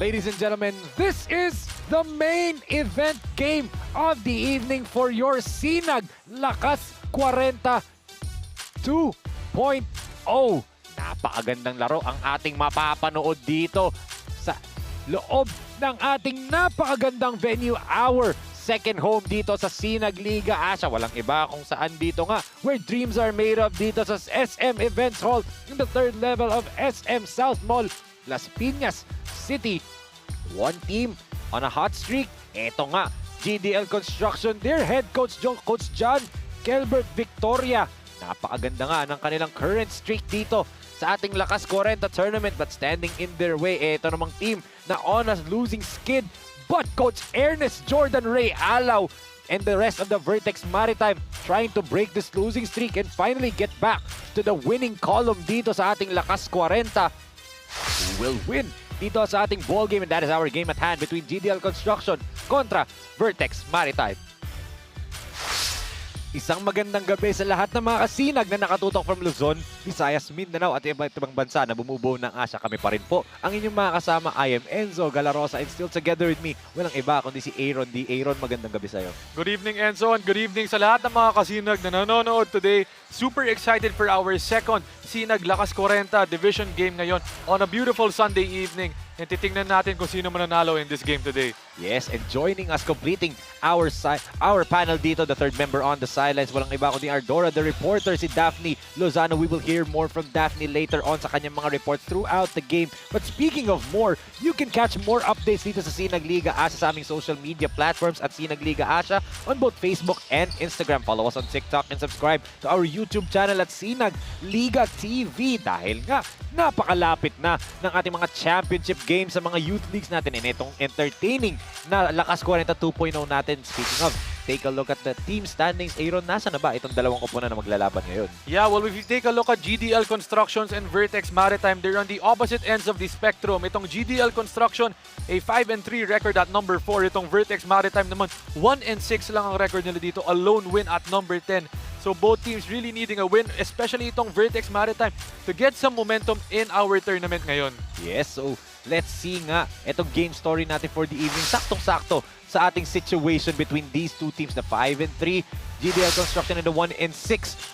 Ladies and gentlemen, this is the main event game of the evening for your SinagLakasKwarenta 2.0. Napakagandang laro ang ating mapapanood dito sa loob ng ating napakagandang venue, our second home dito sa SINAG Liga Asya. Walang iba kung saan dito nga, where dreams are made of dito sa SM Events Hall in the third level of SM SOUTHMALL, Las Piñas City. One team on a hot streak. Ito nga, GDL Construction, their head coach, Coach John Kelbert Victoria. Napakaganda nga ng kanilang current streak dito sa ating LakasKwarenta tournament, but standing in their way, ito namang team na on a losing skid. But Coach Ernest Jordan Ray Alaw and the rest of the VERTEX Maritime trying to break this losing streak and finally get back to the winning column dito sa ating LakasKwarenta. Who will win dito sa ating ball game? And that is our game at hand between GDL Construction kontra VERTEX Maritime. Isang magandang gabi sa lahat ng mga kasinag na nakatutok from Luzon, Visayas, Mindanao at iba't ibang bansa na bumubuo ng Asya. Kami pa rin po ang inyong mga kasama. I am Enzo Galarosa and still together with me, walang iba kundi si Aaron D. Aaron, magandang gabi sa'yo. Good evening, Enzo, and good evening sa lahat ng mga kasinag na nanonood today. Super excited for our second SinagLakasKwarenta division game ngayon on a beautiful Sunday evening. And titingnan natin kung sino mananalo in this game today. Yes, and joining us, completing our panel dito, the third member on the sidelines, walang iba kundi Ardora, the reporter, si Daphne Lozano. We will hear more from Daphne later on sa kanyang mga reports throughout the game. But speaking of more, you can catch more updates dito sa SINAG Liga Asya sa aming social media platforms at SINAG Liga Asya on both Facebook and Instagram. Follow us on TikTok and subscribe to our YouTube channel at SINAG Liga TV. Dahil nga, napakalapit na ng ating mga championship games sa mga youth leagues natin, and itong entertaining na LakasKwarenta 2.0 natin. Speaking of, take a look at the team standings. Aaron, nasa na ba itong dalawang koponan na maglalaban ngayon? Yeah, well, if you take a look at GDL Constructions and VERTEX Maritime, they're on the opposite ends of the spectrum. Itong GDL Construction, a 5-3 record at number 4. Itong VERTEX Maritime naman, 1-6 lang ang record nila dito. A lone win at number 10. So both teams really needing a win, especially itong VERTEX Maritime, to get some momentum in our tournament ngayon. Yes, so let's see nga itong game story natin for the evening. Saktong-sakto sa ating situation between these two teams, the 5-3 GDL Construction and the 1-6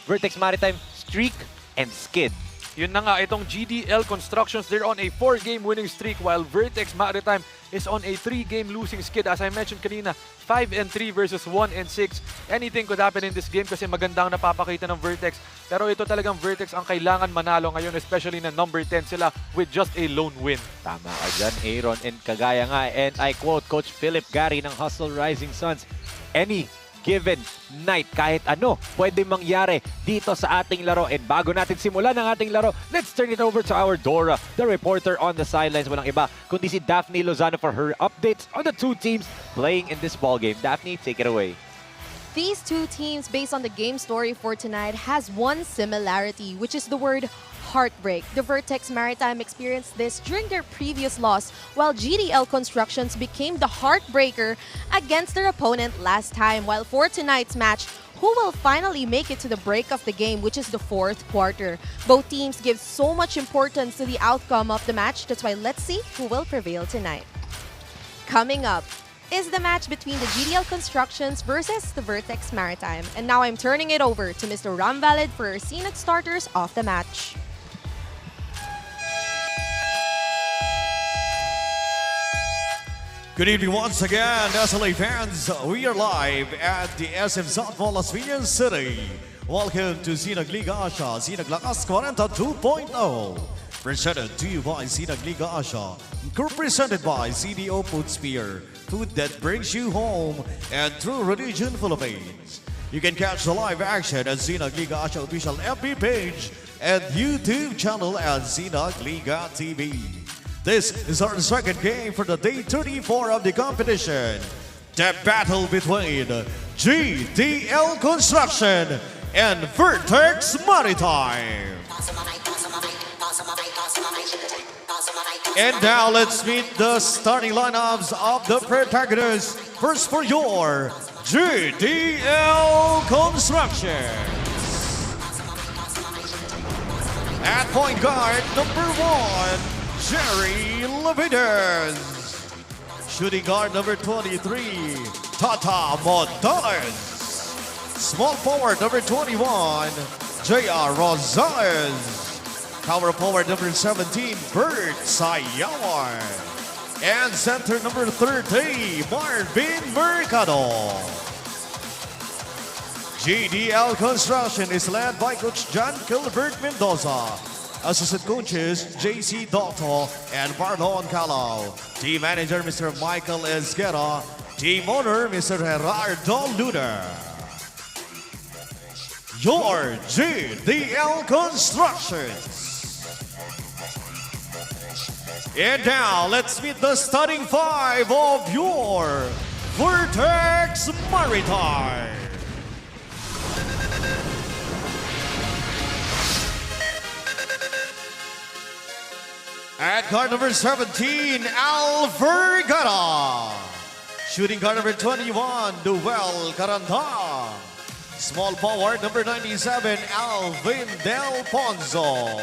VERTEX Maritime streak and skid. Yun na nga, itong GDL Constructions, they're on a 4-game winning streak while VERTEX Maritime is on a 3-game losing skid. As I mentioned kanina, 5-3 versus 1-6. Anything could happen in this game kasi magandang napapakita ng VERTEX. Pero ito talagang VERTEX ang kailangan manalo ngayon, especially na number 10 sila with just a lone win. Tama ka dyan, Aaron. And kagaya nga, and I quote Coach Philip Gary ng Hustle Rising Suns, any given night, kahit ano pwede mangyari dito sa ating laro. And bago natin simulan ang ating laro, let's turn it over to our Dora, the reporter on the sidelines. Walang iba kundi si Daphne Lozano for her updates on the two teams playing in this ball game. Daphne, take it away. These two teams, based on the game story for tonight, has one similarity, which is the word heartbreak. The VERTEX Maritime experienced this during their previous loss, while GDL Constructions became the heartbreaker against their opponent last time. While for tonight's match, who will finally make it to the break of the game, which is the fourth quarter? Both teams give so much importance to the outcome of the match. That's why let's see who will prevail tonight. Coming up is the match between the GDL Constructions versus the VERTEX Maritime. And now I'm turning it over to Mr. Ramvalid for our SINAG starters of the match. Good evening once again, SLA fans. We are live at the SM SOUTHMALL, Las Piñas City. Welcome to SINAG Liga Asya, SinagLakasKwarenta 2.0. Presented to you by SINAG Liga Asya. Represented by CDO Food Spear, food that brings you home, and True Religion Philippines. You can catch the live action at SINAG Liga Asya official FB page and YouTube channel at SINAG Liga TV. This is our second game for the day 34 of the competition. The battle between GDL Construction and VERTEX Maritime. And now let's meet the starting lineups of the protagonists. First for your GDL Construction. At point guard, number 1, Jerry Levitas. Shooting guard number 23, Tata Morales. Small forward number 21, J.R. Rosales. Power forward number 17, Bert Sayawan. And center number 30, Marvin Mercado. GDL Construction is led by Coach John Gilbert Mendoza. Assistant coaches, J.C. Dotto and Marlon Calao. Team manager, Mr. Michael Esguerra. Team owner, Mr. Gerardo Luna. Your GDL Constructions. And now, let's meet the starting five of your VERTEX Maritime. At guard number 17, Alvergara. Shooting guard number 21, Duel Caranda. Small forward number 97, Alvin Del Ponzo.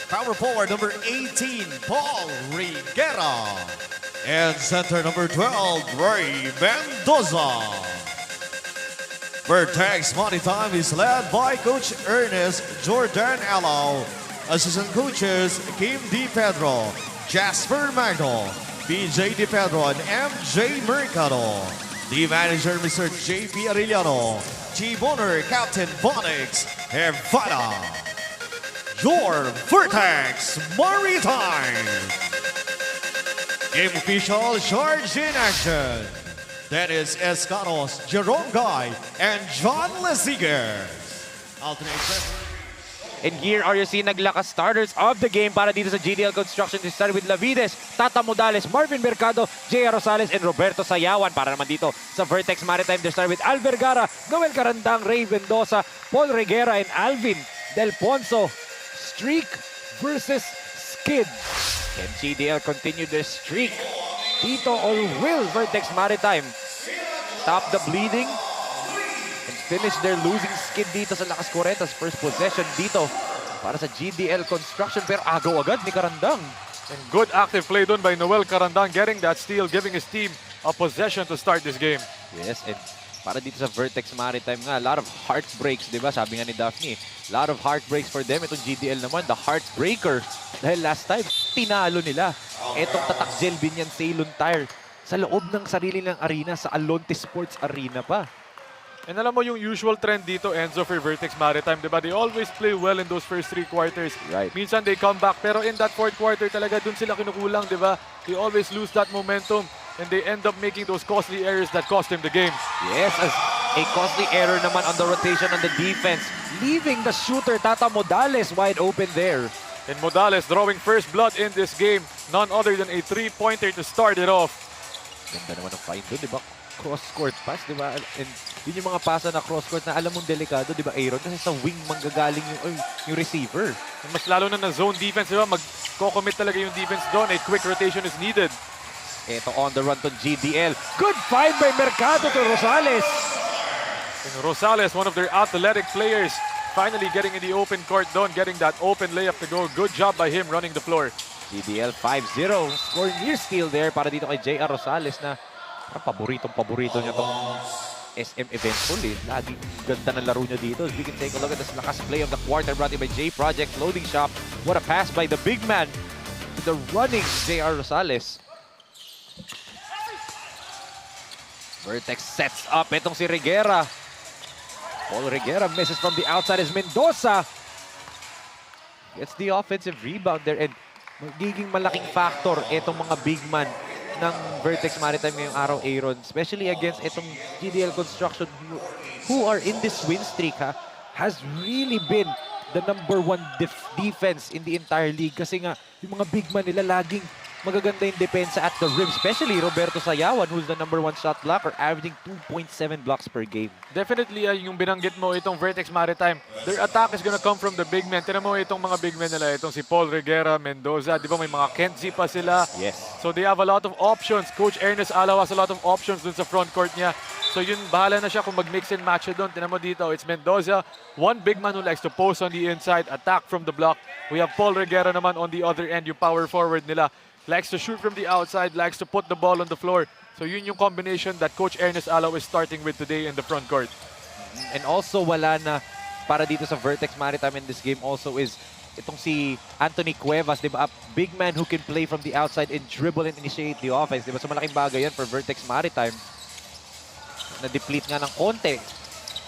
Power forward number 18, Paul Riguera. And center number 12, Ray Mendoza. VERTEX Maritime is led by Coach Ernest Jordan Alao. Assistant coaches, Kim Di Pedro, Jasper Magno, BJ Di Pedro, and MJ Mercado. Team manager, Mr. JP Arellano. Team owner, Captain Bonix Evada. Your VERTEX Maritime. Game official, charge in action. Dennis Escaros, Jerome Guy, and John Lesiger. Alternate referee. And here are your SinagLakas starters of the game para dito sa GDL Construction. They start with Lavides, Tata Modales, Marvin Mercado, J.R. Rosales, and Roberto Sayawan. Para naman dito sa VERTEX Maritime, they start with Alvergara, Noel Carandang, Ray Mendoza, Paul Riguera, and Alvin Del Ponzo. Streak versus Skid. Can GDL continue their streak? Dito or will VERTEX Maritime stop the bleeding and finish their losing skid dito sa LakasKwarenta's first possession dito para sa GDL Construction, pero agaw agad ni Carandang. And good active play done by Noel Carandang, getting that steal, giving his team a possession to start this game. Yes, and para dito sa VERTEX Maritime nga, a lot of heartbreaks, di ba? Sabi nga ni Daphne, a lot of heartbreaks for them. Itong GDL naman, the heartbreaker. Dahil last time, tinalo nila. Itong tatak gel binyan Ceylon Tire sa loob ng sarili ng arena, sa Alonte Sports Arena pa. And alam mo yung usual trend dito, Enzo, for VERTEX Maritime, di ba? They always play well in those first three quarters. Right. Minsan they come back, pero in that fourth quarter talaga, dun sila kinukulang, di ba? They always lose that momentum and they end up making those costly errors that cost them the game. Yes, as a costly error naman on the rotation on the defense, leaving the shooter Tata Modales wide open there. And Modales drawing first blood in this game, none other than a three-pointer to start it off. Ganda naman ang find doon, di ba? Cross-court pass, di ba? And yun yung mga pasa na cross-court na alam mong delikado, di ba, Aaron? Kasi sa wing manggagaling yung receiver. And mas lalo na zone defense, di ba? Mag-commit talaga yung defense doon. A quick rotation is needed. Ito on the run to GDL. Good find by Mercado to Rosales. And Rosales, one of their athletic players, finally getting in the open court doon, getting that open layup to go. Good job by him running the floor. GDL 5-0. Score near steal there para dito kay J.R. Rosales na paborito niya itong SM Eventful eh. Lagi ganda ng laro niya dito. As we can take a look at this lakas play of the quarter brought in by J Project Loading Shop. What a pass by the big man to the running J.R. Rosales. VERTEX sets up itong si Riguera. Paul Riguera misses from the outside as Mendoza gets the offensive rebound there, and magiging malaking factor itong mga big man ng VERTEX Maritime ngayong araw, Aaron, especially against itong GDL Construction who are in this win streak, has really been the #1 defense in the entire league, kasi nga yung mga big man nila laging magaganda yung depensa at the rim, especially Roberto Sayawan, who's the #1 shot blocker, averaging 2.7 blocks per game. Definitely, yung binanggit mo, itong VERTEX Maritime, their attack is gonna come from the big men. Tinan mo itong mga big men nila, itong si Paul Riguera, Mendoza, di ba may mga Kenzie pa sila? Yes. So they have a lot of options. Coach Ernest Alaw has a lot of options dun sa front court niya. So yun, bahala na siya kung mag-mix and match doon. Tinan mo dito, it's Mendoza, one big man who likes to post on the inside, attack from the block. We have Paul Riguera naman on the other end, yung power forward nila. likes to shoot from the outside, likes to put the ball on the floor. So yun yung combination that Coach Ernest Alaw is starting with today in the front court. And also wala na para dito sa Vertex Maritime in this game also is itong si Anthony Cuevas, di ba? A big man who can play from the outside and dribble and initiate the offense. Di ba? So malaking bagay yan for Vertex Maritime. Na-deplete nga ng konti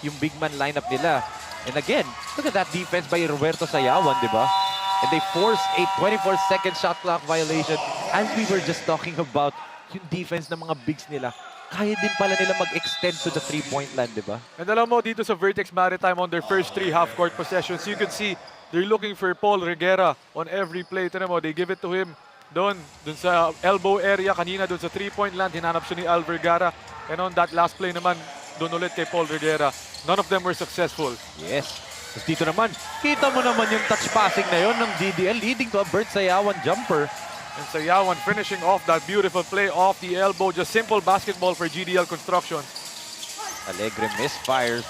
yung big man lineup nila. And again, look at that defense by Roberto Sayawan, di ba? And they force a 24-second shot clock violation. As we were just talking about, yung defense ng mga bigs nila, kaya din pala nila mag-extend to the three-point line, di ba? And alam mo, dito sa Vertex Maritime on their first 3 half-court possessions, you could see they're looking for Paul Reguera on every play. Ito mo, they give it to him doon sa elbow area. Kanina doon sa 3-point land, hinanap siya ni Al Vergara. And on that last play naman, doon ulit kay Paul Reguera. None of them were successful. Yes. Tapos dito naman, kita mo naman yung touch passing na yon ng GDL leading to a Bert Sayawan jumper. And Sayawan finishing off that beautiful play off the elbow. Just simple basketball for GDL Constructions. Alegre misfires.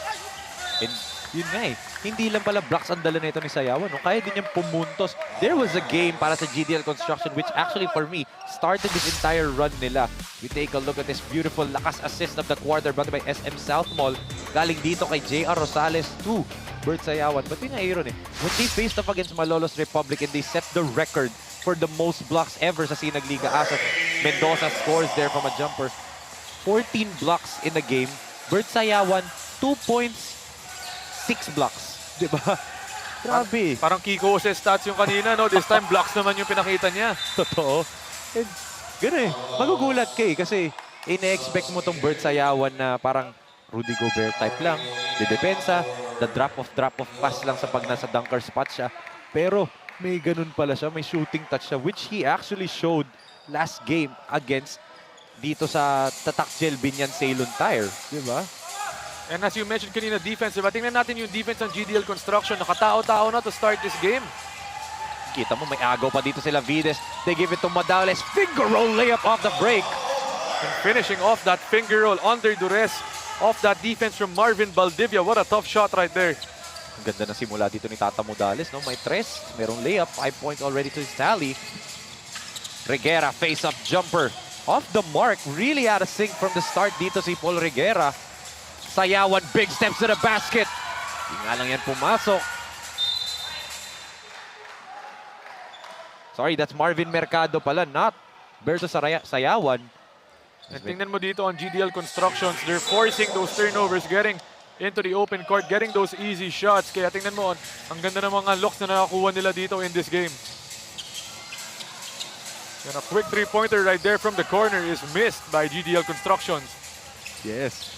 And yun nga eh, hindi lang pala blocks ang dala nito ni Sayawan. No? Kaya din yung pumuntos. There was a game para sa GDL Construction which actually for me started this entire run nila. We take a look at this beautiful lakas assist of the quarter brought by SM SOUTHMALL. Galing dito kay JR Rosales to Bert Sayawan. But yun nga Aaron eh, when they faced off against Malolos Republic and they set the record for the most blocks ever sa SINAG Liga ASYA. Mendoza scores there from a jumper. 14 blocks in the game. Bert Sayawan, 2 points, 6 blocks. Diba? Grabe. Parang Kiko sa stats yung kanina, no? This time, blocks naman yung pinakita niya. Totoo. And gano'n eh. Magugulat ka eh. Kasi ine-expect mo tong Bert Sayawan na parang Rudy Gobert type lang. Dedepensa, the drop-off pass lang sa pag nasa dunker spot siya. Pero may ganun pala siya. May shooting touch siya which he actually showed last game against dito sa Tatakjel Binyan Ceylon Tire. Diba? And as you mentioned kanina, defensive. Tingnan natin yung defense ng GDL Construction. Nakatao-tao na to start this game. Kita mo, may agaw pa dito sila Vides. They give it to Madales. Finger roll layup off the break. And finishing off that finger roll under duress off that defense from Marvin Valdivia. What a tough shot right there. Ang ganda na simula dito ni Tata Modales. No? May tres, merong layup. 5 points already to his tally. Reguera, face-up jumper. Off the mark. Really out of sync from the start dito si Paul Reguera. Sayawan, big steps to the basket. Hindi nga lang yan pumasok. Sorry, that's Marvin Mercado pala, not Berto Sayawan. And tingnan mo dito on GDL Constructions, they're forcing those turnovers, getting into the open court, getting those easy shots. Kaya tingnan mo, ang ganda ng mga looks na nakakuha nila dito in this game. And a quick three-pointer right there from the corner is missed by GDL Constructions. Yes.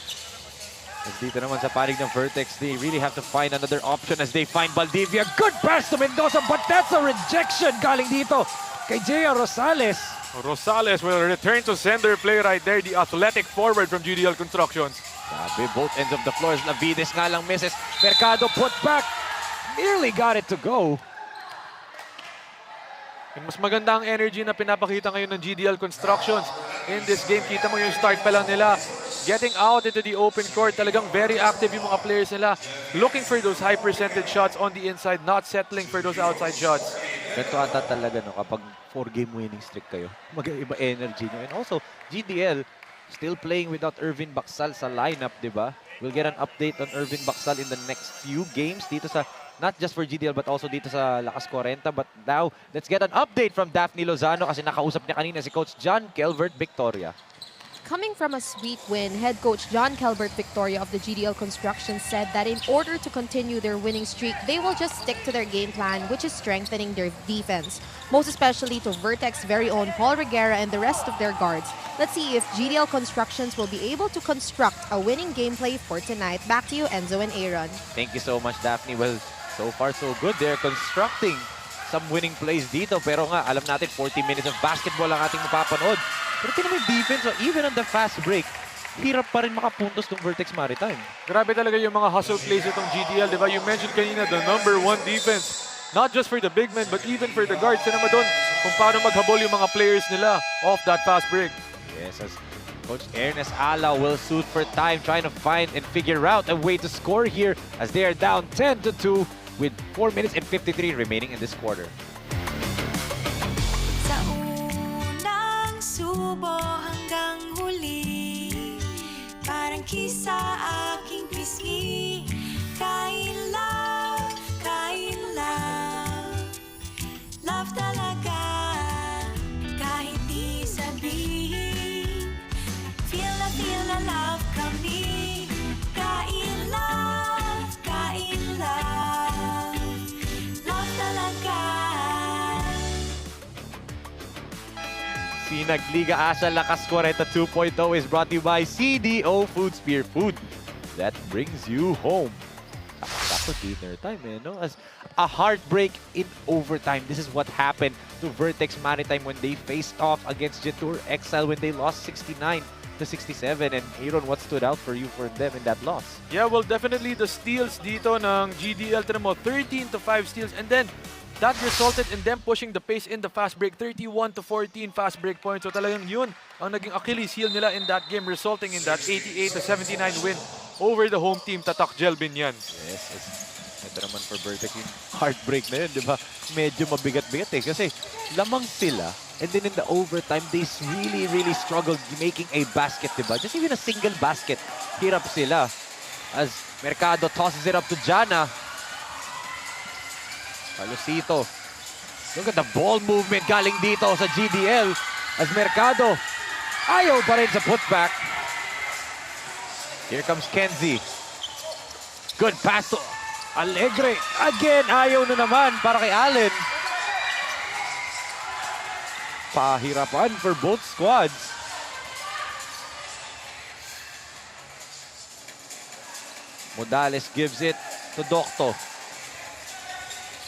As dito naman sa panig ng Vertex, they really have to find another option as they find Valdivia. Good pass to Mendoza, but that's a rejection galing dito kay J.R. Rosales. Rosales will return to sender play right there, the athletic forward from GDL Constructions. Sabi, both ends of the floor. Navides nga lang misses. Mercado put back. Nearly got it to go. And mas maganda ang energy na pinapakita ngayon ng GDL Constructions in this game. Kita mo yung start pa lang nila. Getting out into the open court. Talagang very active yung mga players nila. Looking for those high percentage shots on the inside. Not settling for those outside shots. Ganito ata talaga no, kapag 4-game winning streak kayo. Mag-iba energy nyo. And also, GDL still playing without Irvin Baksal sa lineup, di ba? We'll get an update on Irvin Baksal in the next few games dito sa, not just for GDL but also dito sa LakasKwarenta. But now, let's get an update from Daphne Lozano kasi nakausap niya kanina si Coach John Kelvert Victoria. Coming from a sweet win, head coach John Kelbert Victoria of the GDL Construction said that in order to continue their winning streak, they will just stick to their game plan, which is strengthening their defense. Most especially to Vertex very own Paul Reguera and the rest of their guards. Let's see if GDL Constructions will be able to construct a winning gameplay for tonight. Back to you, Enzo and Aaron. Thank you so much, Daphne. Well, so far so good. They're constructing some winning plays dito. Pero nga, alam natin, 40 minutes of basketball ang ating mapapanood. Pero tinan mo yung defense, even on the fast break, hirap pa rin makapuntos ng Vertex Maritime. Grabe talaga yung mga hustle plays itong GDL, di ba? You mentioned kanina the #1 defense. Not just for the big men, but even for the guards. Tinan mo doon kung paano maghabol yung mga players nila off that fast break. Yes, as Coach Ernest Alaw will suit for time, trying to find and figure out a way to score here as they are down 10-2 with 4 minutes and 53 remaining in this quarter. Sa tumakbo hanggang huli. Parang kisa aking pisngi. Kain love, love talaga. Kahit di sabihin, feel na love kami. Kain love, love talaga. Sinag Liga Asya Lakas 40 2.0 is brought to you by CDO Food Spear Food that brings you home. Sakto dinner time, no? As a heartbreak in overtime. This is what happened to VERTEX Maritime when they faced off against Jetour Exile when they lost 69 to 67. And Aaron, what stood out for you for them in that loss? Yeah, well, definitely the steals dito ng GDL. Tinan mo, 13 to 5 steals. And then, that resulted in them pushing the pace in the fast break. 31 to 14 fast break points. So talagang yun ang naging Achilles heel nila in that game, resulting in that 88 to 79 win over the home team, Tatak Jelbin yan. Yes, ito naman for VERTEX yung heartbreak na yun, di ba? Medyo mabigat-bigat eh. Kasi lamang sila. And then in the overtime, they really struggled making a basket, di ba? Just even a single basket. Hirap sila. As Mercado tosses it up to Jana. Palosito. Look at the ball movement galing dito sa GDL. As Mercado, ayaw pa rin sa putback. Here comes Kenzie. Good pass to Alegre. Again, ayaw na naman para kay Allen. Pahirapan for both squads. Modales gives it to Docto.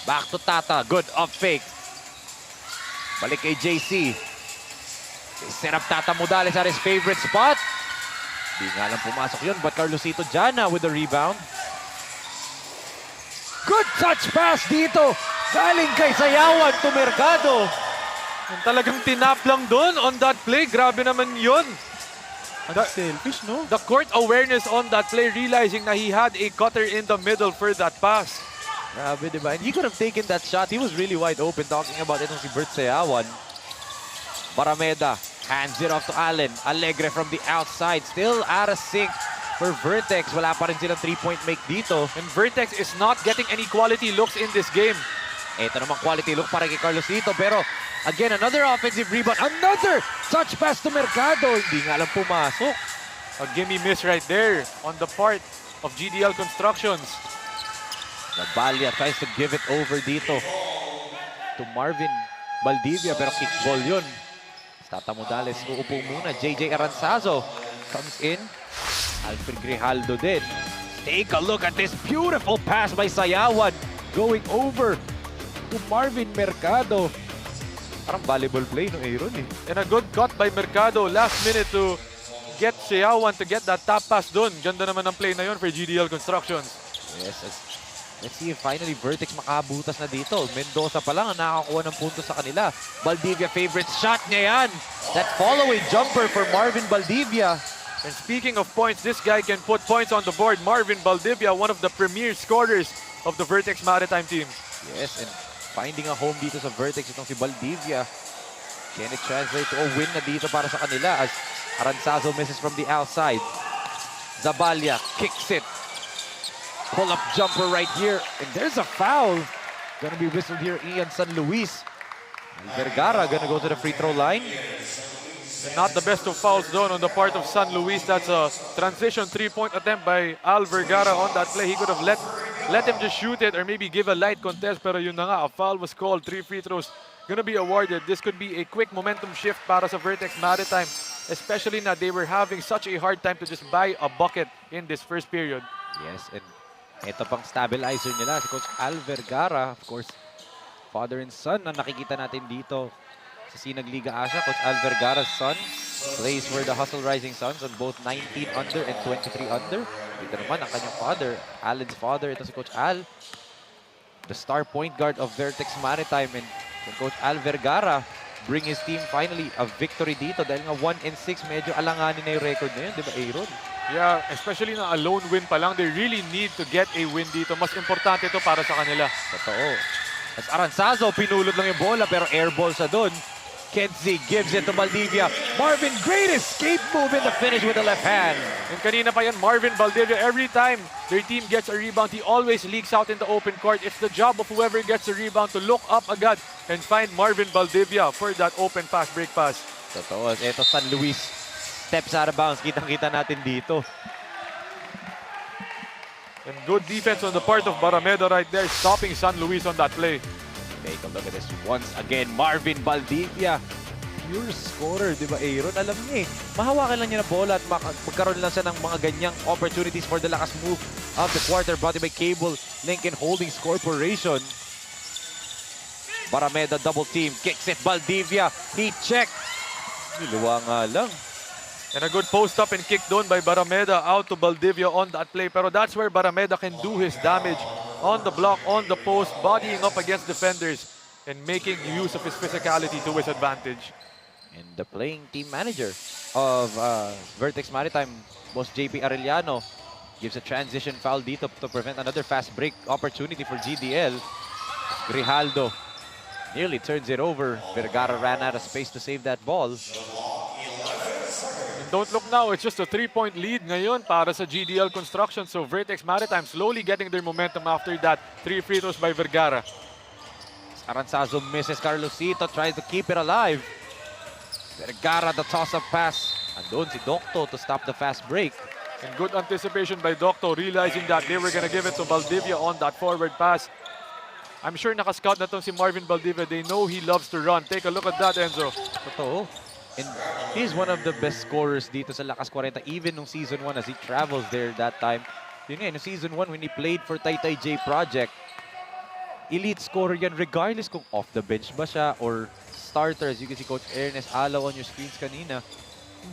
Back to Tata. Good up fake. Balik kay JC. Set up Tata Modales at his favorite spot. Di nga lang pumasok yun, but Carlosito Jana with the rebound. Good touch pass dito. Galing kay Sayawan to Mercado. And talagang tinap lang doon on that play. Grabe naman yun. Selfish, no? The court awareness on that play, realizing na he had a cutter in the middle for that pass. Grabe, diba? And he could have taken that shot. He was really wide open, talking about itong si Bert Sayawan. Barameda hands it off to Allen. Alegre from the outside. Still out of sync for VERTEX. Wala pa rin silang 3-point make dito. And VERTEX is not getting any quality looks in this game. Ito naman quality look para kay Carlosito. Pero again, another offensive rebound. Another touch pass to Mercado. Hindi nga lang pumasok. A gimme miss right there on the part of GDL Constructions. Nabalya tries to give it over dito to Marvin Valdivia. Pero kickball yun. Tata Modales uupo muna. JJ Aranzazo comes in. Alfred Grijaldo din. Take a look at this beautiful pass by Sayawan. Going over to Marvin Mercado. Parang volleyball play no Aaron eh. And a good cut by Mercado last minute to get Sayawan to get that top pass dun. Ganda naman ang play na yun for GDL Constructions. Yes, let's see if finally VERTEX makabutas na dito. Mendoza pa lang ang nakakuha ng punto sa kanila. Valdivia favorite shot niya yan. That following jumper for Marvin Valdivia. And speaking of points, this guy can put points on the board. Marvin Valdivia, one of the premier scorers of the VERTEX Maritime team. Yes, and finding a home dito sa VERTEX itong si Valdivia. Can it translate to a win na dito para sa kanila as Aranzazo misses from the outside. Zabalya kicks it. Pull-up jumper right here. And there's a foul. Gonna be whistled here, Ian San Luis. Vergara gonna go to the free throw line. And not the best of fouls done on the part of San Luis. That's a transition three-point attempt by Al Vergara on that play. He could have let him just shoot it or maybe give a light contest. Pero yun na nga, a foul was called. 3 free throws gonna be awarded. This could be a quick momentum shift para sa VERTEX Maritime. Especially na they were having such a hard time to just buy a bucket in this first period. Yes, and ito pang stabilizer nila, si Coach Al Vergara. Of course, father and son na nakikita natin dito sa Sinag Liga Asya. Coach Al Vergara's son plays for the Hustle Rising Suns on both 19 under and 23 under. Ito naman ang kanyang father, Alan's father. Ito si Coach Al, the star point guard of VERTEX Maritime. And Coach Al Vergara bring his team finally a victory dito dahil nga 1-6, medyo alanganin na yung record na yun, di ba Aaron? Yeah, especially na a lone win pa lang, they really need to get a win dito. Mas importante ito para sa kanila. Totoo. As Aranzazo, pinulot lang yung bola pero air ball sa doon. Kenzie gives it to Valdivia. Marvin, great escape move in the finish with the left hand. And kanina pa yan, Marvin Valdivia, every time their team gets a rebound, he always leaks out in the open court. It's the job of whoever gets the rebound to look up agad and find Marvin Valdivia for that open fast break pass. Totoo. Ito San Luis. Steps out of bounds. Kitang-kita natin dito. And good defense on the part of Barameda right there, stopping San Luis on that play. Take a look at this once again. Marvin Valdivia. Pure scorer, di ba, Aaron? Alam niya eh. Mahawakan lang niya na bola at magkaroon lang siya ng mga ganyang opportunities for the lakas move of the quarter brought by Cable Lincoln Holdings Corporation. Barameda double team. Kicks it. Valdivia. He checked. Niluwa nga lang. And a good post up and kick down by Barameda out to Valdivia on that play. Pero that's where Barameda can do his damage on the block, on the post, bodying up against defenders and making use of his physicality to his advantage. And the playing team manager of Vertex Maritime, Boss JP Arellano, gives a transition foul dito to prevent another fast break opportunity for GDL. Grijaldo nearly turns it over. Vergara ran out of space to save that ball. And don't look now, it's just a 3-point lead ngayon para sa GDL Construction. So Vertex Maritime slowly getting their momentum after that 3 free throws by Vergara. Aranzazo misses. Carlosito tries to keep it alive. Vergara, the toss-up pass. Andun si Docto to stop the fast break. And good anticipation by Docto, realizing that they were gonna give it to Valdivia on that forward pass. I'm sure nakascout na tong si Marvin Valdivia. They know he loves to run. Take a look at that, Enzo. Totoo. And he's one of the best scorers dito sa Lakas 40, even nung season 1 as he travels there that time. Yun nga, nung season 1 when he played for Taytay J Project, elite scorer yan regardless kung off the bench ba siya or starter. As you can see Coach Ernest Alaw on your screens kanina.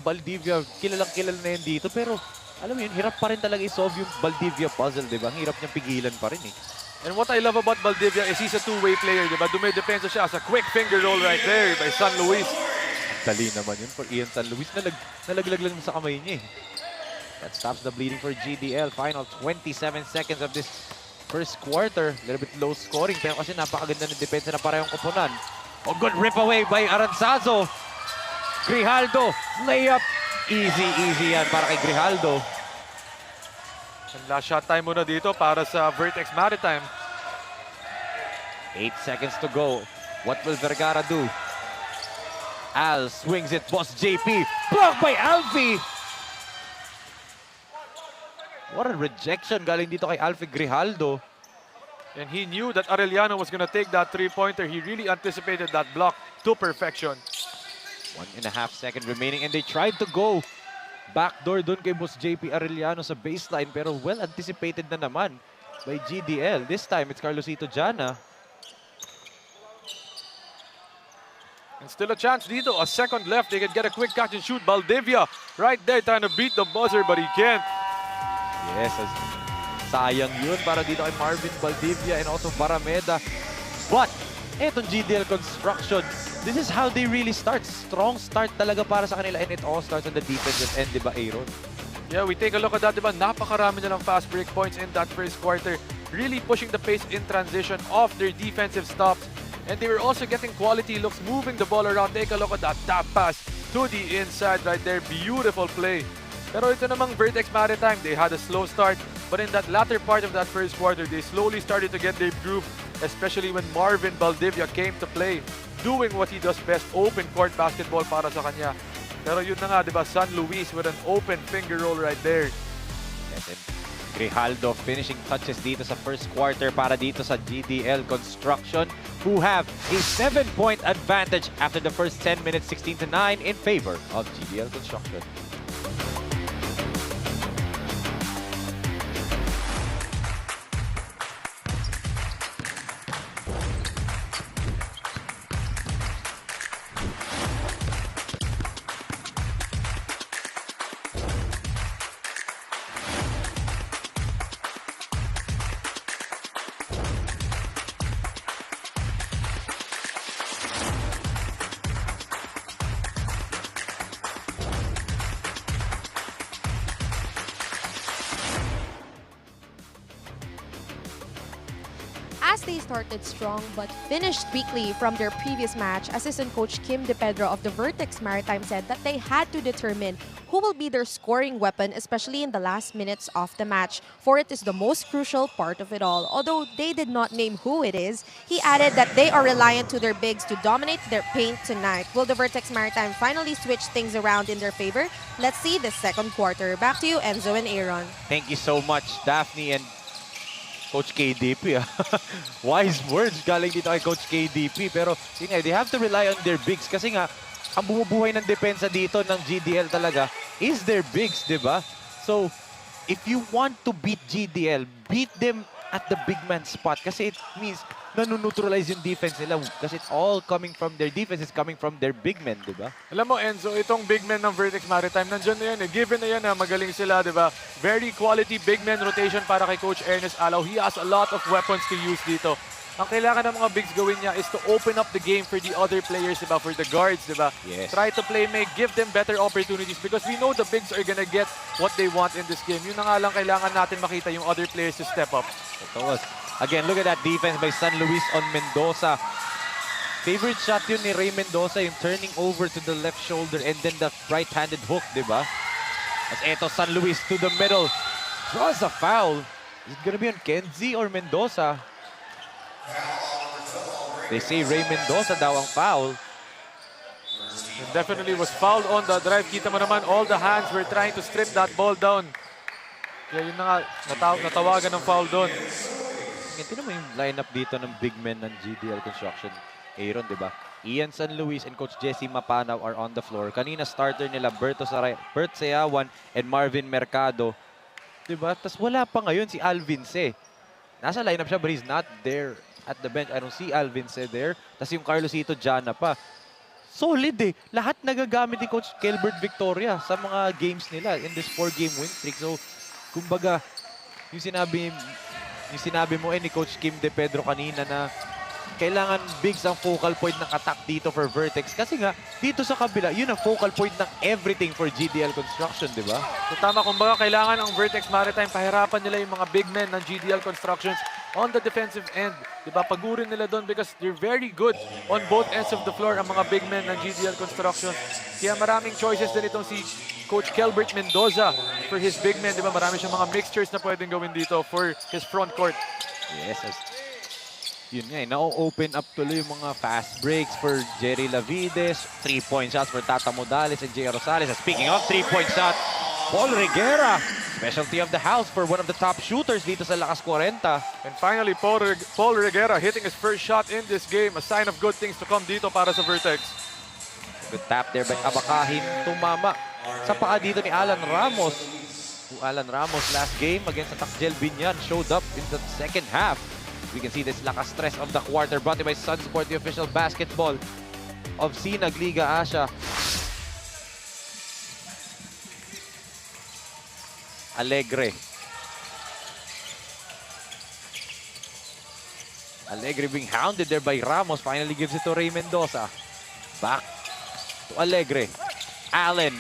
Valdivia, kilalang kilala na yan dito pero alam mo yun, hirap pa rin talaga i-solve yung Valdivia puzzle, di ba? Ang hirap niyang pigilan pa rin eh. And what I love about Valdivia is he's a two-way player, di ba? Dumidepensa siya as a quick finger roll right there by San Luis. Dali naman yun for Ian San Luis. Nalaglag lang sa kamay niya eh. That stops the bleeding for GDL. Final 27 seconds of this first quarter. A little bit low scoring pero kasi napakaganda ng depensa na parehong koponan. Oh, good rip away by Aranzazo. Grijaldo, layup. Easy yan para kay Grijaldo. And last shot time muna dito para sa Vertex Maritime. 8 seconds to go. What will Vergara do? Al swings it. Boss JP. Blocked by Alfie. What a rejection galing dito kay Alfie Grijaldo. And he knew that Arellano was going to take that three-pointer. He really anticipated that block to perfection. 1.5 seconds remaining and they tried to go backdoor dun kay Boss JP Arellano sa baseline pero well anticipated na naman by GDL. This time it's Carlosito Jana. And still a chance dito. A second left. They can get a quick catch and shoot. Valdivia right there trying to beat the buzzer but he can't. Yes, sayang yun para dito kay Marvin Valdivia and also Barameda. But etong GDL Construction, this is how they really start. Strong start talaga para sa kanila and it all starts on the defensive end, di ba, Aaron? Yeah, we take a look at that, di ba? Napakarami na lang fast break points in that first quarter. Really pushing the pace in transition off their defensive stops. And they were also getting quality looks, moving the ball around. Take a look at that tap pass to the inside right there. Beautiful play. Pero ito namang Vertex Maritime, they had a slow start. But in that latter part of that first quarter, they slowly started to get their groove, especially when Marvin Valdivia came to play, doing what he does best, open court basketball para sa kanya. Pero yun na nga, di ba, San Luis with an open finger roll right there. Yes, and Grijaldo finishing touches dito sa first quarter para dito sa GDL Construction who have a 7-point advantage after the first 10 minutes, 16-9 in favor of GDL Construction. they started strong but finished weakly from their previous match, assistant coach Kim De Pedro of the VERTEX Maritime said that they had to determine who will be their scoring weapon, especially in the last minutes of the match, for it is the most crucial part of it all. Although they did not name who it is, he added that they are reliant to their bigs to dominate their paint tonight. Will the VERTEX Maritime finally switch things around in their favor? Let's see the second quarter. Back to you, Enzo and Aaron. Thank you so much, Daphne and Coach KDP. Wise words galing dito kay Coach KDP. Pero yun nga, they have to rely on their bigs kasi nga, ang bumubuhay ng depensa dito ng GDL talaga is their bigs, di ba? So, if you want to beat GDL, beat them at the big man spot kasi it means nanu-neutralize yung defense nila kasi it's all coming from their defense, is coming from their big men, di ba? Alam mo, Enzo, itong big men ng VERTEX Maritime, nandyan na yan eh. Given na yan na magaling sila, di ba? Very quality big men rotation para kay Coach Ernest Alaw. He has a lot of weapons to use dito. Ang kailangan ng mga bigs gawin niya is to open up the game for the other players, di ba? For the guards, di ba? Yes. Try to play make, give them better opportunities because we know the bigs are gonna get what they want in this game. Yun na nga lang kailangan natin makita yung other players to step up. Ito was. Again, look at that defense by San Luis on Mendoza. Favorite shot yun ni Ray Mendoza, yung turning over to the left shoulder and then the right-handed hook, di ba? As eto, San Luis to the middle. Draws a foul. Is it gonna be on Kenzie or Mendoza? They say Ray Mendoza daw ang foul. It definitely was fouled on the drive. Kita mo naman, all the hands were trying to strip that ball down. Kaya yun na nga, natawagan ng foul doon. Tingnan mo yung lineup dito ng big men ng GDL Construction. Aaron, di ba? Ian San Luis and Coach Jesse Mapanaw are on the floor. Kanina starter nila Bert Sayawan and Marvin Mercado. Di ba? Tapos wala pa ngayon si Alvin Se. Nasa lineup siya but he's not there at the bench. I don't see Alvin Se there. Tapos yung Carlosito Jana pa. Solid eh. Lahat nagagamit ni Coach Kelbert Victoria sa mga games nila in this 4-game win streak. So, kumbaga, yung sinabi mo ni Coach Kim De Pedro kanina na kailangan bigs ang focal point ng attack dito for VERTEX. Kasi nga, dito sa kabila, yun ang focal point ng everything for GDL Construction, di ba? So tama, kumbaga kailangan ang VERTEX Maritime pahirapan nila yung mga big men ng GDL Constructions on the defensive end. Diba? Pagurin nila doon because they're very good on both ends of the floor ang mga big men ng GDL Construction. Kaya maraming choices din itong si Coach Kelbert Mendoza for his big men. Diba? Marami siyang mga mixtures na pwedeng gawin dito for his front court. Yes, yun nga, na-open up tuloy yung mga fast breaks for Jerry Lavides, 3-point shots for Tata Modales and J. Rosales. And speaking of 3-point shot, Paul Reguera, specialty of the house for one of the top shooters dito sa LakasKwarenta. And finally, Paul Reguera hitting his first shot in this game. A sign of good things to come dito para sa VERTEX. Good tap there by Abakahin, tumama sa paa dito ni Alan Ramos. Alan Ramos last game against Takjel Binyan showed up in the second half. We can see this Lakas stress of the quarter brought to you by Sun Sport, the official basketball of SINAG Liga Asya. Alegre being hounded there by Ramos. Finally gives it to Ray Mendoza. Back to Alegre. Allen,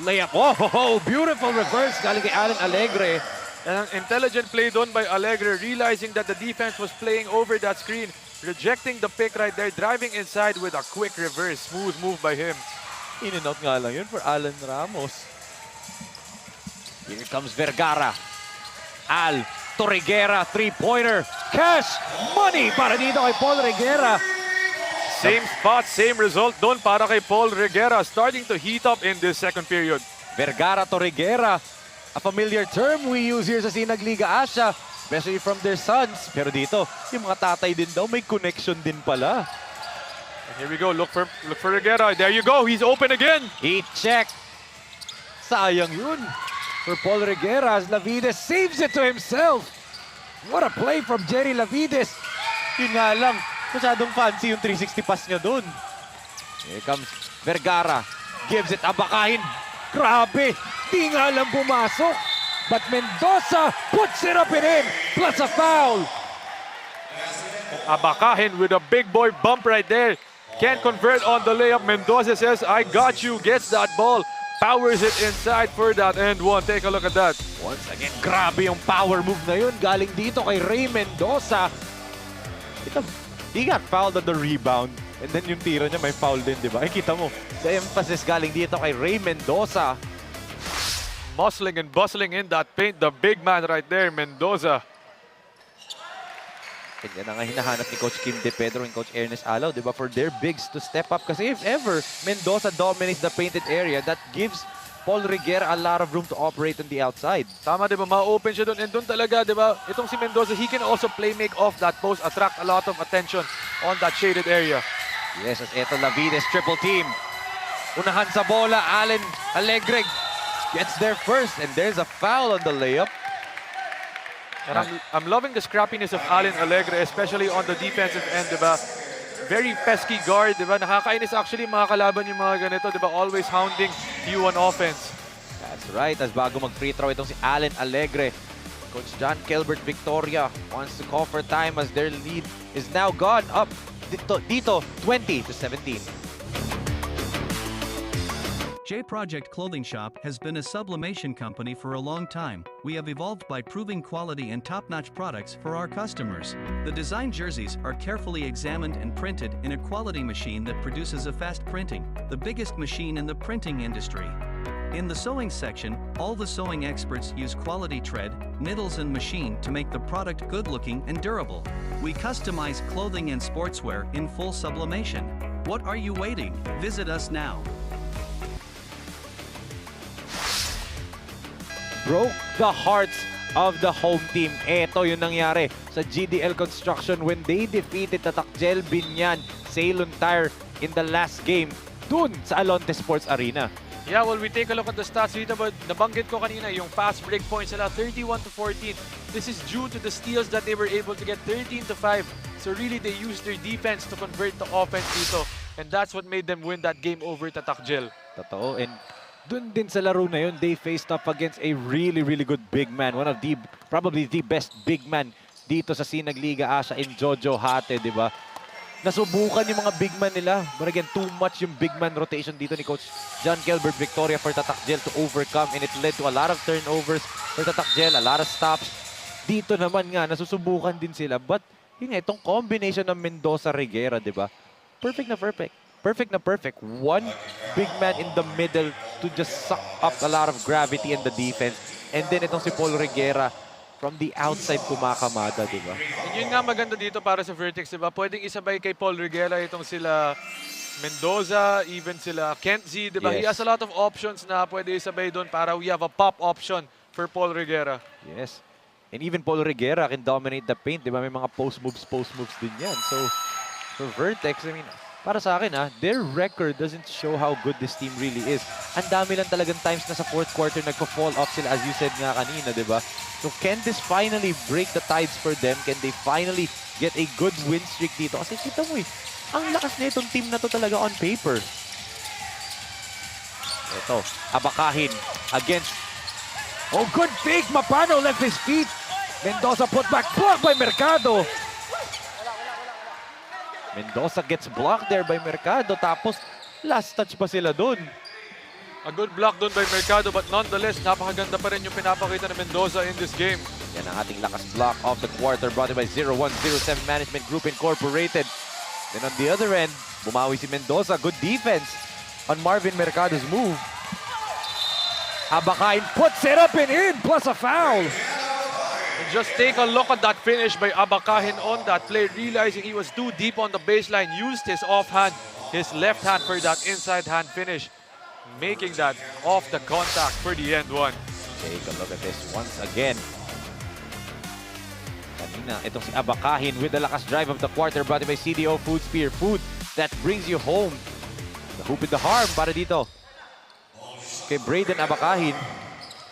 layup. Oh, beautiful reverse galing kay Allen Alegre. An intelligent play done by Alegre, realizing that the defense was playing over that screen, rejecting the pick right there, driving inside with a quick reverse. Smooth move by him. In and out nga lang yun for Alan Ramos. Here comes Vergara. Al to Reguera, three-pointer. Cash money para dito kay Paul Reguera. Same spot, same result doon para kay Paul Reguera, starting to heat up in this second period. Vergara to Reguera. A familiar term we use here sa SINAG Liga Asya, especially from their sons. Pero dito, yung mga tatay din daw, may connection din pala. And here we go, look for Reguera. There you go, he's open again. He checked. Sayang yun for Paul Reguera as Lavides saves it to himself. What a play from Jerry Lavides. Yun nga lang, masyadong fancy yung 360 pass niya dun. Here comes Vergara. Gives it, Abakahin. Grabe, di nga lang pumasok. But Mendoza puts it up and in, plus a foul. Abakahin with a big boy bump right there. Can't convert on the layup. Mendoza says, I got you, gets that ball. Powers it inside for that and one. Take a look at that. Once again, grabe yung power move na yun. Galing dito kay Ray Mendoza. He got fouled on the rebound. And then yung tira niya may foul din, di ba? Ay, kita mo, the emphasis galing dito kay Ray Mendoza. Muscling and bustling in that paint. The big man right there, Mendoza. And yan ang hinahanap ni Coach Kim De Pedro and Coach Ernest Alaw, di ba? For their bigs to step up. Kasi if ever Mendoza dominates the painted area, that gives Paul Reguera a lot of room to operate on the outside. Tama, di ba? Ma-open siya doon. And doon talaga, di ba? Itong si Mendoza, he can also play make off that post, attract a lot of attention on that shaded area. Yes, as eto Lavides triple team. Unahan sa bola, Allen Alegre gets there first. And there's a foul on the layup. And I'm loving the scrappiness of Allen Alegre, especially on the defensive end, di ba? Very pesky guard, di ba? Nakakainis actually mga kalaban yung mga ganito, di ba? Always hounding you on offense. That's right. As bago mag-free throw itong si Allen Alegre. Coach John Kilbert Victoria wants to call for time as their lead is now gone up dito 20-17. J Project Clothing Shop has been a sublimation company for a long time. We have evolved by proving quality and top-notch products for our customers. The design jerseys are carefully examined and printed in a quality machine that produces a fast printing, the biggest machine in the printing industry. In the sewing section, all the sewing experts use quality thread, needles and machine to make the product good-looking and durable. We customize clothing and sportswear in full sublimation. What are you waiting? Visit us now. Broke the hearts of the home team. Eto yung nangyari sa GDL Construction when they defeated Tatakjel Binyan Ceylon Tire in the last game dun sa Alonte Sports Arena. Yeah, well, we take a look at the stats dito, but nabanggit ko kanina yung fast break points nila, 31-14. This is due to the steals that they were able to get 13-5. So really, they used their defense to convert the offense dito. And that's what made them win that game over Tatakjel. Totoo. And dun din sa laro na yun, they faced up against a really, really good big man. One of the, probably the best big man dito sa SINAG Liga Asya in Jojo Hate, di ba? Nasubukan yung mga big man nila. But again, too much yung big man rotation dito ni Coach John Kilbert Victoria for Tatakjel to overcome. And it led to a lot of turnovers for Tatakjel, a lot of stops. Dito naman nga, nasusubukan din sila. But yun nga, itong combination ng Mendoza-Reguera, di ba? Perfect na perfect. Perfect na perfect. One big man in the middle to just suck up a lot of gravity in the defense. And then itong si Paul Reguera from the outside kumakamada, di ba? And yun nga maganda dito para sa Vertex, di ba? Pwedeng isabay kay Paul Reguera itong sila Mendoza, even sila Kentzy, di ba? Yes. He has a lot of options na pwede isabay doon para we have a pop option for Paul Reguera. Yes. And even Paul Reguera can dominate the paint, di ba? May mga post moves din yan. So, for Vertex, I mean, para sa akin, their record doesn't show how good this team really is. Ang dami lang talagang times na sa fourth quarter nagko-fall off sila, as you said nga kanina, di ba? So can this finally break the tides for them? Can they finally get a good win streak dito? Kasi kita mo ang lakas na itong team na to talaga on paper. Ito, Abakahin against... Oh, good fake! Mapano left his feet. Mendoza put back, blocked by Mercado. Mendoza gets blocked there by Mercado. Tapos, last touch pa sila dun. A good block doon by Mercado, but nonetheless, napakaganda pa rin yung pinapakita ng Mendoza in this game. Yan ang ating lakas block of the quarter brought in by 0107 Management Group Incorporated. Then on the other end, bumawi si Mendoza. Good defense on Marvin Mercado's move. Abakain puts it up and in, plus a foul. And just take a look at that finish by Abakahin on that play, realizing he was too deep on the baseline, used his offhand, his left hand for that inside hand finish, making that off the contact for the end one. Take a look at this once again. Kanina, itong si Abakahin with the lakas drive of the quarter brought in by CDO Food Spear. Food that brings you home. The hoop in the harm para dito kay Braden Abakahin.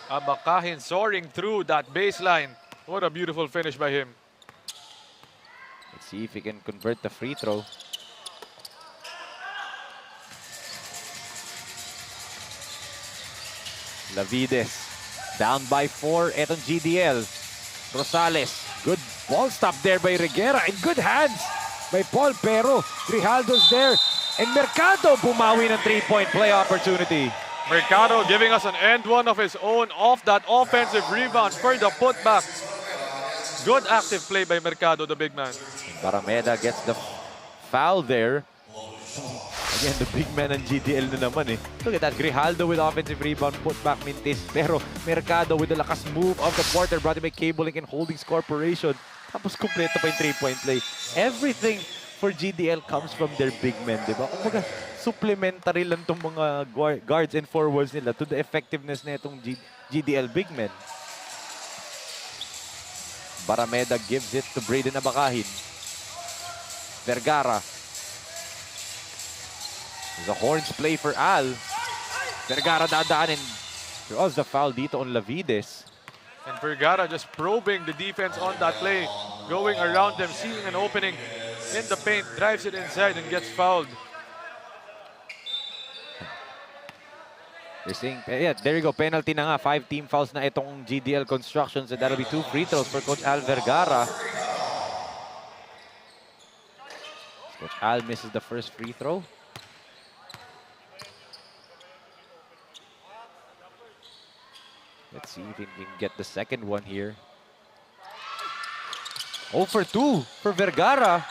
Abakahin soaring through that baseline. What a beautiful finish by him. Let's see if he can convert the free throw. Lavides down by 4. Etong GDL. Rosales. Good ball stop there by Reguera. And good hands by Paul Pero. Grijaldo's there. And Mercado bumawi ng 3-point play opportunity. Mercado giving us an end one of his own off that offensive rebound for the putback. Good active play by Mercado, the big man. Barameda gets the foul there. Again, the big man ng GDL na naman eh. Look at that, Grijaldo with offensive rebound, put back Mintis. Pero Mercado with the lakas move of the quarter brought by Cabling and Holdings Corporation. Tapos kumpleto pa yung 3-point play. Everything for GDL comes from their big men, di ba? Kumbaga, supplementary lang itong mga guards and forwards nila to the effectiveness na itong GDL big men. Barameda gives it to Braden Abakahin. Vergara. The horns play for Al. Vergara dadaanin. There was the foul dito on Lavides. And Vergara just probing the defense on that play. Going around them, seeing an opening in the paint, drives it inside and gets fouled. They're saying, yeah, there you go, penalty na nga. 5 team fouls na itong GDL Constructions, and that'll be 2 free throws for Coach Al Vergara. Coach Al misses the first free throw. Let's see if he can get the second one here. 0 for 2 for Vergara.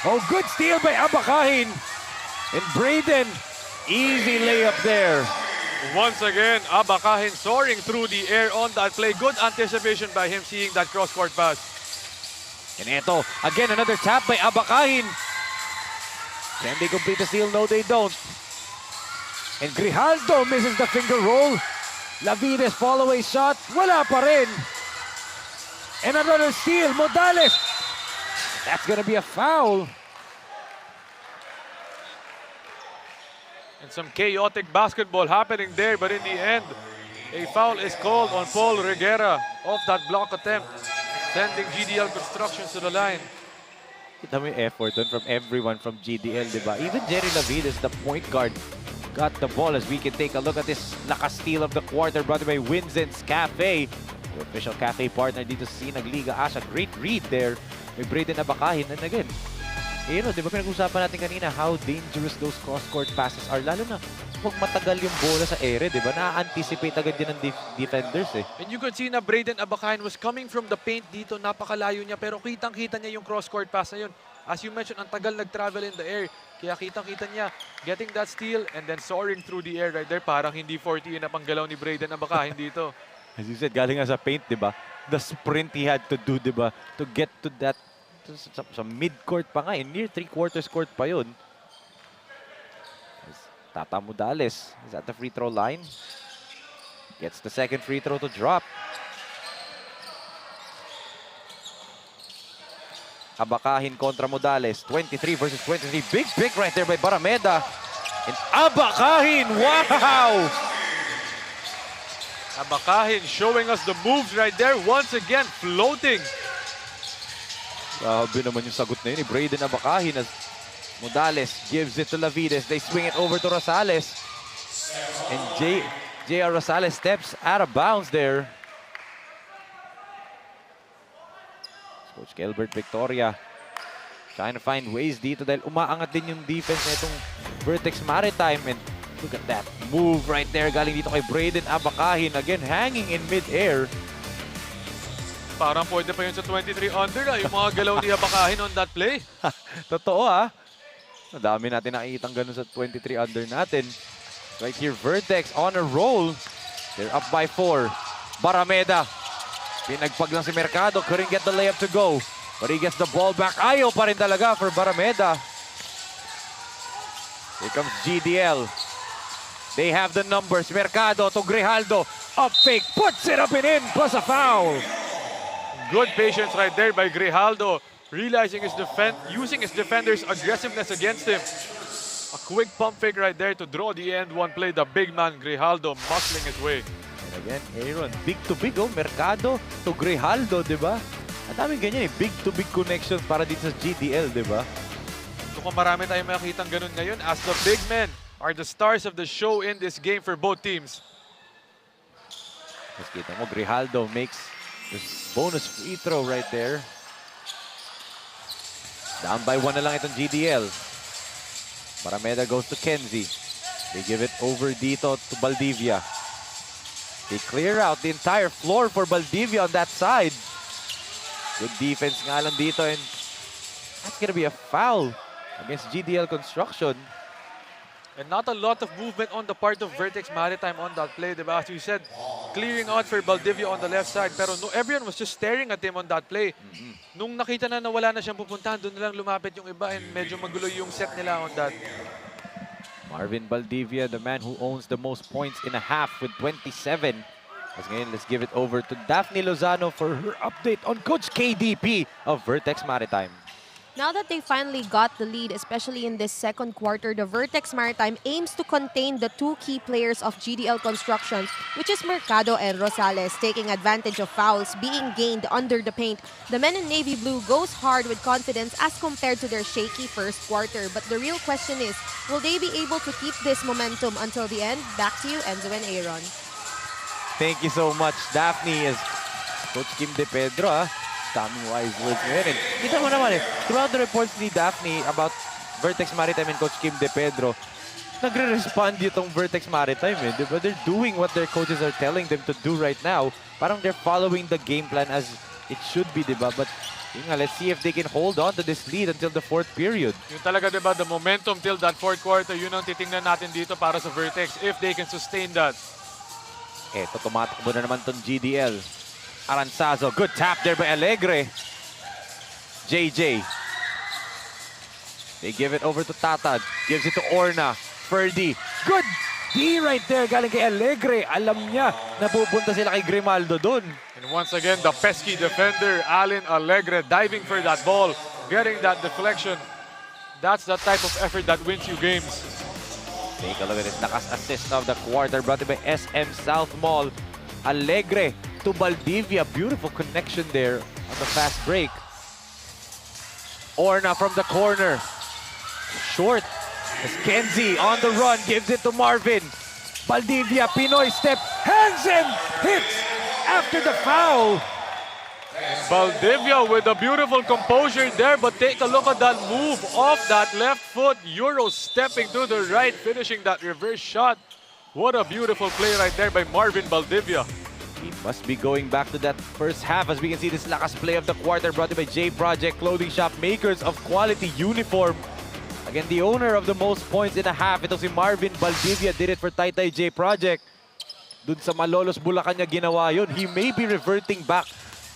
Oh, good steal by Abakahin. And Braden, easy layup there. Once again, Abakahin soaring through the air on that play. Good anticipation by him seeing that cross-court pass. And ito, again, another tap by Abakahin. Can they complete the steal? No, they don't. And Grijaldo misses the finger roll. Lavides follow-away shot. Wala pa rin. And another steal. Modales. That's gonna be a foul. And some chaotic basketball happening there, but in the end, a foul is called on Paul Reguera off that block attempt, sending GDL Constructions to the line. Kita mo yung effort dun from everyone from GDL, di ba? Even Jerry Lavides, the point guard, got the ball as we can take a look at this lakas steal of the quarter brought by Winzen's Cafe. The official cafe partner dito sa SINAG Liga ASYA. Great read there by Braden Abakahin. And again, di ba pinag-usapan natin kanina how dangerous those cross-court passes are. Lalo na pag matagal yung bola sa ere, di ba? Na-anticipate agad din ng defenders eh. And you could see na Braden Abakahin was coming from the paint dito. Napakalayo niya pero kitang-kita niya yung cross-court pass na yun. As you mentioned, ang tagal nag-travel in the air. Kaya kitang-kita niya getting that steal and then soaring through the air right there. Parang hindi 40 na panggalaw ni Braden Abakahin dito. As you said, galing nga sa paint, di ba? The sprint he had to do, di ba? To get to that, sa mid-court pa nga, near 3/4 court pa yun. Tata Modales is at the free throw line. Gets the second free throw to drop. Abakahin kontra Modales. 23 versus 23. Big pick right there by Barameda. And Abakahin, wow! Abakahin showing us the moves right there. Once again, floating. Grabe naman yung sagot na yun. Braden Abakahin as Modales gives it to Lavides. They swing it over to Rosales. And J.R. Rosales steps out of bounds there. Coach Gilbert Victoria trying to find ways dito dahil umaangat din yung defense na itong Vertex Maritime. And look at that move right there. Galing dito kay Braden Abakahin. Again, hanging in mid-air. Parang pwede pa yun sa 23 under yung mga galaw ni Abakahin on that play. Totoo ah. Madami natin nakikitang ganun sa 23 under natin. Right here, Vertex on a roll. They're up by 4. Barameda. Pinagpag lang si Mercado. Couldn't get the layup to go. But he gets the ball back. Ayaw pa rin talaga for Barameda. Here comes GDL. They have the numbers. Mercado to Grijaldo. Up fake. Puts it up and in. Plus a foul. Good patience right there by Grijaldo. Realizing using his defender's aggressiveness against him. A quick pump fake right there to draw the end one play. The big man Grijaldo muscling his way. And again, Aaron, big to big, oh. Mercado to Grijaldo, di ba? Ang daming ganyan eh. Big to big connection para dito sa GDL, di ba? Mukhang marami tayong makikitang ganun ngayon as the big men are the stars of the show in this game for both teams. Mas kita mo, Grijaldo makes this bonus free throw right there. Down by 1 na lang itong GDL. Barameda goes to Kenzie. They give it over dito to Valdivia. They clear out the entire floor for Valdivia on that side. Good defense nga lang dito, and that's gonna be a foul against GDL Construction. And not a lot of movement on the part of VERTEX Maritime on that play, diba? As you said, clearing out for Valdivia on the left side. Pero no, everyone was just staring at him on that play. Nung nakita na wala na siyang pupuntahan, doon na lang lumapit yung iba and medyo magulo yung set nila on that. Marvin Valdivia, the man who owns the most points in a half with 27. As ngayon, let's give it over to Daphne Lozano for her update on Coach KDP of VERTEX Maritime. Now that they finally got the lead, especially in this second quarter, the VERTEX Maritime aims to contain the two key players of GDL Construction, which is Mercado and Rosales, taking advantage of fouls being gained under the paint. The men in navy blue goes hard with confidence as compared to their shaky first quarter. But the real question is, will they be able to keep this momentum until the end? Back to you, Enzo and Aaron. Thank you so much, Daphne. As Coach Kim De Pedro, daming wise words ngayon. And kita mo naman throughout the reports ni Daphne about VERTEX Maritime and Coach Kim De Pedro, nagre-respond itong VERTEX Maritime. Diba? They're doing what their coaches are telling them to do right now. Parang they're following the game plan as it should be, diba? But yun nga, let's see if they can hold on to this lead until the fourth period. Yung talaga, diba, the momentum till that fourth quarter, yun ang titingnan natin dito para sa VERTEX, if they can sustain that. Eto, tumatakbo na naman tong GDL. Aranzazo, good tap there by Alegre. JJ. They give it over to Tatad. Gives it to Orna. Ferdy. Good D right there. Galing kay Alegre. Alam niya na pupunta sila kay Grimaldo dun. And once again, the pesky defender, Allen Alegre, diving for that ball, getting that deflection. That's the type of effort that wins you games. Take a look at this. Lakas assist of the quarter brought to by SM SOUTHMALL. Alegre to Valdivia. Beautiful connection there on the fast break. Orna from the corner. Short. As Kenzie on the run gives it to Marvin. Valdivia, Pinoy step. Hands him. Hits after the foul. Valdivia with a beautiful composure there, but take a look at that move off that left foot. Euro stepping to the right, finishing that reverse shot. What a beautiful play right there by Marvin Valdivia. He must be going back to that first half as we can see this lakas play of the quarter brought to by J Project Clothing Shop, makers of quality uniform. Again, the owner of the most points in a half, ito si Marvin Valdivia, did it for Taytay J Project. Dun sa Malolos, Bulacan niya ginawa yun. He may be reverting back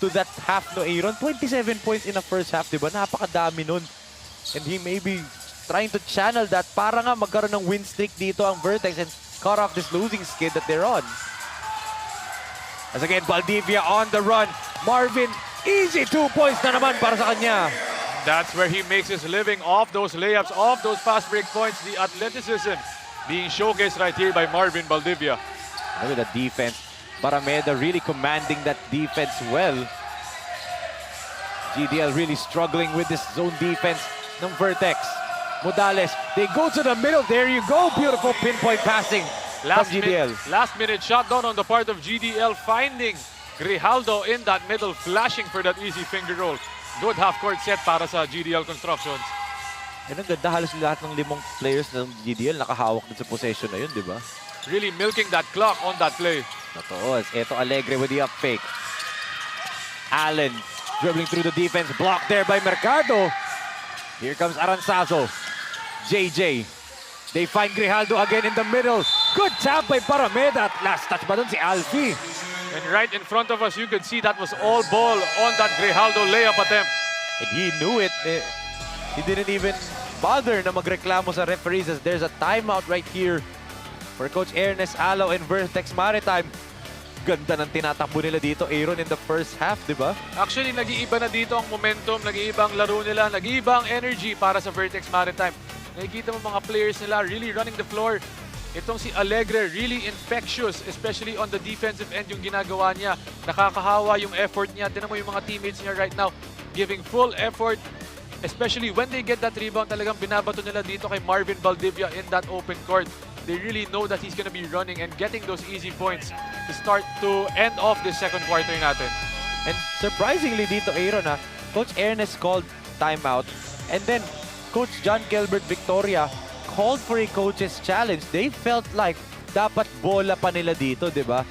to that half no Aaron. 27 points in the first half, diba? Napakadami nun. And he may be trying to channel that para nga magkaroon ng win streak dito ang VERTEX and cut off this losing skid that they're on. As again, Valdivia on the run. Marvin, easy 2 points na naman para sa kanya. That's where he makes his living, off those layups, off those fast break points. The athleticism being showcased right here by Marvin Valdivia. Look at the defense. Barameda really commanding that defense well. GDL really struggling with this zone defense ng VERTEX. Modales, they go to the middle. There you go. Beautiful pinpoint passing from GDL. Last minute shot down on the part of GDL, finding Grijaldo in that middle, flashing for that easy finger roll. Good half-court set para sa GDL Constructions. And ang ganda, halos lahat ng 5 players ng GDL nakahawak din sa possession na yun, di ba? Really milking that clock on that play. Totoo. Ito Alegre with the up fake. Allen dribbling through the defense. Blocked there by Mercado. Here comes Aranzazo. JJ. They find Grijaldo again in the middle. Good tap by Parameda. At last touch ba dun si Alfie? And right in front of us, you could see that was all ball on that Grijaldo layup attempt. And he knew it. He didn't even bother na magreklamo sa referees as there's a timeout right here for Coach Ernest Alo and VERTEX Maritime. Ganda ng tinatakbo nila dito, Aaron, in the first half, di ba? Actually, nag-iiba na dito ang momentum, nag-iiba ang laro nila, nag-iiba ang energy para sa VERTEX Maritime. Nakikita mo mga players nila really running the floor. Itong si Alegre, really infectious, especially on the defensive end yung ginagawa niya. Nakakahawa yung effort niya. Tinan mo yung mga teammates niya right now, giving full effort. Especially when they get that rebound, talagang binabato nila dito kay Marvin Valdivia in that open court. They really know that he's gonna be running and getting those easy points to start to end off this second quarter natin. And surprisingly dito, Aaron, Coach Ernest called timeout. And then Coach John Gilbert Victoria called for a coach's challenge. They felt like dapat bola pa nila dito, di ba?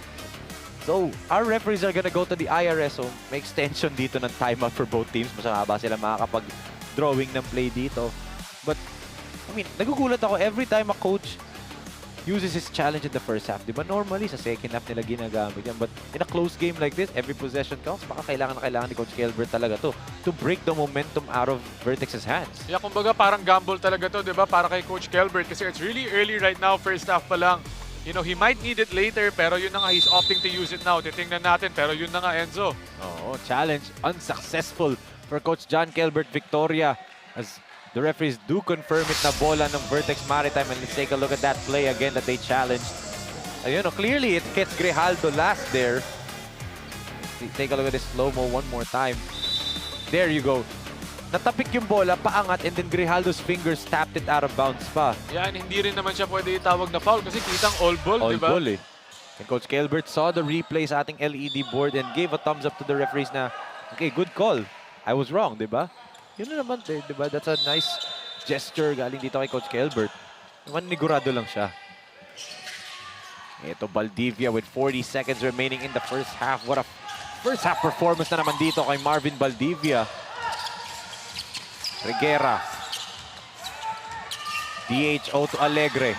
So, our referees are gonna go to the IRS. So, may extension dito ng timeout for both teams. Mas mahaba sila makakapag-drawing ng play dito. But, I mean, nagugulat ako every time a coach uses his challenge in the first half. Diba normally sa second half nila ginagamit yan. But in a close game like this, every possession counts. Baka kailangan ni Coach Gilbert talaga to break the momentum out of Vertex's hands. Yeah, kumbaga parang gamble talaga to, di ba? Para kay Coach Gilbert kasi it's really early right now, first half pa lang. You know, he might need it later, pero yun na nga, he's opting to use it now. Titingnan natin, pero yun na nga, Enzo. Oo, challenge unsuccessful for Coach John Gilbert Victoria as the referees do confirm it na bola ng Vertex Maritime. And let's take a look at that play again that they challenged. Ayun, clearly it hits Grijaldo last there. Take a look at this slow-mo one more time. There you go. Natapik yung bola, paangat, and then Grijaldo's fingers tapped it out of bounds pa. Yeah, and hindi rin naman siya pwede itawag na foul kasi kitang all ball, di ba? All ball eh. And Coach Gilbert saw the replay sa ating LED board and gave a thumbs up to the referees na, okay, good call. I was wrong, di ba? Yun na naman, di ba? That's a nice gesture galing dito kay Coach Gilbert. Manigurado lang siya. Ito, Valdivia with 40 seconds remaining in the first half. What a first half performance na naman dito kay Marvin Valdivia. Reguera. DHO to Alegre.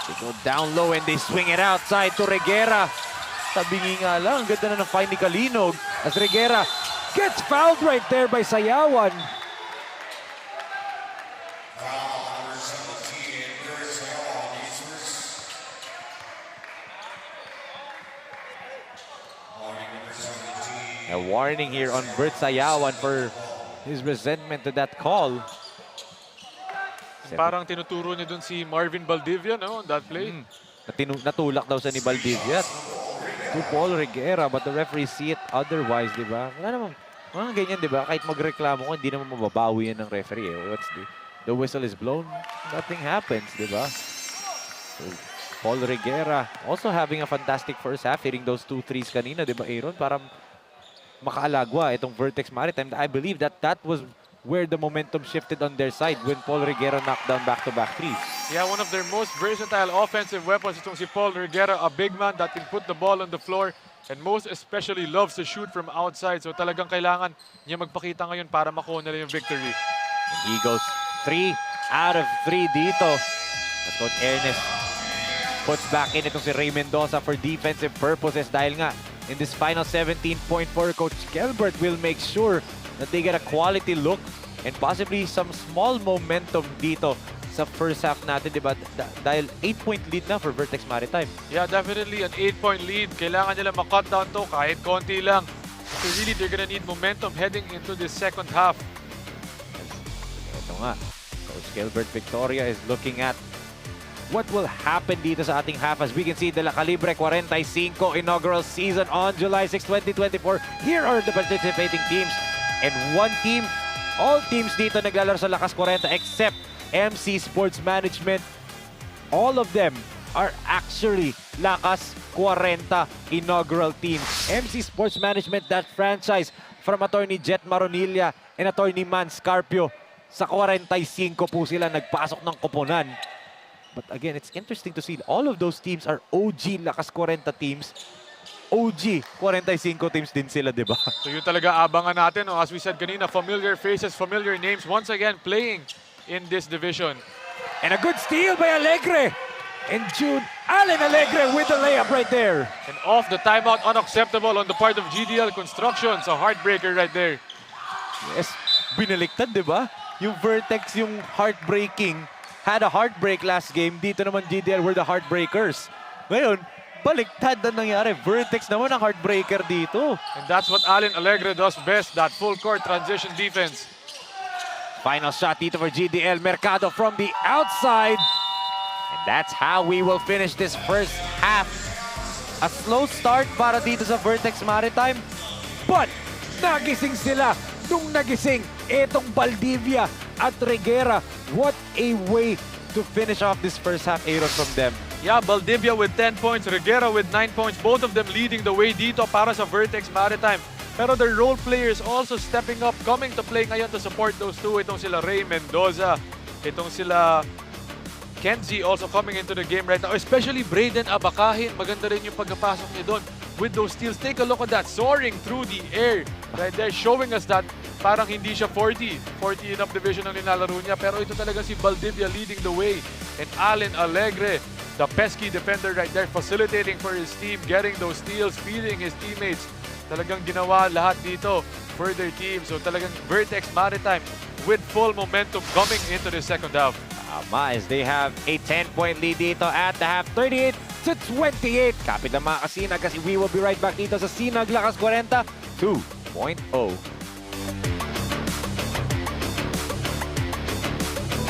They go down low and they swing it outside to Reguera. Tabingi nga lang, ang ganda na ng find ni Kalinog as Reguera gets fouled right there by Sayawan. A warning here on Bert Sayawan for his resentment to that call. Parang tinuturo niya dun si Marvin Valdivia, no, on that play. Natulak daw sa ni Valdivia to Paul Reguera, but the referee see it otherwise, di ba? Wala namang, mga ganyan, di ba? Kahit magreklamo ko, hindi naman mababawi yan ng referee. Eh. What's the whistle is blown, nothing happens, di ba? So, Paul Reguera also having a fantastic first half, hitting those 2 threes kanina, di ba, Aaron? Para makaalagwa itong Vertex Maritime. I believe that was where the momentum shifted on their side when Paul Reguera knocked down back-to-back threes. Yeah, one of their most versatile offensive weapons itong si Paul Reguera, a big man that can put the ball on the floor and most especially loves to shoot from outside. So talagang kailangan niya magpakita ngayon para makuha nila yung victory. And he goes 3 out of 3 dito. At Coach Ernest puts back in itong si Ray Mendoza for defensive purposes dahil nga in this final 17.4, Coach Gilbert will make sure that they get a quality look and possibly some small momentum dito sa first half natin, di ba? Dahil 8-point lead na for Vertex Maritime. Yeah, definitely an 8-point lead. Kailangan nila ma-cut down to kahit konti lang. So really, they're gonna need momentum heading into this second half. Ito nga, Coach Gilbert Victoria is looking at what will happen dito sa ating half. As we can see, De La Calibre 45 inaugural season on July 6, 2024. Here are the participating teams. And one team, all teams dito naglalaro sa Lakas 40 except MC Sports Management. All of them are actually Lakas 40 inaugural team. MC Sports Management, that franchise from Attorney Jet Maronilla and Attorney Man Scarpio. Sa 45 po sila nagpasok ng koponan. But again, it's interesting to see all of those teams are OG Lakas 40 teams. OG 45 teams din sila, di ba? So yun talaga abangan natin. No? As we said kanina, familiar faces, familiar names once again playing in this division. And a good steal by Alegre. And Jude Allen Alegre with the layup right there. And off the timeout, unacceptable on the part of GDL Construction. So heartbreaker right there. Yes, binaliktad, di ba? Yung Vertex, yung heartbreaking, had a heartbreak last game. Dito naman GDL were the heartbreakers. Ngayon, baliktad na nangyari. Vertex naman ang heartbreaker dito. And that's what Allen Alegre does best, that full court transition defense. Final shot dito for GDL. Mercado from the outside. And that's how we will finish this first half. A slow start para dito sa Vertex Maritime. But nagising sila nung nagising etong Valdivia at Reguera. What a way to finish off this first half, Aaron, from them. Yeah, Valdivia with 10 points, Reguera with 9 points, both of them leading the way dito para sa Vertex Maritime. Pero the role players also stepping up, coming to play ngayon to support those two. Itong sila Ray Mendoza, itong sila Kenzie also coming into the game right now, especially Brayden Abakahin. Maganda rin yung pagkapasok niya doon with those steals. Take a look at that, soaring through the air right there, showing us that parang hindi siya 40 in up division ang nilalaro niya, pero ito talaga si Valdivia leading the way. And Allen Alegre, the pesky defender right there, facilitating for his team, getting those steals, feeding his teammates. Talagang ginawa lahat dito for their team. So talagang Vertex Maritime with full momentum coming into the second half. Tama, as they have a 10-point lead dito at the half, 38-28. Kapit na mga kasinag kasi we will be right back dito sa SinagLakasKwarenta 2.0.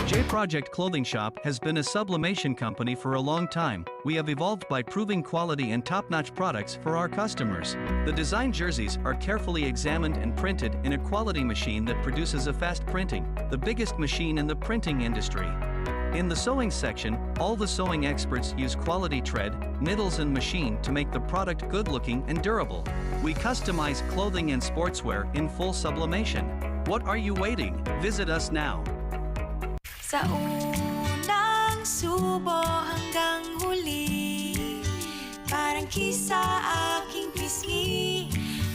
J Project Clothing Shop has been a sublimation company for a long time. We have evolved by proving quality and top-notch products for our customers. The design jerseys are carefully examined and printed in a quality machine that produces a fast printing, the biggest machine in the printing industry. In the sewing section, all the sewing experts use quality thread, needles and machine to make the product good-looking and durable. We customize clothing and sportswear in full sublimation. What are you waiting? Visit us now. Sa unang subo hanggang huli, parang kisa aking pisngi.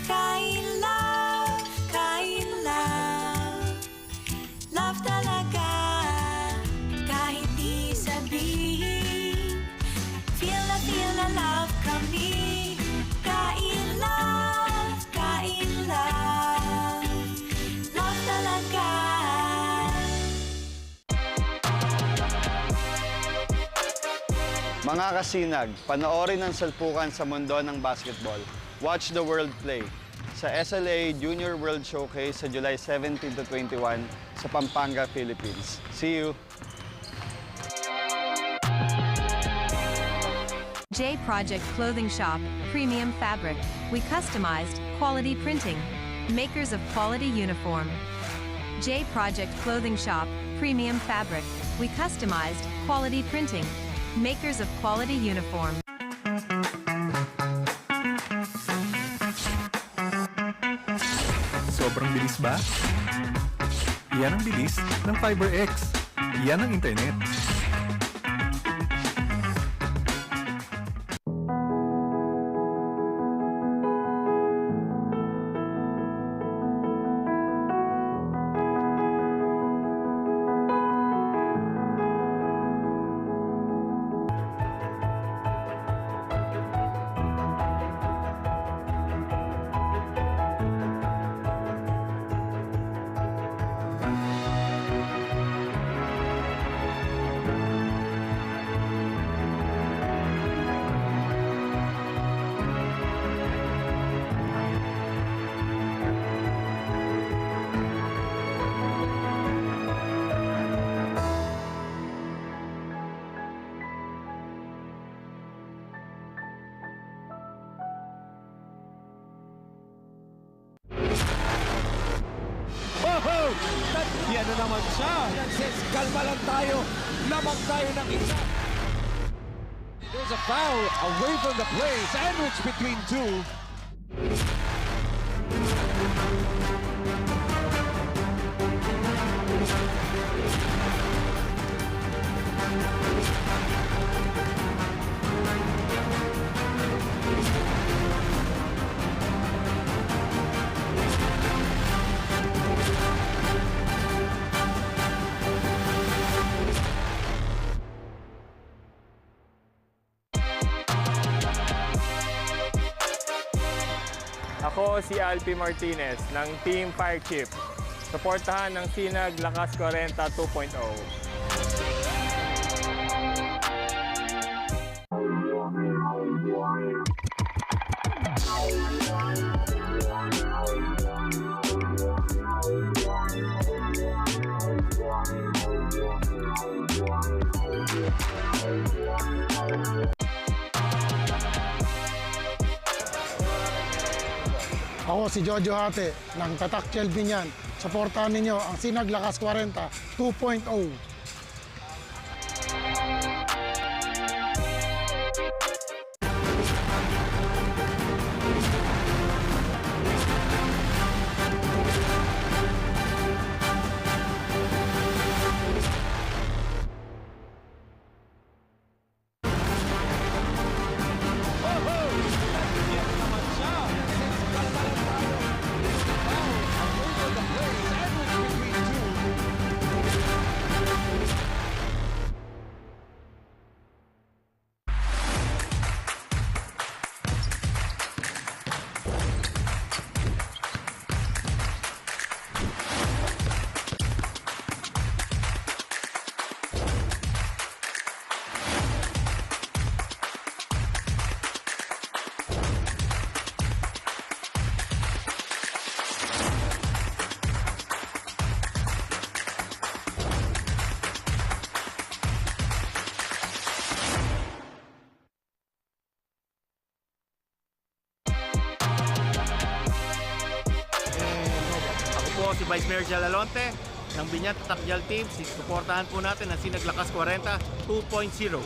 Kain love, love talaga, kahit di sabihin. Feel na love kami. Kain love, love talaga. Mga kasinag, panoorin ang salpukan sa mundo ng basketball. Watch the world play sa SLA Junior World Showcase sa July 17 to 21 sa Pampanga, Philippines. See you! J Project Clothing Shop, Premium Fabric. We customized, quality printing. Makers of quality uniform. J Project Clothing Shop, Premium Fabric. We customized, quality printing. Makers of quality uniform. Sobrang bilis ba? Yan ang bilis ng FiberX. Yan ang internet. Yan na naman siya. Says, kalma lang tayo. Lamang tayo ng isa. There's a foul away from the play. Sandwich between two. Ako si Alpi Martinez ng Team Firekeep. Suportahan ng SinagLakasKwarenta 2.0. Ako si Jojo Hate ng Tatak Chelbinyan. Suportahan ninyo ang SinagLakasKwarenta 2.0. Vice Mayor Jal Alonte ng Binyan Tatakjal Team. Suportahan po natin ang SinagLakasKwarenta 2.0.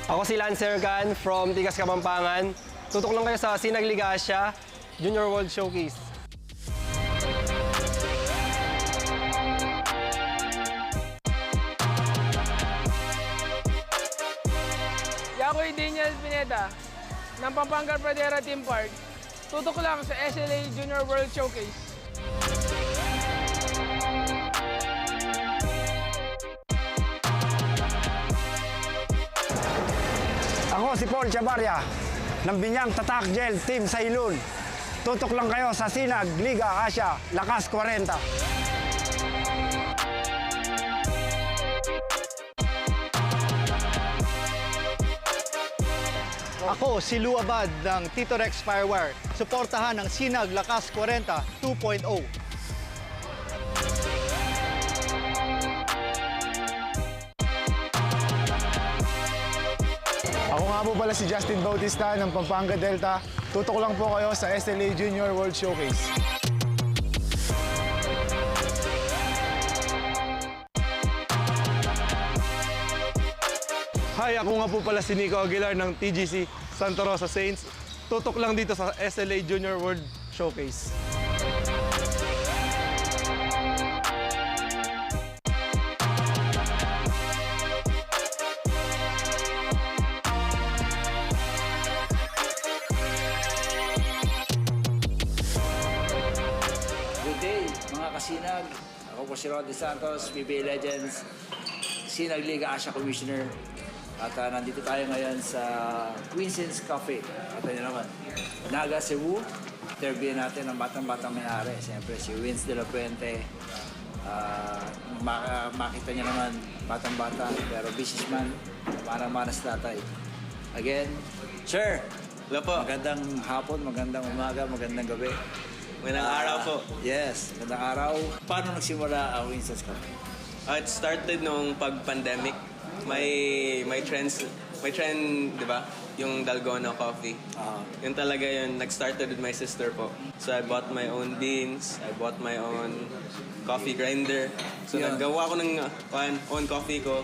Ako si Lancer Gan from Tigas, Kapampangan. Tutok lang kayo sa SINAG LIGA ASYA Junior World Showcase. Ako'y Daniel Pineda ng Pampanga Pradera Team Park. Tutok lang sa SLA Junior World Showcase. Ako si Paul Chavarria ng Binyang Tatakjal Team Sailun. Tutok lang kayo sa SINAG LIGA ASYA Lakas 40. Ako si Luabad ng Tito Rex Firewire. Suportahan ang SinagLakasKwarenta 2.0. Ako nga po pala si Justin Bautista ng Pampanga Delta. Tutok lang po kayo sa SLA Junior World Showcase. Hi, ako nga po pala si Nico Aguilar ng TGC Santa Rosa Saints. Tutok lang dito sa SLA Junior World Showcase. Good day, mga kasinag. Ako po si Rod De Santos, PBA Legends, SINAG Liga Asya Commissioner. At nandito tayo ngayon sa Queens's Cafe. At yun naman, Naga, Cebu. Interviewin natin ang batang-batang may-ari. Siyempre, si Vince de la Puente. Makita niya naman, batang-bata, pero businessman, parang-manas tatay. Again, sir, hello po. Magandang hapon, magandang umaga, magandang gabi. Magandang araw po. Yes, magandang araw. Paano nagsimula ang Queens's Cafe? It started nung pag-pandemic. May trend, 'di ba? Yung Dalgona coffee. Yun talaga yun. Nag-started with my sister po. So I bought my own beans, I bought my own coffee grinder. So naggawa ko ng own coffee ko.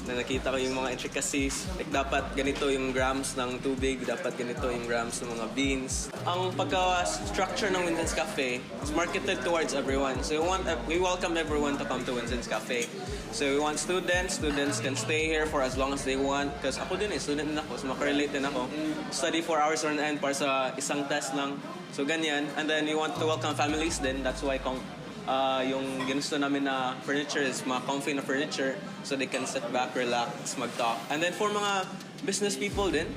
Na nakita ko yung mga intricacies. Like dapat ganito yung grams ng tubig, dapat ganito yung grams ng mga beans. Ang pagka-structure ng Winston's Cafe is marketed towards everyone. So we welcome everyone to come to Winston's Cafe. So we want students can stay here for as long as they want. Because ako din student din ako, so makarelate din ako. Study 4 hours on end para sa isang test lang. So ganyan. And then we want to welcome families din. That's why yung ginusto namin na furniture is mga comfy na furniture so they can sit back, relax, mag-talk. And then for mga business people din,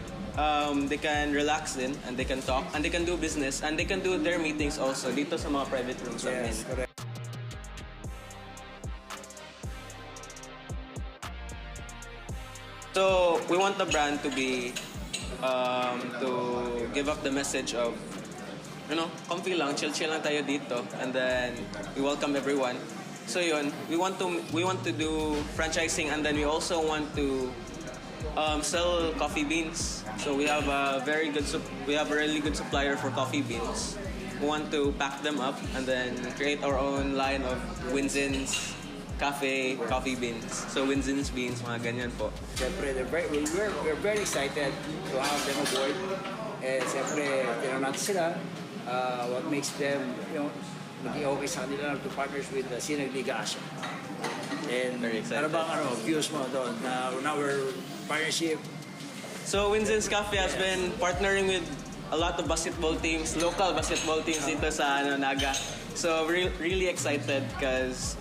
they can relax din and they can talk and they can do business and they can do their meetings also dito sa mga private rooms namin. Yes, correct. So we want the brand to be to give up the message of comfy lang, chill lang tayo dito, and then we welcome everyone. So yun, we want to do franchising, and then we also want to sell coffee beans. So we have a really good supplier for coffee beans. We want to pack them up and then create our own line of Winston's Cafe coffee beans. So Winston's beans, mga ganyan po. Siyempre, we're very excited to have them aboard. Eh, siyempre, tinanong natin sila what makes them, maging okay sa kanila to partners with the SINAG Liga ASYA. And very excited. Ano bang views mo doon na our partnership? So Winston's Cafe has been partnering with a lot of basketball teams, local basketball teams dito sa Naga. So really excited because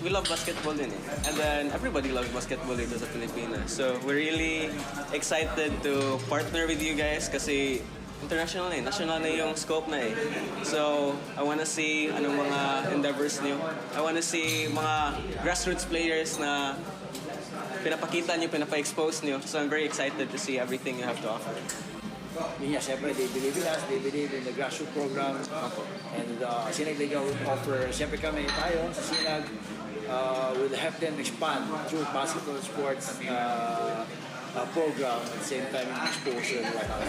we love basketball din eh. And then everybody loves basketball dito sa Pilipinas. So we're really excited to partner with you guys kasi international na eh. National na yung scope na eh. So I wanna see anong mga endeavors niyo. I wanna see mga grassroots players na pinapakita niyo, pinapa-expose niyo. So I'm very excited to see everything you have to offer. Piñas, siyempre, they believe in us, they believe in the grassroots program. And Sinag Liga will offer, siyempre kami tayo sa Sinag, will help them expand through basketball sports program at the same time in exposure right now.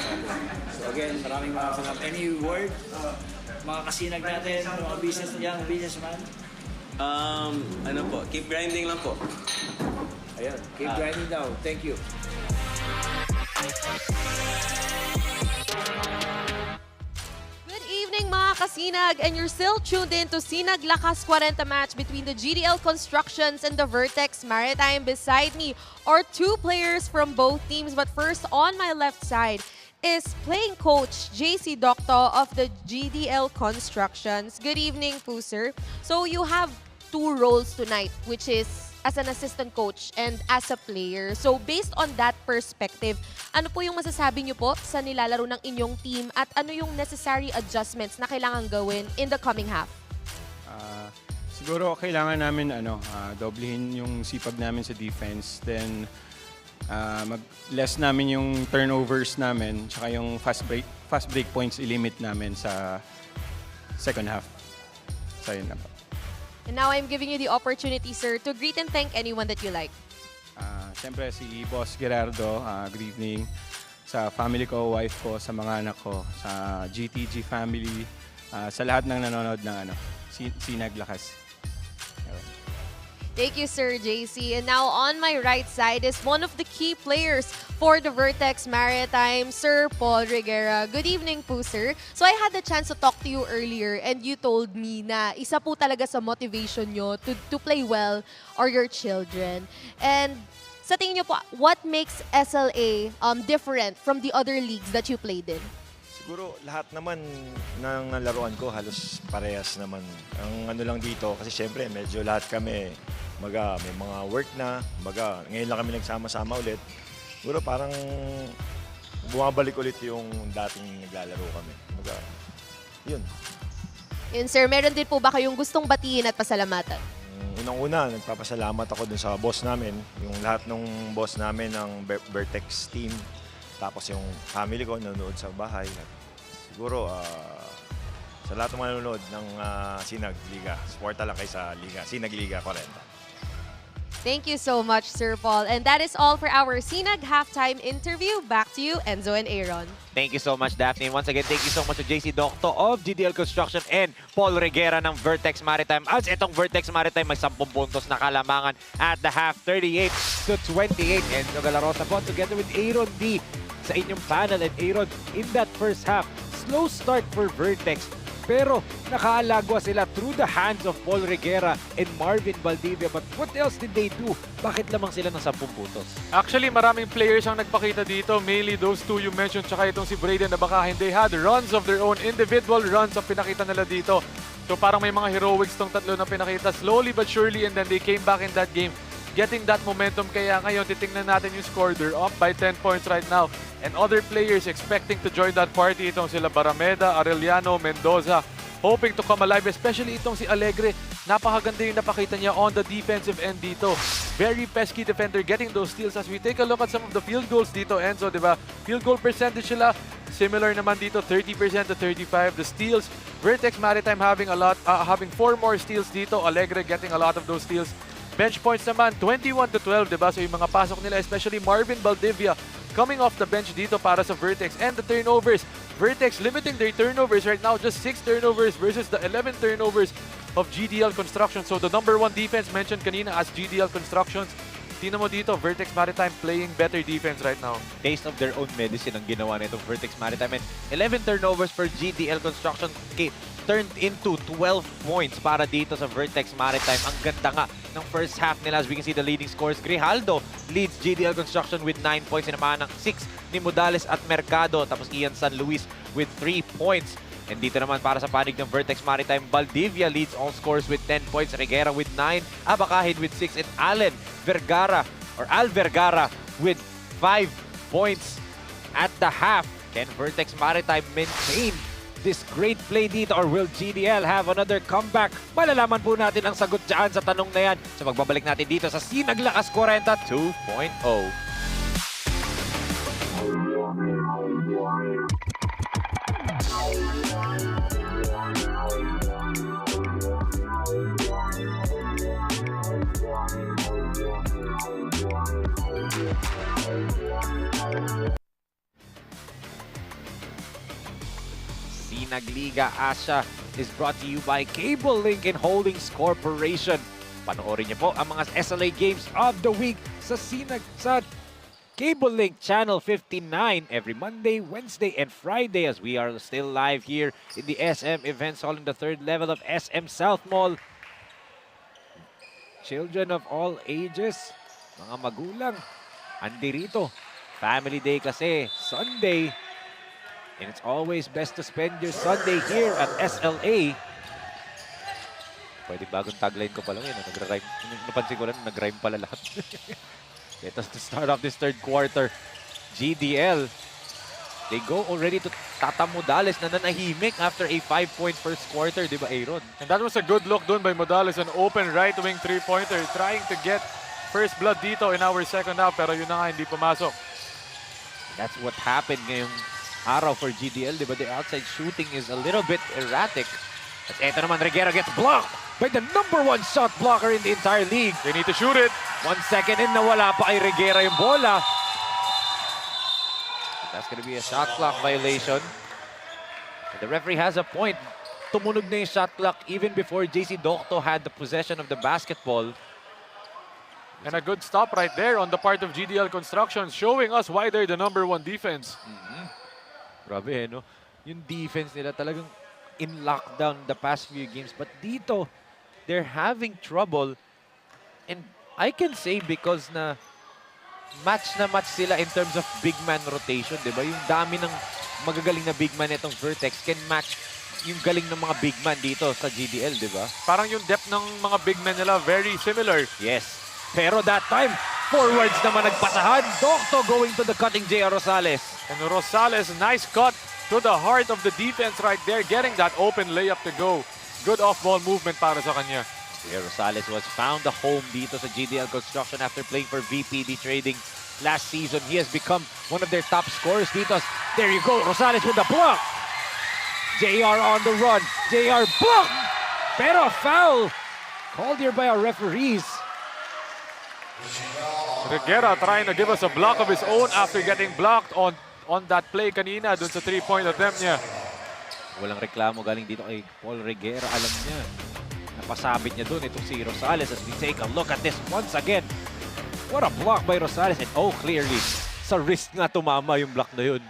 So again, maraming salamat. Any word, mga kasinag natin, mga business na young businessman? Keep grinding lang po. Ayan, keep grinding daw. Thank you. Good evening mga kasinag, and you're still tuned in to SinagLakasKwarenta match between the GDL Constructions and the VERTEX Maritime. Beside me are two players from both teams, but first on my left side is playing coach JC Docto of the GDL Constructions. Good evening po, sir. So you have two roles tonight, which is as an assistant coach and as a player. So based on that perspective, ano po yung masasabi niyo po sa nilalaro ng inyong team at ano yung necessary adjustments na kailangan gawin in the coming half? Siguro kailangan namin doblehin yung sipag namin sa defense, then mag-less namin yung turnovers namin, tsaka yung fast break points i-limit namin sa second half. So yun na po. And now I'm giving you the opportunity, sir, to greet and thank anyone that you like. Siyempre si Boss Gerardo, good evening. Sa family ko, wife ko, sa mga anak ko, sa GTG family, sa lahat ng nanonood ng Sinag Lakas. Thank you, Sir JC. And now on my right side is one of the key players for the VERTEX Maritime, Sir Paul Reguera. Good evening po, sir. So I had the chance to talk to you earlier and you told me na isa po talaga sa motivation nyo to play well are your children. And sa tingin nyo po, what makes SLA different from the other leagues that you played in? Siguro lahat naman ng laruan ko halos parehas naman. Ang lang dito, kasi syempre medyo lahat kami may mga work na, ngayon lang kami nagsama-sama ulit. Siguro parang bumabalik ulit yung dating naglalaro kami. Yun. Yun, sir, meron din po ba kayong gustong batiin at pasalamatan? Unang-una, nagpapasalamat ako dun sa boss namin, yung lahat ng boss namin ng VERTEX team, tapos yung family ko nanonood sa bahay. Siguro, sa lahat ng mga nanonood ng Sinag Liga, supporta lang kayo sa Liga, Sinag Liga 40. Thank you so much, Sir Paul. And that is all for our Sinag halftime interview. Back to you, Enzo and Aaron. Thank you so much, Daphne. And once again, thank you so much to JC Docto of GDL Construction and Paul Reguera ng VERTEX Maritime. As itong VERTEX Maritime may 10 puntos na kalamangan at the half, 38-28. And naglalaro sa po together with Aaron D sa inyong panel. And Aaron, in that first half, slow start for VERTEX. Pero nakaalagwa sila through the hands of Paul Reguera and Marvin Valdivia. But what else did they do? Bakit lamang sila ng 10 puntos? Actually, maraming players ang nagpakita dito. Mainly those two you mentioned, tsaka itong si Braden na baka they had runs of their own, individual runs ang pinakita nila dito. So parang may mga heroics tong tatlo na pinakita slowly but surely, and then they came back in that game, getting that momentum. Kaya ngayon, titingnan natin yung score. They're up by 10 points right now. And other players expecting to join that party. Itong sila Barameda, Arellano, Mendoza, hoping to come alive. Especially itong si Alegre. Napakaganda yung napakita niya on the defensive end dito. Very pesky defender, getting those steals. As we take a look at some of the field goals dito, Enzo, di ba? Field goal percentage sila, similar naman dito, 30% to 35%. The steals, VERTEX Maritime having 4 more steals dito. Alegre getting a lot of those steals. Bench points naman, 21-12, diba? So yung mga pasok nila, especially Marvin Valdivia, coming off the bench dito para sa VERTEX. And the turnovers, VERTEX limiting their turnovers right now, just 6 turnovers versus the 11 turnovers of GDL Construction. So the #1 defense mentioned kanina as GDL Constructions, tingnan mo dito, Vertex Maritime playing better defense right now. Taste of their own medicine ang ginawa nitong Vertex Maritime. And 11 turnovers for GDL Construction turned into 12 points para dito sa Vertex Maritime. Ang ganda nga ng first half nila. As we can see the leading scores, Grijaldo leads GDL Construction with 9 points. Sinamahan ng 6 ni Modales at Mercado. Tapos Ian San Luis with 3 points. And dito naman para sa panig ng Vertex Maritime, Valdivia leads all scores with 10 points. Reguera with 9, Abakahin with 6, and Al Vergara with 5 points at the half. Can Vertex Maritime maintain this great play dito, or will GDL have another comeback? Malalaman po natin ang sagot dyan sa tanong na yan sa pagbabalik natin dito sa SinagLakasKwarenta 2.0. SINAG Liga Asya is brought to you by Cable Link and Holdings Corporation. Panoorin niyo po ang mga SLA Games of the Week sa Cable Link Channel 59 every Monday, Wednesday, and Friday as we are still live here in the SM Events Hall in the 3rd level of SM SOUTHMALL. Children of all ages, mga magulang, andirito. Family Day kasi, Sunday. And it's always best to spend your Sunday here at SLA. Pwede bagong tagline ko pa lang yun. Nag-rhyme. Napansin ko lang, nag-rhyme pala lahat. Let us to start off this third quarter. GDL, they go already to Tata Modales na nanahimik after a 5-point first quarter, di ba, Aaron? And that was a good look done by Modales, an open right-wing three-pointer, trying to get first blood dito in our second half, pero yun na nga, hindi pumasok. That's what happened ngayong araw for GDL, di ba? The outside shooting is a little bit erratic. At eto naman, Reguera gets blocked by the #1 shot blocker in the entire league. They need to shoot it. 1 second in, nawala pa kay Reguera yung bola. That's gonna be a shot clock violation. And the referee has a point. Tumunog na yung shot clock even before JC Docto had the possession of the basketball. And a good stop right there on the part of GDL Construction, showing us why they're the #1 defense. Grabe, no? Yung defense nila talagang in lockdown the past few games. But dito, they're having trouble. And I can say because na match sila in terms of big man rotation, di ba? Yung dami ng magagaling na big man itong Vertex can match yung galing ng mga big man dito sa GDL, di ba? Parang yung depth ng mga big men nila, very similar. Yes. Pero that time, forwards naman nagpasahan. Docto going to the cutting J.R. Rosales. And Rosales, nice cut to the heart of the defense right there, getting that open layup to go. Good off-ball movement para sa kanya. J.R. Rosales was found a home dito sa GDL Construction after playing for VPD Trading last season. He has become one of their top scorers dito. There you go, Rosales with the block. JR on the run. JR block! Pero foul called here by our referees. Reguera trying to give us a block of his own after getting blocked on that play kanina dun sa 3-point attempt niya. Walang reklamo galing dito kay Paul Reguera. Alam niya. Napasabit niya dun itong si Rosales as we take a look at this once again. What a block by Rosales. And oh, clearly, sa wrist nga tumama yung block na yun.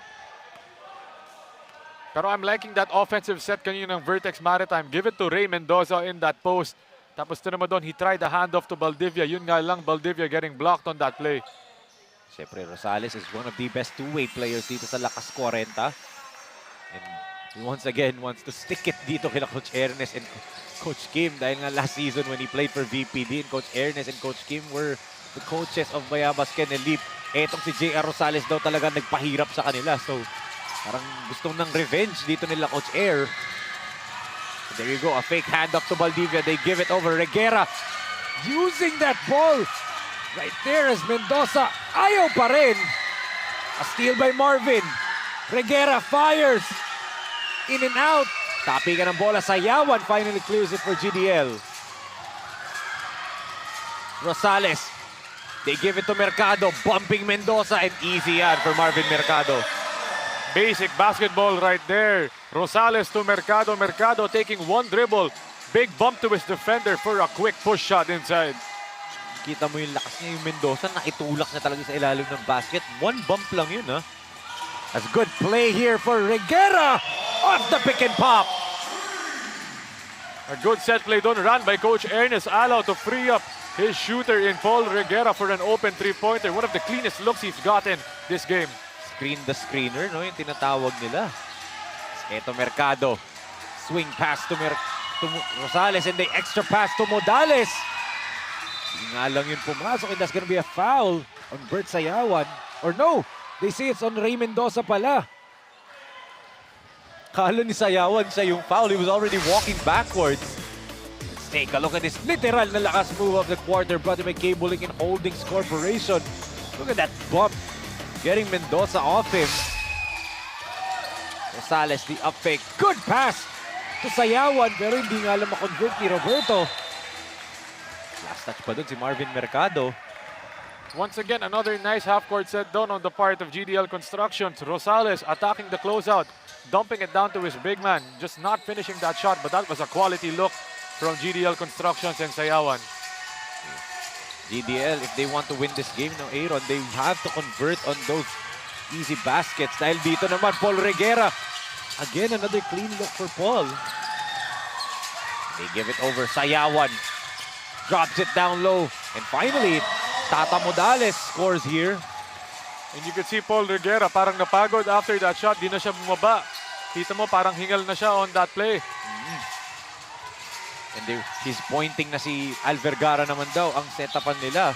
Pero I'm liking that offensive set kanina ng Vertex Maritime. Give it to Ray Mendoza in that post. Tapos ito naman doon, he tried the handoff to Valdivia. Yun nga lang, Valdivia getting blocked on that play. Siyempre, Rosales is one of the best two-way players dito sa Lakas-Kwarenta. And he once again wants to stick it dito kina Coach Ernest and Coach Kim. Dahil nga last season when he played for VPD, and Coach Ernest and Coach Kim were the coaches of Bayabas Kenelip. Etong si J.R. Rosales daw talaga nagpahirap sa kanila. So, parang gusto ng revenge dito nila Coach Air. There you go, a fake handoff to Valdivia. They give it over. Reguera using that ball right there as Mendoza. Ayaw pa rin. A steal by Marvin. Reguera fires. In and out. Tapi ka ng bola. Sayawan finally clears it for GDL. Rosales. They give it to Mercado. Bumping Mendoza and easy yan for Marvin Mercado. Basic basketball right there. Rosales to Mercado. Mercado taking one dribble. Big bump to his defender for a quick push shot inside. Kita mo yung lakas niya, yung Mendoza, naitulak na talaga sa ilalim ng basket. One bump lang yun, ha? That's good play here for Reguera off the pick and pop. A good set play doon, run by Coach Ernest Alaw to free up his shooter in Paul Reguera for an open three-pointer. One of the cleanest looks he's gotten this game. Screen the screener, no? Yung tinatawag nila. Eto Mercado. Swing pass to Rosales and the extra pass to Modales. Hindi nga lang yun pumasok and that's gonna be a foul on Bert Sayawan. Or no, they say it's on Ray Mendoza pala. Kala ni Sayawan siya yung foul. He was already walking backwards. Let's take a look at this literal na lakas move of the quarter brought by Cabling and Holdings Corporation. Look at that bump. Getting Mendoza off him. Rosales, the up fake. Good pass to Sayawan pero hindi nga lang makonvert ni Roberto. Last touch pa dun si Marvin Mercado. Once again, another nice half-court set done on the part of GDL Constructions. Rosales attacking the closeout, dumping it down to his big man. Just not finishing that shot, but that was a quality look from GDL Constructions and Sayawan. GDL, if they want to win this game, no, Aaron, they have to convert on those easy baskets. Dahil dito naman, Paul Reguera. Again, another clean look for Paul. They give it over. Sayawan drops it down low. And finally, Tata Modales scores here. And you can see Paul Reguera parang napagod after that shot. Di na siya bumaba. Kita mo parang hingal na siya on that play. And he's pointing na si Vergara naman daw ang setupan nila.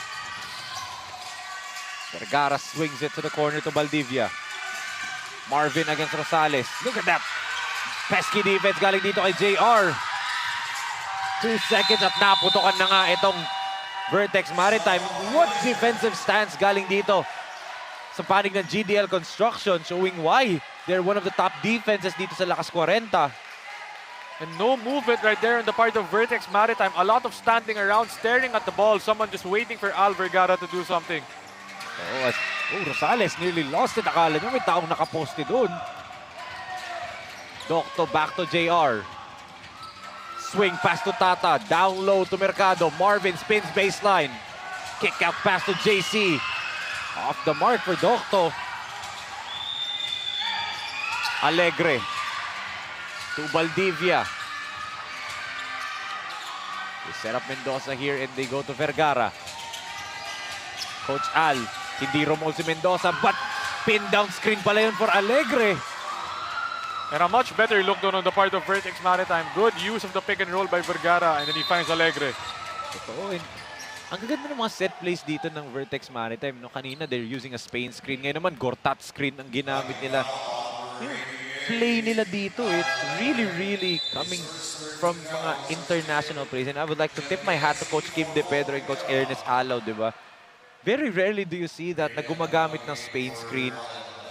Vergara swings it to the corner to Valdivia. Marvin against Rosales. Look at that. Pesky defense galing dito kay JR. 2 seconds at naputokan na nga itong Vertex Maritime. What defensive stance galing dito sa panig ng GDL Construction, showing why they're one of the top defenses dito sa Lakas 40. And no movement right there on the part of Vertex Maritime. A lot of standing around, staring at the ball. Someone just waiting for Vergara to do something. Rosales nearly lost it. Akala nyo may taong nakaposte doon. Docto back to JR. Swing pass to Tata. Down low to Mercado. Marvin spins baseline. Kick out pass to JC. Off the mark for Docto. Alegre. To Valdivia. They set up Mendoza here and they go to Vergara. Coach Al. Hindi rumol si Mendoza but pin down screen pala yun for Alegre. And a much better look doon on the part of Vertex Maritime. Good use of the pick and roll by Vergara and then he finds Alegre. Totoo. Ang gaganda ng mga set plays dito ng Vertex Maritime. No, kanina they're using a Spain screen. Ngayon naman Gortat screen ang ginamit nila. Yung play nila dito, it's really, really coming from mga international plays. And I would like to tip my hat to Coach Kim De Pedro and Coach Ernest Alaw, di ba? Very rarely do you see that na gumagamit ng Spain screen,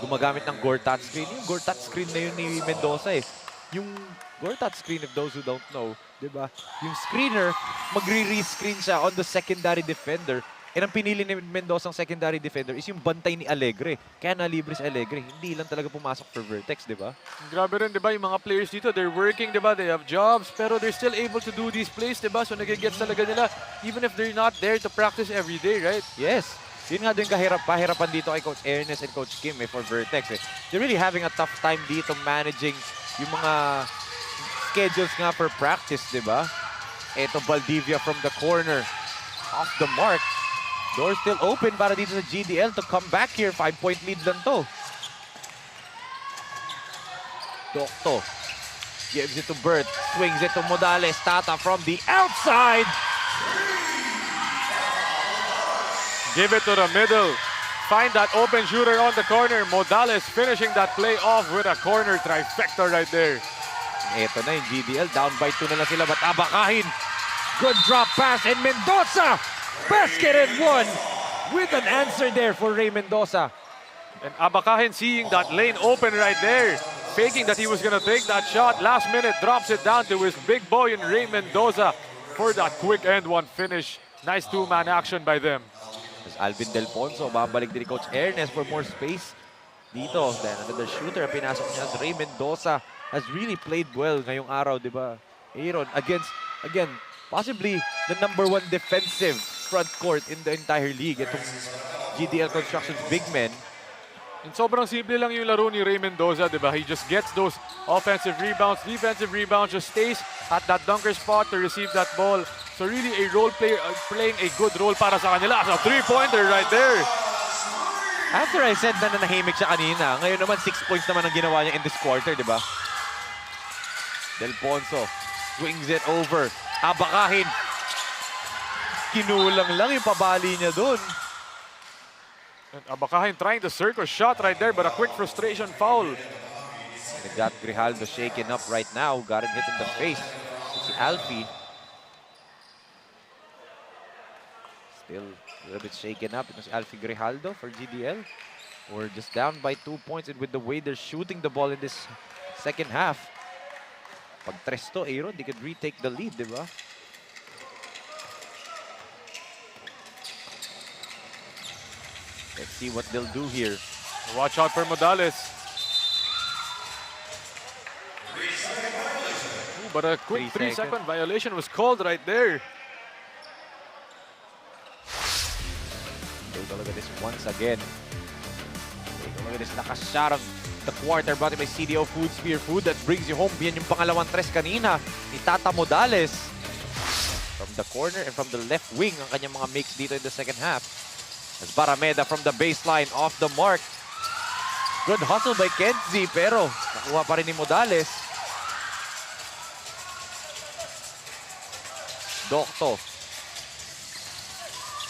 gumagamit ng Gortat screen. Yung Gortat screen na yun ni Mendoza eh. Yung Gortat screen, if those who don't know, di ba? Yung screener, magre-rescreen siya on the secondary defender. And ang pinili ni Mendoza ang secondary defender is yung bantay ni Alegre. Kaya nalibre si Alegre. Hindi lang talaga pumasok for Vertex, di ba? Grabe rin, di ba? Yung mga players dito, they're working, di ba? They have jobs, pero they're still able to do these plays, di ba? So nagigets talaga nila, even if they're not there to practice every day, right? Yes. Yun nga din pahirapan dito kay Coach Ernest and Coach Kim for Vertex. They're really having a tough time dito managing yung mga schedules nga for practice, di ba? Ito Valdivia from the corner. Off the mark. Door still open para dito sa GDL to come back here. 5-point lead lang to. Docto gives it to Bert. Swings it to Modales. Tata from the outside. Give it to the middle. Find that open shooter on the corner. Modales finishing that play off with a corner trifecta right there. Ito na yung GDL. Down by 2 na lang sila. But Abakahin. Good drop pass. And Mendoza. Basket and one. With an answer there for Ray Mendoza. And Abakahin seeing that lane open right there. Faking that he was going to take that shot. Last minute drops it down to his big boy in Ray Mendoza for that quick end one finish. Nice two-man action by them. Alvin Del Ponso, babalik din ni Coach Ernest for more space dito. Then another shooter, pinasok niya si Ray Mendoza. Has really played well ngayong araw, di ba? Aaron, again, possibly the #1 defensive front court in the entire league. Itong GDL Construction's big men. And sobrang simple lang yung laro ni Ray Mendoza, di ba? He just gets those offensive rebounds, defensive rebounds, just stays at that dunker spot to receive that ball. So really a role player playing a good role para sa kanila. So 3-pointer right there. After I said na nanahimik siya kanina, ngayon naman 6 points naman ang ginawa niya in this quarter, di ba? Del Ponzo swings it over. Abakahin. Kinulang lang yung pabali niya dun. And Abakahin trying the circle shot right there, but a quick frustration foul. And got Grijaldo shaken up right now. Got him hit in the face. Si Alfie. Still a little bit shaken up. It was Alfie Grijaldo for GDL. We're just down by 2 points, and with the way they're shooting the ball in this second half, pag tres to, Aaron, they could retake the lead, di ba? Let's see what they'll do here. Watch out for Modales. Ooh, but a quick 3-second violation was called right there. Take a look at this once again. Take a look at this lakas shot of the quarter brought by CDO Food Spear Food that brings you home. Yan yung pangalawang tres kanina ni Tata Modales. From the corner and from the left wing ang kanyang mga makes dito in the second half. As Barameda from the baseline off the mark. Good hustle by Kenzie pero nakuha pa rin ni Modales. Dokto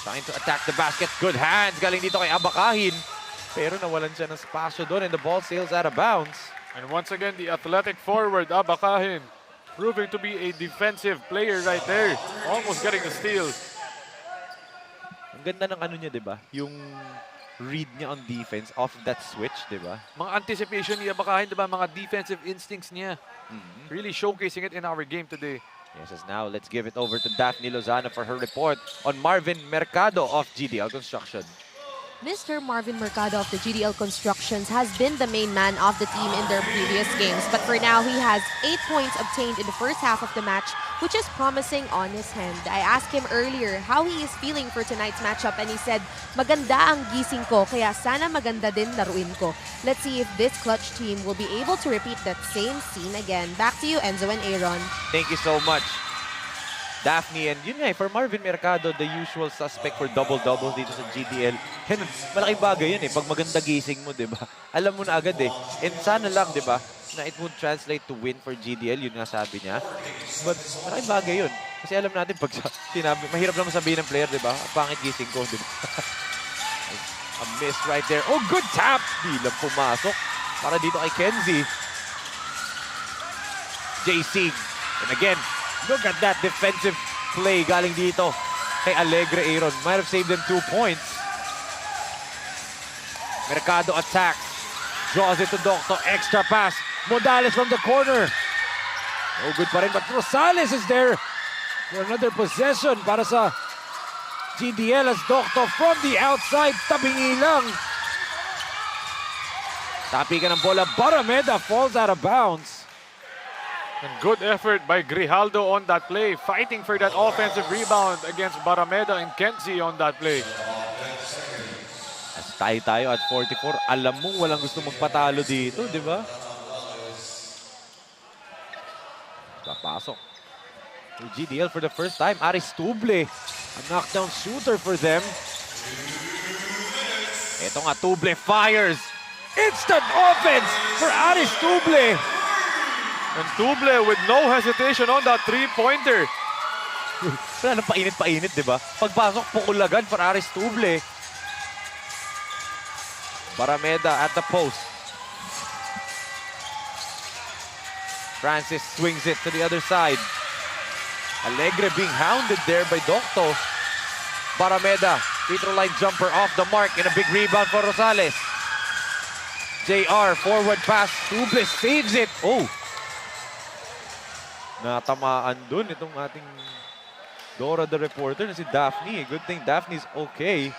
trying to attack the basket. Good hands galing dito kay Abakahin. Pero nawalan siya ng spasyo doon and the ball sails out of bounds. And once again, the athletic forward, Abakahin, proving to be a defensive player right there. Almost getting the steal. Ang ganda ng ano niya, di ba? Yung read niya on defense off of that switch, di ba? Mga anticipation ni Abakahin, di ba? Mga defensive instincts niya. Really showcasing it in our game today. Yes, as now, let's give it over to Daphne Lozano for her report on Marvin Mercado of GDL Construction. Mr. Marvin Mercado of the GDL Constructions has been the main man of the team in their previous games, but for now he has 8 points obtained in the first half of the match, which is promising on his hand. I asked him earlier how he is feeling for tonight's matchup and he said, maganda ang gising ko, kaya sana maganda din laruin ko. Let's see if this clutch team will be able to repeat that same scene again. Back to you, Enzo and Aaron. Thank you so much, Daphne. And yun nga, for Marvin Mercado, the usual suspect for double-doubles dito sa GDL. And malaking bagay yun pag maganda gising mo, di ba? Alam mo na agad And sana lang, di ba, na it would translate to win for GDL, yun nga sabi niya. But malaking bagay yun. Kasi alam natin, pag sinabi, mahirap naman sabihin ng player, di ba? Pangit gising ko, di ba? A miss right there. Oh, good tap! Di lang pumasok. Para dito kay Kenzie. JC. And again, look at that defensive play galing dito kay Alegre Aaron. Might have saved them 2 points. Mercado attacks. Draws it to Docto. Extra pass. Modales from the corner. No good pa rin. But Rosales is there for another possession para sa GDL as Docto from the outside. Tabingi lang. Tapi ka ng bola. Barameda falls out of bounds. And good effort by Grijaldo on that play, fighting for that offensive rebound against Barameda and Kenzie on that play. As tayo at 44, alam mo walang gusto magpatalo dito, di ba? Papasok. To GDL for the first time, Aris Tuble, a knockdown shooter for them. Ito nga, Tuble fires. Instant offense for Aris Tuble. And Tuble with no hesitation on that three-pointer. Wala nang painit-painit, di ba? Pagpasok, pukulagan for Aris Tuble. Barameda at the post. Francis swings it to the other side. Alegre being hounded there by Docto. Barameda, free throw line jumper off the mark and a big rebound for Rosales. JR, forward pass. Tuble saves it. Oh! Natamaan dun itong ating Dora the reporter na si Daphne. Good thing Daphne's okay.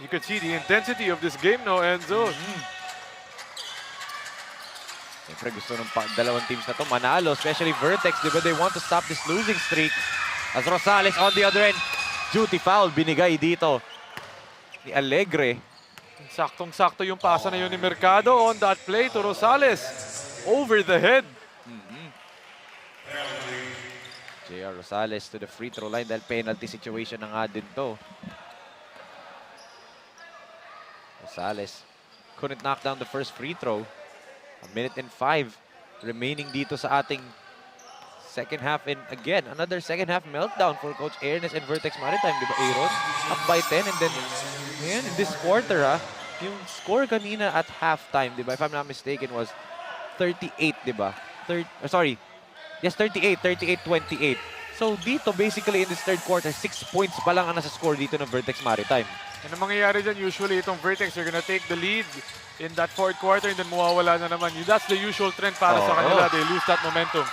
You can see the intensity of this game now, Enzo. Siyempre gusto ng dalawang teams na to manalo, especially Vertex, di ba? They want to stop this losing streak. As Rosales on the other end, duty foul binigay dito ni Alegre. Saktong-sakto yung pasa na yun ni Mercado on that play to Rosales. Over the head. JR Rosales to the free throw line dahil penalty situation na nga din to. Rosales couldn't knock down the first free throw. 1:05 remaining dito sa ating second half. And again, another second half meltdown for Coach Ernest and Vertex Maritime. Di ba, Aaron? Up by 10 and then ngayon, in this quarter, yung score kanina at halftime, di ba? If I'm not mistaken, was 38, di ba? Sorry. Yes, 38. 38-28. So dito, basically in this third quarter, 6 points pa lang ang nasa score dito ng Vertex Maritime. And ang mangyayari dyan, usually itong Vertex, they're gonna take the lead in that fourth quarter and then mawawala na naman. That's the usual trend para sa kanila. They lose that momentum.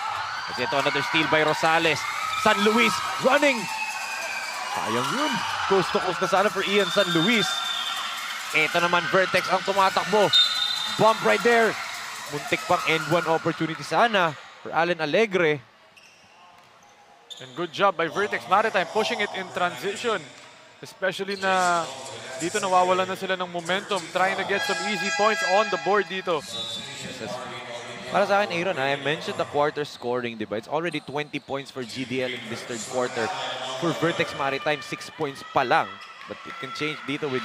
Kasi ito, another steal by Rosales. San Luis running. Sayang yun. Coast to coast na sana for Ian San Luis. Ito naman, Vertex ang tumatakbo. Bump right there. Muntik pang end one opportunity sana for Allen Alegre. And good job by Vertex Maritime pushing it in transition. Especially na dito nawawalan na sila ng momentum. Trying to get some easy points on the board dito. Para sa akin, Aaron, I mentioned the quarter scoring, diba? It's already 20 points for GDL in this third quarter. For Vertex Maritime, 6 points pa lang. But it can change dito with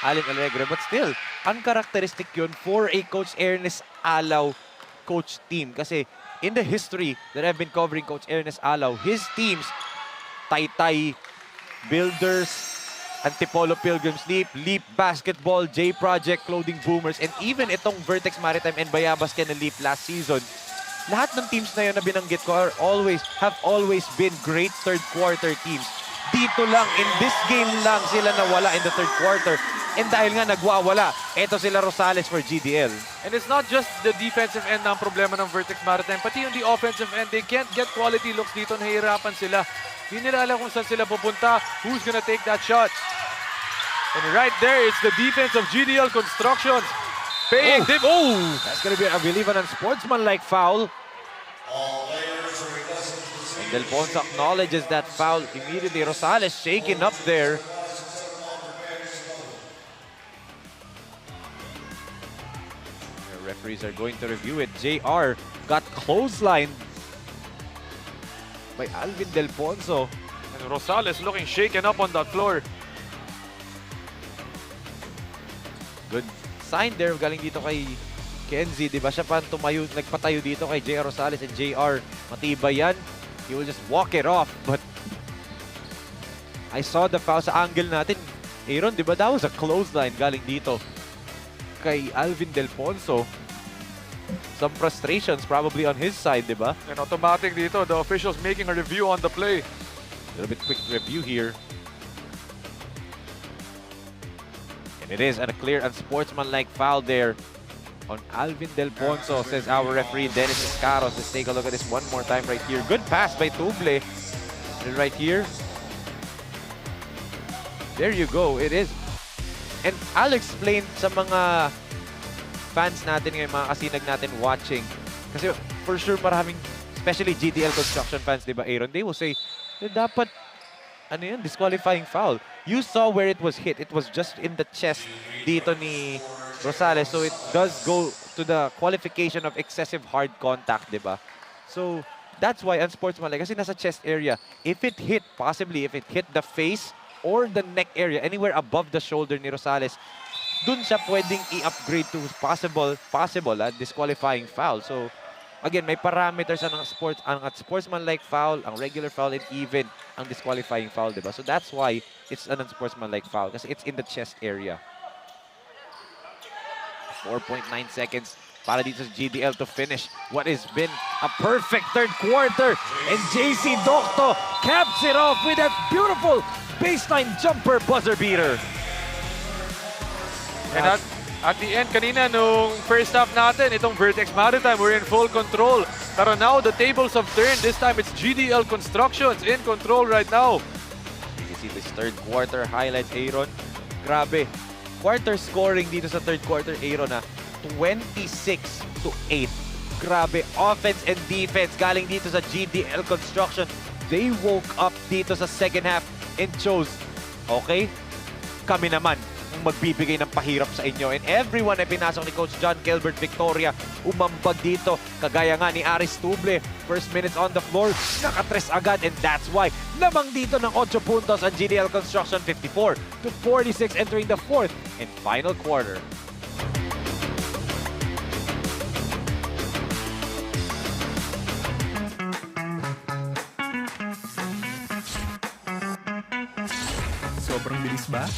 Allen Alegre. But still, uncharacteristic yun for a Coach Ernest Alaw coach team. Kasi in the history that I've been covering Coach Ernest Alaw, his teams, Taytay, Builders, Antipolo Pilgrims Leap Basketball, J Project, Clothing Boomers, and even itong Vertex Maritime and Bayabas Can Leap last season. Lahat ng teams na yun na binanggit ko have always been great third quarter teams. Dito lang, in this game lang sila nawala in the third quarter. And dahil nga nagwawala, eto sila Rosales for GDL. And it's not just the defensive end na ang problema ng Vertex Maritime, pati yung the offensive end. They can't get quality looks dito, nahihirapan sila. Hindi nila alam kung saan sila pupunta, who's gonna take that shot. And right there, it's the defense of GDL Constructions. Paying them. Oh! That's gonna be, I believe, an unsportsmanlike foul. And Del Ponce acknowledges that foul immediately. Rosales shaken up there. The referees are going to review it. JR got clotheslined by Alvin Del Ponzo. And Rosales looking shaken up on that floor. Good sign there galing dito kay Kenzie, di ba? Siya pa tumayo, nagpatayo dito kay JR Rosales, and JR, matibay yan. He will just walk it off, but I saw the foul sa angle natin. Aaron, di ba? That was a clothesline galing dito kay Alvin Del Ponzo. Some frustrations probably on his side, di ba? And automatic dito, the officials making a review on the play. A little bit quick review here. And it is a clear unsportsmanlike foul there on Alvin Del Ponzo, says our referee Dennis Escaros. Let's take a look at this one more time right here. Good pass by Tuble. And right here. There you go. It is. And I'll explain sa mga fans natin ngayon, mga kasinag natin watching. Kasi for sure maraming, especially GDL Construction fans, di ba, Aaron? They will say, dapat, ano yun, disqualifying foul. You saw where it was hit. It was just in the chest dito ni Rosales. So it does go to the qualification of excessive hard contact, di ba? So that's why unsportsmanlike. Kasi nasa chest area. If it hit, possibly, if it hit the face or the neck area, anywhere above the shoulder ni Rosales, dun siya pwedeng i-upgrade to possible disqualifying foul. So again, may parameters ang sportsmanlike foul, ang regular foul, and even ang disqualifying foul, diba? So that's why it's an unsportsmanlike foul, kasi it's in the chest area. 4.9 seconds para dito sa GDL to finish what has been a perfect third quarter. And JC Docto caps it off with that beautiful baseline jumper buzzer beater. And at the end, kanina, nung first half natin, itong Vertex Maritime, we're in full control. Pero now, the tables have turned. This time, it's GDL Constructions in control right now. You see this third quarter highlights, Aaron. Grabe. Quarter scoring dito sa third quarter, Aaron, 26-8. Grabe, offense and defense galing dito sa GDL Construction. They woke up dito sa second half and chose, okay, kami naman ang magbibigay ng pahirap sa inyo. And everyone ay pinasok ni Coach John Gilbert Victoria. Umambag dito, kagaya nga ni Aris Tuble. First minutes on the floor, nakatres agad. And that's why lamang dito ng 8 puntos ang GDL Construction, 54-46 entering the fourth and final quarter. Sobrang bilis ba?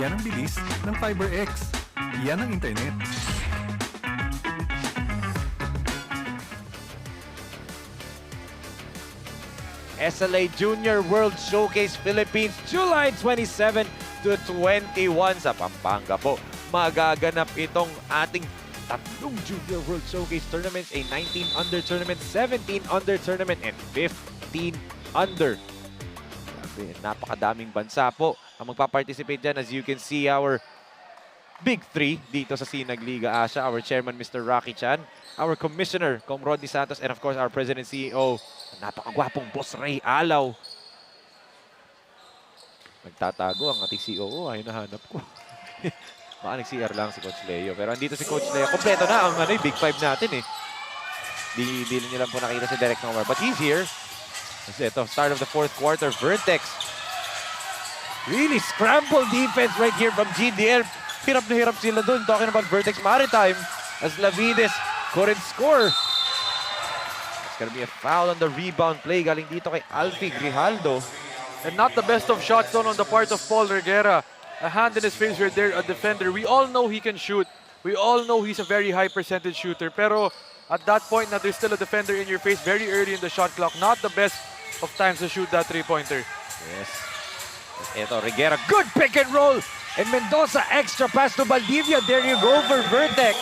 Yan ang bilis ng FiberX. Yan ang internet. SLA Junior World Showcase Philippines, July 27 to 21 sa Pampanga po. Magaganap itong ating tatlong Junior World Showcase tournaments, a 19-under tournament, 17-under tournament, and 15-under. Napakadaming bansa po ang magpa-participate dyan. As you can see, our Big Three dito sa SINAG Liga Asya. Our chairman, Mr. Rocky Chan. Our commissioner, Kong Rodney Santos. And of course, our president CEO, napakagwapong Boss Ray Alaw. Nagtatago ang ating COO. Ay, nahanap ko. Baka nag-CR lang si Coach Leo. Pero andito si Coach Leo. Kompleto na ang Big Five natin eh. Di niyo lang po nakita si Derek Nomar. But he's here. Kasi ito, start of the fourth quarter, Vertex. Really scramble defense right here from GDL. Hirap na hirap sila dun. Talking about Vertex Maritime as Lavides couldn't score. It's gonna be a foul on the rebound play. Galing dito kay Alfie Grijaldo. And not the best of shots done on the part of Paul Reguera. A hand in his face right there, a defender. We all know he can shoot. We all know he's a very high percentage shooter. Pero at that point na there's still a defender in your face very early in the shot clock. Not the best of times to shoot that three-pointer. Yes. Ito, Reguera, good pick and roll. And Mendoza, extra pass to Valdivia. There you go for Vertex.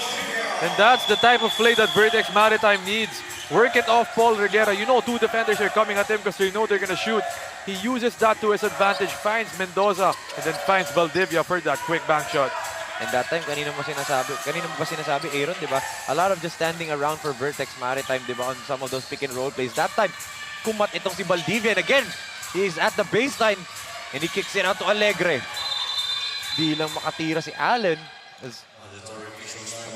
And that's the type of play that Vertex Maritime needs. Work it off Paul Reguera. You know, two defenders are coming at him because they know they're going to shoot. He uses that to his advantage, finds Mendoza, and then finds Valdivia for that quick bank shot. And that time, kanino mo ba sinasabi, Aaron, di ba? A lot of just standing around for Vertex Maritime, di ba, on some of those pick and roll plays. That time, kumat itong si Valdivia. And again, he is at the baseline. And he kicks it out to Alegre. Di lang makatira si Allen. As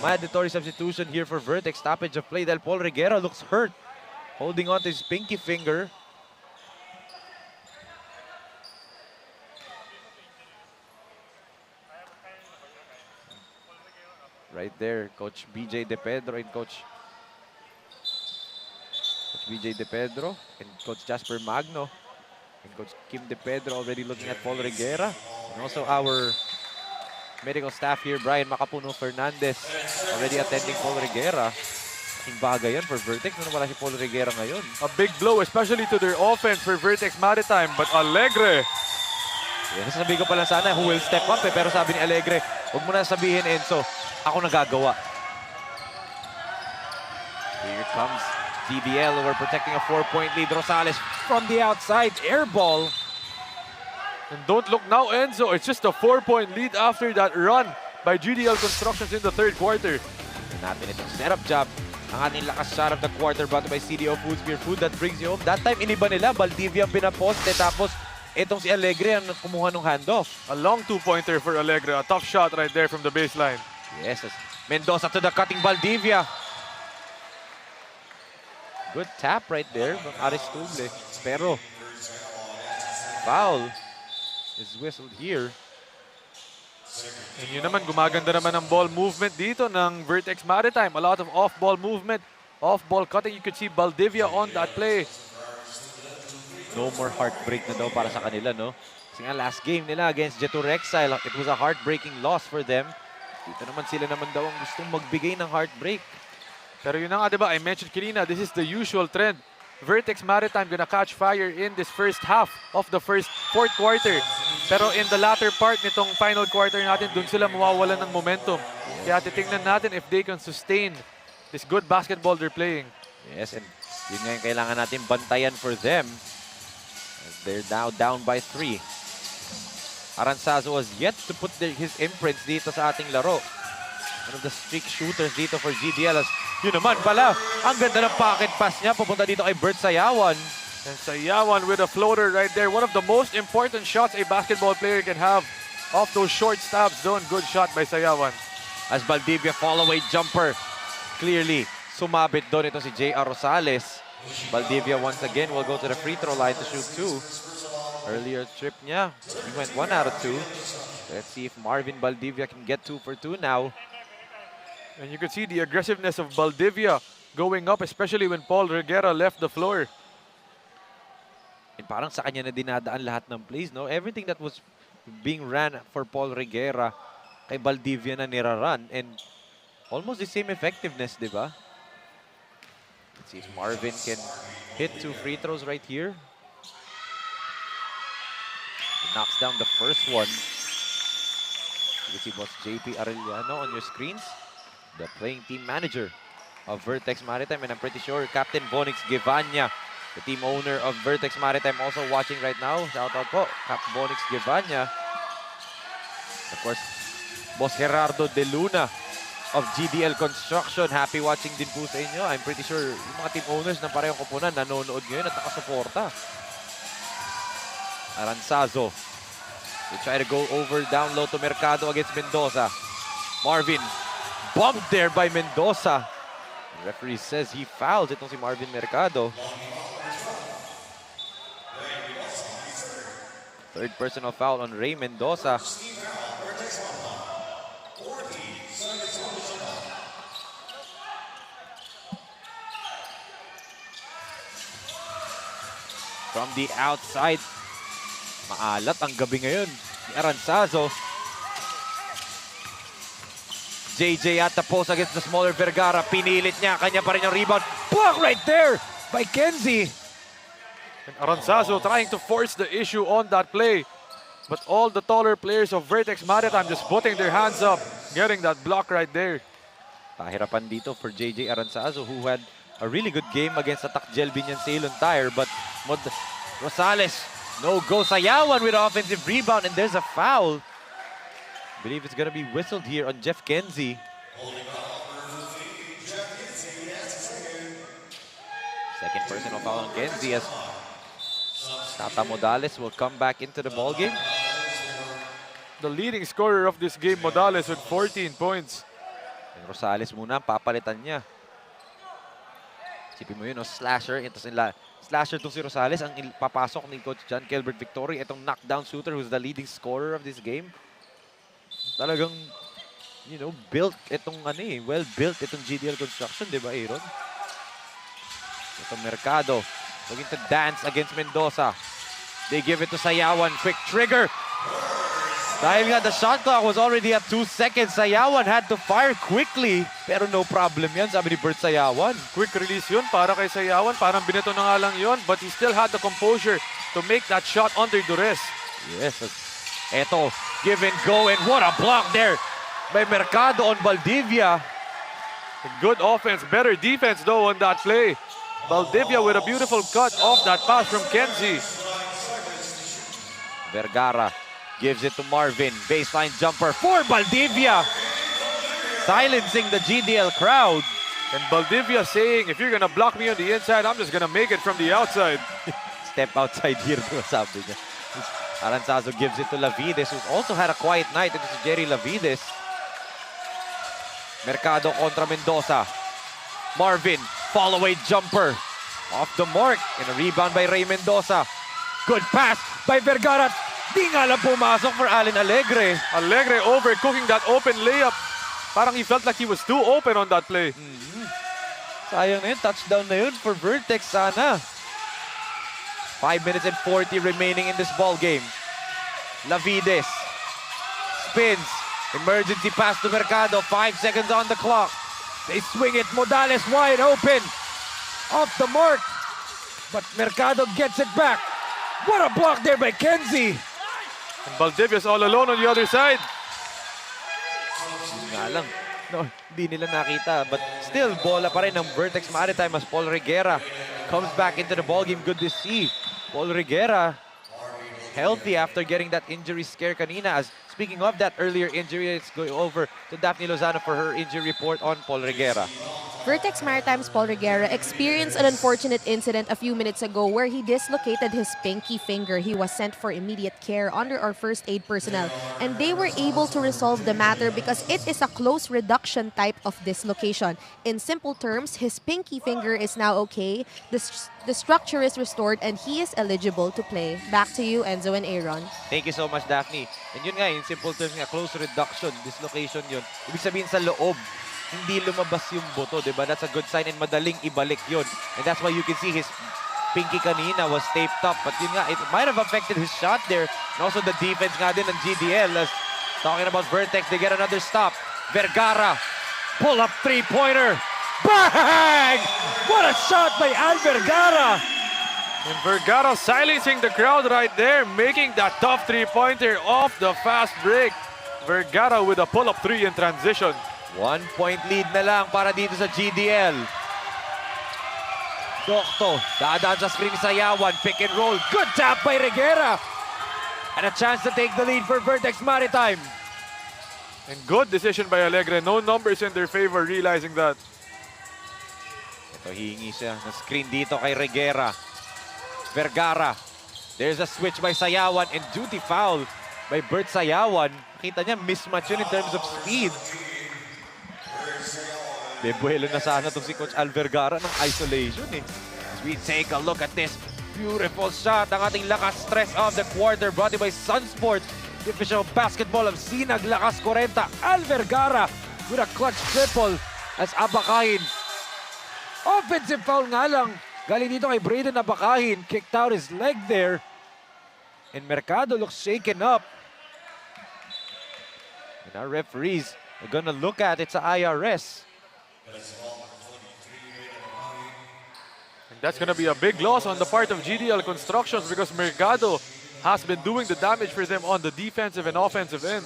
mandatory substitution here for Vertex. Stoppage of play dahil Paul Reguera looks hurt. Holding on to his pinky finger. Right there, Coach BJ De Pedro and Coach BJ De Pedro and Coach Jasper Magno and Coach Kim De Pedro already looking at Paul Reguera. And also our medical staff here, Brian Macapuno Fernandez, already attending Paul Reguera. Yung bagay yan for Vertex. Ano wala si Paul Reguera ngayon? A big blow, especially to their offense for Vertex Maritime. But Alegre. Yan, sasabihin ko pala sana who will step up eh. Pero sabi ni Alegre, huwag mo na sabihin, Enzo, ako nagagawa. Here comes GDL. We're protecting a 4-point lead. Rosales from the outside. Air ball. And don't look now, Enzo. It's just a 4-point lead after that run by GDL Constructions in the third quarter. Natin itong setup job. Ang ating lakas shot of the quarter brought by CDO Foods, Beer Food that brings you home. That time, iniba nila. Valdivia ang pinaposte. Tapos, itong si Alegre ang kumuha ng handoff. A long two-pointer for Alegre. A tough shot right there from the baseline. Yes. Mendoza to the cutting Valdivia. Good tap right there from Aris Tuble. Pero, foul is whistled here. And yun naman, gumaganda naman ang ball movement dito ng Vertex Maritime. A lot of off-ball movement, off-ball cutting. You could see Valdivia on that play. No more heartbreak na daw para sa kanila, no? Kasi nga last game nila against Jetour Exile, it was a heartbreaking loss for them. Dito naman sila naman daw ang gustong magbigay ng heartbreak. Pero yun na nga, diba? I mentioned kanina, this is the usual trend. Vertex Maritime gonna catch fire in this first half of the fourth quarter. Pero in the latter part nitong final quarter natin, dun sila mawawalan ng momentum. Kaya titingnan natin if they can sustain this good basketball they're playing. Yes, and yun nga yung kailangan natin bantayan for them. They're now down by 3. Aranzazo was yet to put his imprints dito sa ating laro. One of the streak shooters dito for GDL. As yun naman pala, ang ganda ng pocket pass niya papunta dito kay Bert Sayawan. And Sayawan with a floater right there. One of the most important shots a basketball player can have. Off those short stabs doon. Good shot by Sayawan. As Valdivia fall-away jumper. Clearly, sumabit doon ito si J.R. Rosales. Valdivia once again will go to the free throw line to shoot 2. Earlier trip niya, he went 1 out of 2. Let's see if Marvin Valdivia can get 2 for 2 now. And you can see the aggressiveness of Valdivia going up, especially when Paul Reguera left the floor. And parang sa kanya na dinadaan lahat ng plays, no? Everything that was being ran for Paul Reguera, kay Valdivia na niraran. And almost the same effectiveness, di ba? Let's see if Marvin can hit 2 free throws right here. He knocks down the first one. You can see boss JP Arellano on your screens. The playing team manager of Vertex Maritime, and I'm pretty sure Captain Bonix Givanya, the team owner of Vertex Maritime, also watching right now. Shout out po, Cap Bonix Givanya. Of course, Boss Gerardo De Luna of GDL Construction. Happy watching din po sa inyo. I'm pretty sure yung mga team owners ng parehong koponan nanonood ngayon at nakasuporta. Aranzazo. They try to go over down low to Mercado against Mendoza. Marvin. Bumped there by Mendoza. The referee says he fouls itong si Marvin Mercado. Third personal foul on Ray Mendoza. From the outside, maalat ang gabi ngayon ni Aranzazo. JJ at the post against the smaller Vergara. Pinilit niya. Kanya pa rin yung rebound. Block right there by Kenzie. And Aranzazo trying to force the issue on that play. But all the taller players of Vertex Maritime just putting their hands up. Getting that block right there. Pahirapan dito for JJ Aranzazo, who had a really good game against the Takjel Binyan Ceylon Tire. But Rosales, no-go. Sayawan with offensive rebound. And there's a foul. I believe it's going to be whistled here on Jeff Kenzie. Second personal foul on Kenzie as Tata Modales will come back into the ballgame. The leading scorer of this game, Modales, with 14 points. And Rosales muna, papalitan niya. Sipin mo yun, no? Slasher. Slasher to si Rosales. Ang papasok ni Coach John Kelbert Victory. Itong knockdown shooter who's the leading scorer of this game. Talagang, you know, built itong well-built itong GDL Construction, di ba, Aaron? Itong Mercado, looking to dance against Mendoza. They give it to Sayawan, quick trigger. Dahil nga, the shot clock was already at 2 seconds. Sayawan had to fire quickly, pero no problem yan, sabi ni Bert Sayawan. Quick release yun para kay Sayawan, parang binato na nga lang yun, but he still had the composure to make that shot under duress. Yes, eto, give and go, and what a block there by Mercado on Valdivia. Good offense, better defense though on that play. Valdivia with a beautiful cut off that pass from Kenzie. Vergara gives it to Marvin. Baseline jumper for Valdivia. Silencing the GDL crowd. And Valdivia saying, if you're gonna block me on the inside, I'm just gonna make it from the outside. Step outside here, sabi niya. Aranzazo gives it to Lavides, who's also had a quiet night. Ito si Jerry Lavides. Mercado kontra Mendoza. Marvin, fall-away jumper. Off the mark. And a rebound by Ray Mendoza. Good pass by Vergara. Di nga lang pumasok for Allen Alegre. Alegre overcooking that open layup. Parang he felt like he was too open on that play. Sayang na yun. Touchdown na yun for Vertex sana. 5 minutes and 40 remaining in this ball game. Lavides spins. Emergency pass to Mercado. 5 seconds on the clock. They swing it. Modales wide open. Off the mark. But Mercado gets it back. What a block there by Kenzie. And Valdivia's all alone on the other side. Nga lang. No, hindi nila nakita. But still, bola pa rin ng Vertex Maritime as Paul Reguera comes back into the ballgame. Good to see. Paul Reguera healthy after getting that injury scare kanina as Speaking of that earlier injury, let's go over to Daphne Lozano for her injury report on Paul Reguera. Vertex Maritime's Paul Reguera experienced an unfortunate incident a few minutes ago where he dislocated his pinky finger. He was sent for immediate care under our first aid personnel, and they were able to resolve the matter because it is a close reduction type of dislocation. In simple terms, his pinky finger is now okay, the structure is restored, and he is eligible to play. Back to you, Enzo and Aaron. Thank you so much, Daphne. And yun nga, in simple terms nga, close reduction, dislocation yun. Ibig sabihin sa loob, hindi lumabas yung buto, di ba? That's a good sign and madaling ibalik yun. And that's why you can see his pinky kanina was taped up. But yun nga, it might have affected his shot there. And also the defense nga din ng GDL. As talking about Vertex, they get another stop. Vergara, pull-up three-pointer. Bang! What a shot by Al Vergara! And Vergara silencing the crowd right there, making that tough three-pointer off the fast break. Vergara with a pull-up three in transition. 1 point lead na lang para dito sa GDL. Dokto, dadaan sa screen sa Yawan, pick and roll. Good tap by Reguera. And a chance to take the lead for Vertex Maritime. And good decision by Alegre. No numbers in their favor, realizing that. Ito, hihingi siya ng screen dito kay Reguera. Vergara. There's a switch by Sayawan and duty foul by Bert Sayawan. Kita niya, mismatch yun in terms of speed. Debuelo na sana itong si Coach Al Vergara ng isolation eh. As we take a look at this beautiful shot, ang ating lakas stress of the quarter brought to you by Sunsport, the official basketball of SinagLakasKwarenta. Al Vergara with a clutch triple as Abakahin. Offensive foul nga lang. Galing dito kay Braden Abakahin. Kicked out his leg there. And Mercado looks shaken up. And our referees are gonna look at it sa IRS. And that's going to be a big loss on the part of GDL Constructions because Mercado has been doing the damage for them on the defensive and offensive end.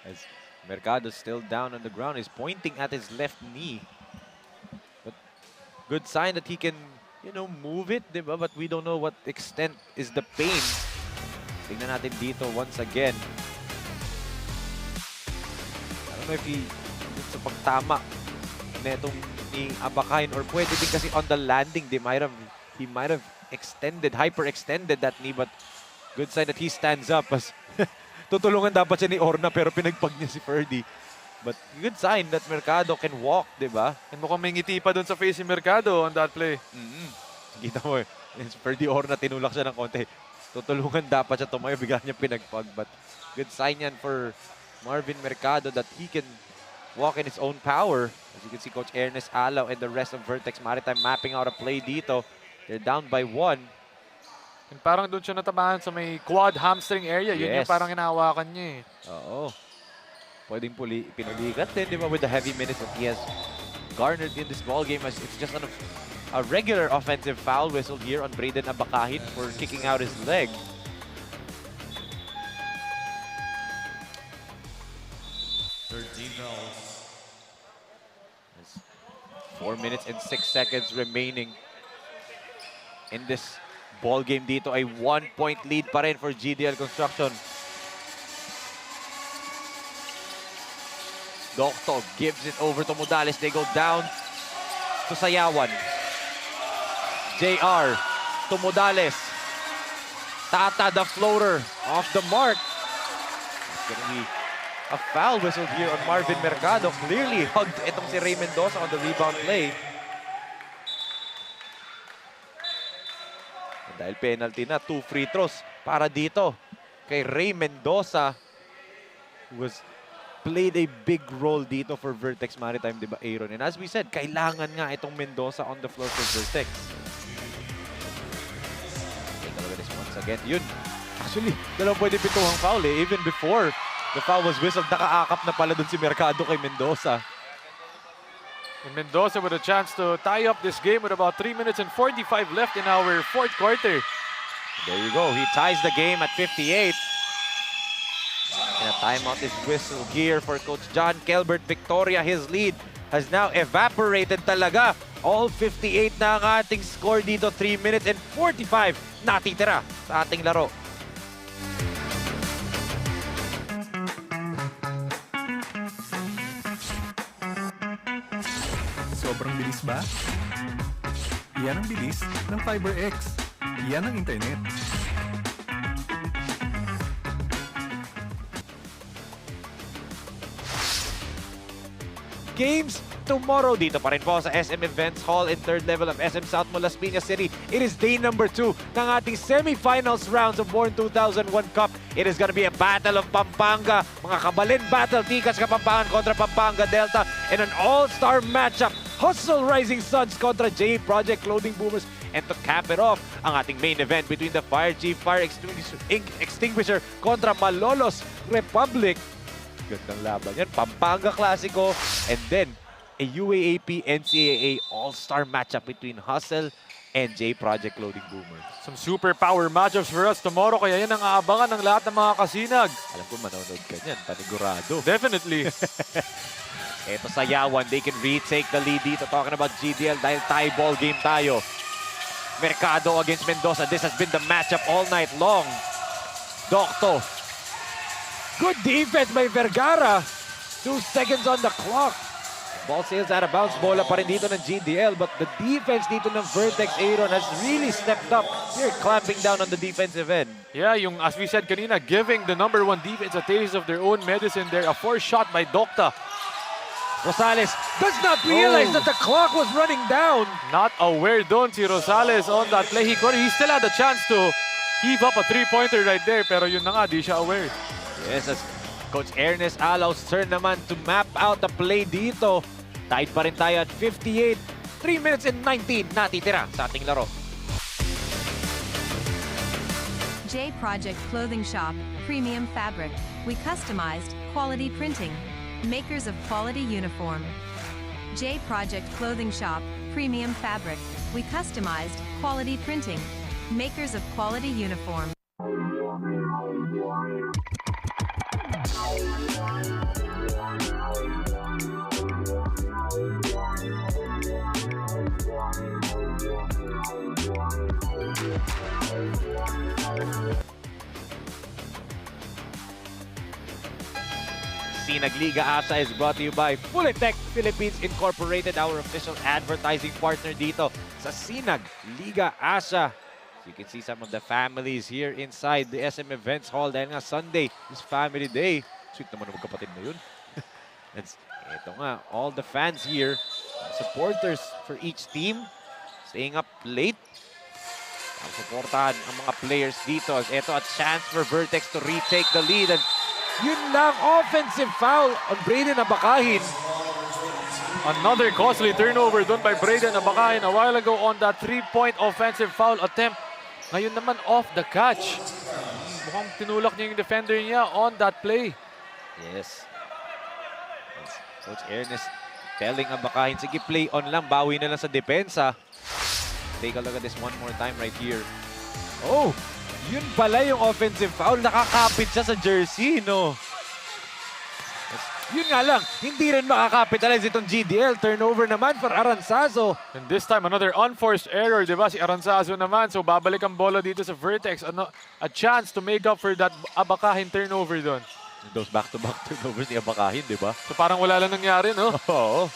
As Mercado's still down on the ground, he's pointing at his left knee. But good sign that he can, you know, move it, diba? But we don't know what extent is the pain. Tingnan natin dito once again. If he sa pagtama netong ni Abakain or pwede din kasi on the landing he might have hyperextended that knee, but good sign that he stands up as tutulungan dapat siya ni Orna pero pinagpag niya si Ferdy. But good sign that Mercado can walk, di ba? And mukhang may ngiti pa dun sa face ni Mercado on that play. Kita mo, Ferdy Orna tinulak siya ng konti. Tutulungan dapat siya tumayo, bigla niya pinagpag. But good sign yan for Marvin Mercado that he can walk in his own power. As you can see, Coach Ernest Alaw and the rest of Vertex Maritime mapping out a play dito. They're down by 1. And parang doon siya natamaan sa may quad hamstring area. Yes. Yun yung parang inahawakan niya eh. Oo. Pwedeng pinulikat din, di ba, with the heavy minutes that he has garnered in this ball game. As it's just a regular offensive foul whistle here on Braden Abakahin for kicking out his leg. 4 minutes and 6 seconds remaining in this ball game dito. Ay 1 point lead pa rin for GDL Construction. Dokto gives it over to Modales. They go down to Sayawan. JR to Modales. Tata the floater off the mark. It's gonna be a foul whistle here on Marvin Mercado. Clearly hugged itong si Ray Mendoza on the rebound play. And dahil penalty na, 2 free throws para dito kay Ray Mendoza, who was played a big role dito for Vertex Maritime, di ba, Aaron? And as we said, kailangan nga itong Mendoza on the floor for Vertex. Take a look at this once again. Yun. Actually, dalawang pwede pituhang foul eh. Even before the foul was whistled, nakaakap na pala dun si Mercado kay Mendoza. And Mendoza with a chance to tie up this game with about 3 minutes and 45 left in our 4th quarter. There you go. He ties the game at 58. And a timeout is whistled here for Coach John Kelbert. Victoria, his lead has now evaporated talaga. All 58 na ang ating score dito. 3 minutes and 45 natitira sa ating laro. ba? Yan ang bilis ng FiberX. Yan ang internet. Games tomorrow dito pa rin po sa SM Events Hall in third level of SM SOUTHMALL, Las Piñas City. It is day number 2 ng ating semifinals rounds of BORN1984 Cup. It is gonna be a battle of Pampanga. Mga kabalin battle, Tikas Kapampangan kontra Pampanga Delta, and an all-star matchup, Hustle Rising Suns kontra J Project Clothing Boomers. And to cap it off, ang ating main event between the Fire Chief Fire Extinguisher kontra Malolos Republic. Gandang laban yan. Pampanga Clasico. And then, a UAAP NCAA all-star matchup between Hustle and J Project Clothing Boomers. Some super power matchups for us tomorrow. Kaya yan ang aabangan ng lahat ng mga kasinag. Alam ko manonood ka niyan. Panigurado. Definitely. Ito sa Yawan. They can retake the lead dito. Talking about GDL dahil tie ball game tayo. Mercado against Mendoza. This has been the matchup all night long. Docto. Good defense by Vergara. 2 seconds on the clock. Ball sails out of bounds. Bola pa rin dito ng GDL. But the defense dito ng Vertex Aaron has really stepped up. They're clamping down on the defensive end. Yeah, yung as we said kanina, giving the number 1 defense a taste of their own medicine there. A forced shot by Docta. Rosales does not realize that the clock was running down. Not aware doon si Rosales on that play. He still had a chance to heave up a 3-pointer right there. Pero yun na nga, di siya aware. Yes, as Coach Ernest Alau's turn naman to map out the play dito. Tied pa rin tayo at 58. 3 minutes and 19 natitira sa ating laro. J Project Clothing Shop, Premium Fabric. We customized quality printing. Makers of quality uniform. J Project Clothing Shop, Premium Fabric. We customized quality printing. Makers of quality uniform. SINAG Liga ASYA is brought to you by Tech Philippines Incorporated, our official advertising partner dito sa SINAG Liga ASYA. You can see some of the families here inside the SM Events Hall dahil nga Sunday is Family Day. Sweet naman ang magkapatid na yun. Ito nga, all the fans here, supporters for each team, staying up late. Ang supportahan ang mga players dito. Ito a chance for Vertex to retake the lead. And yun lang, offensive foul on Braden Abakahin. Another costly turnover done by Braden Abakahin a while ago on that 3-point offensive foul attempt. Ngayon naman off the catch. Mukhang tinulak niya yung defender niya on that play. Yes. Coach Ernest telling Abakahin, sige play on lang, bawi na lang sa depensa. Take a look at this one more time right here. Oh! Yun pala yung offensive foul. Nakakapit siya sa jersey, no? Yun nga lang, hindi rin makakapitalize itong GDL. Turnover naman for Aranzazo. And this time, another unforced error, di ba? Si Aranzazo naman. So, babalik ang bola dito sa Vertex. A chance to make up for that Abakahin turnover doon. Those back-to-back turnovers ni Abakahin, di ba? So, parang wala lang nangyari, no? Oo.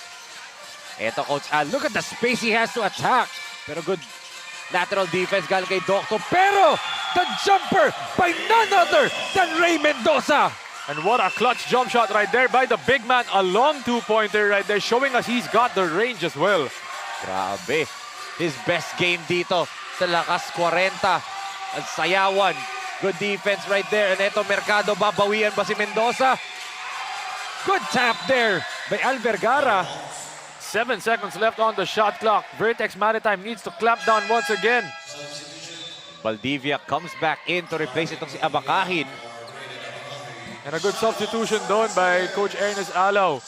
Eto, Coach Al. Look at the space he has to attack. Pero good lateral defense galing kay Docto. Pero the jumper by none other than Ray Mendoza. And what a clutch jump shot right there by the big man. A long 2-pointer right there, showing us he's got the range as well. Grabe. His best game dito sa Lakas 40. At Sayawan. Good defense right there. And eto, Mercado, babawian ba si Mendoza? Good tap there by Al Vergara. 7 seconds left on the shot clock. Vertex Maritime needs to clamp down once again. Valdivia comes back in to replace itong si Abakahin. And a good substitution doon by Coach Ernest Alau.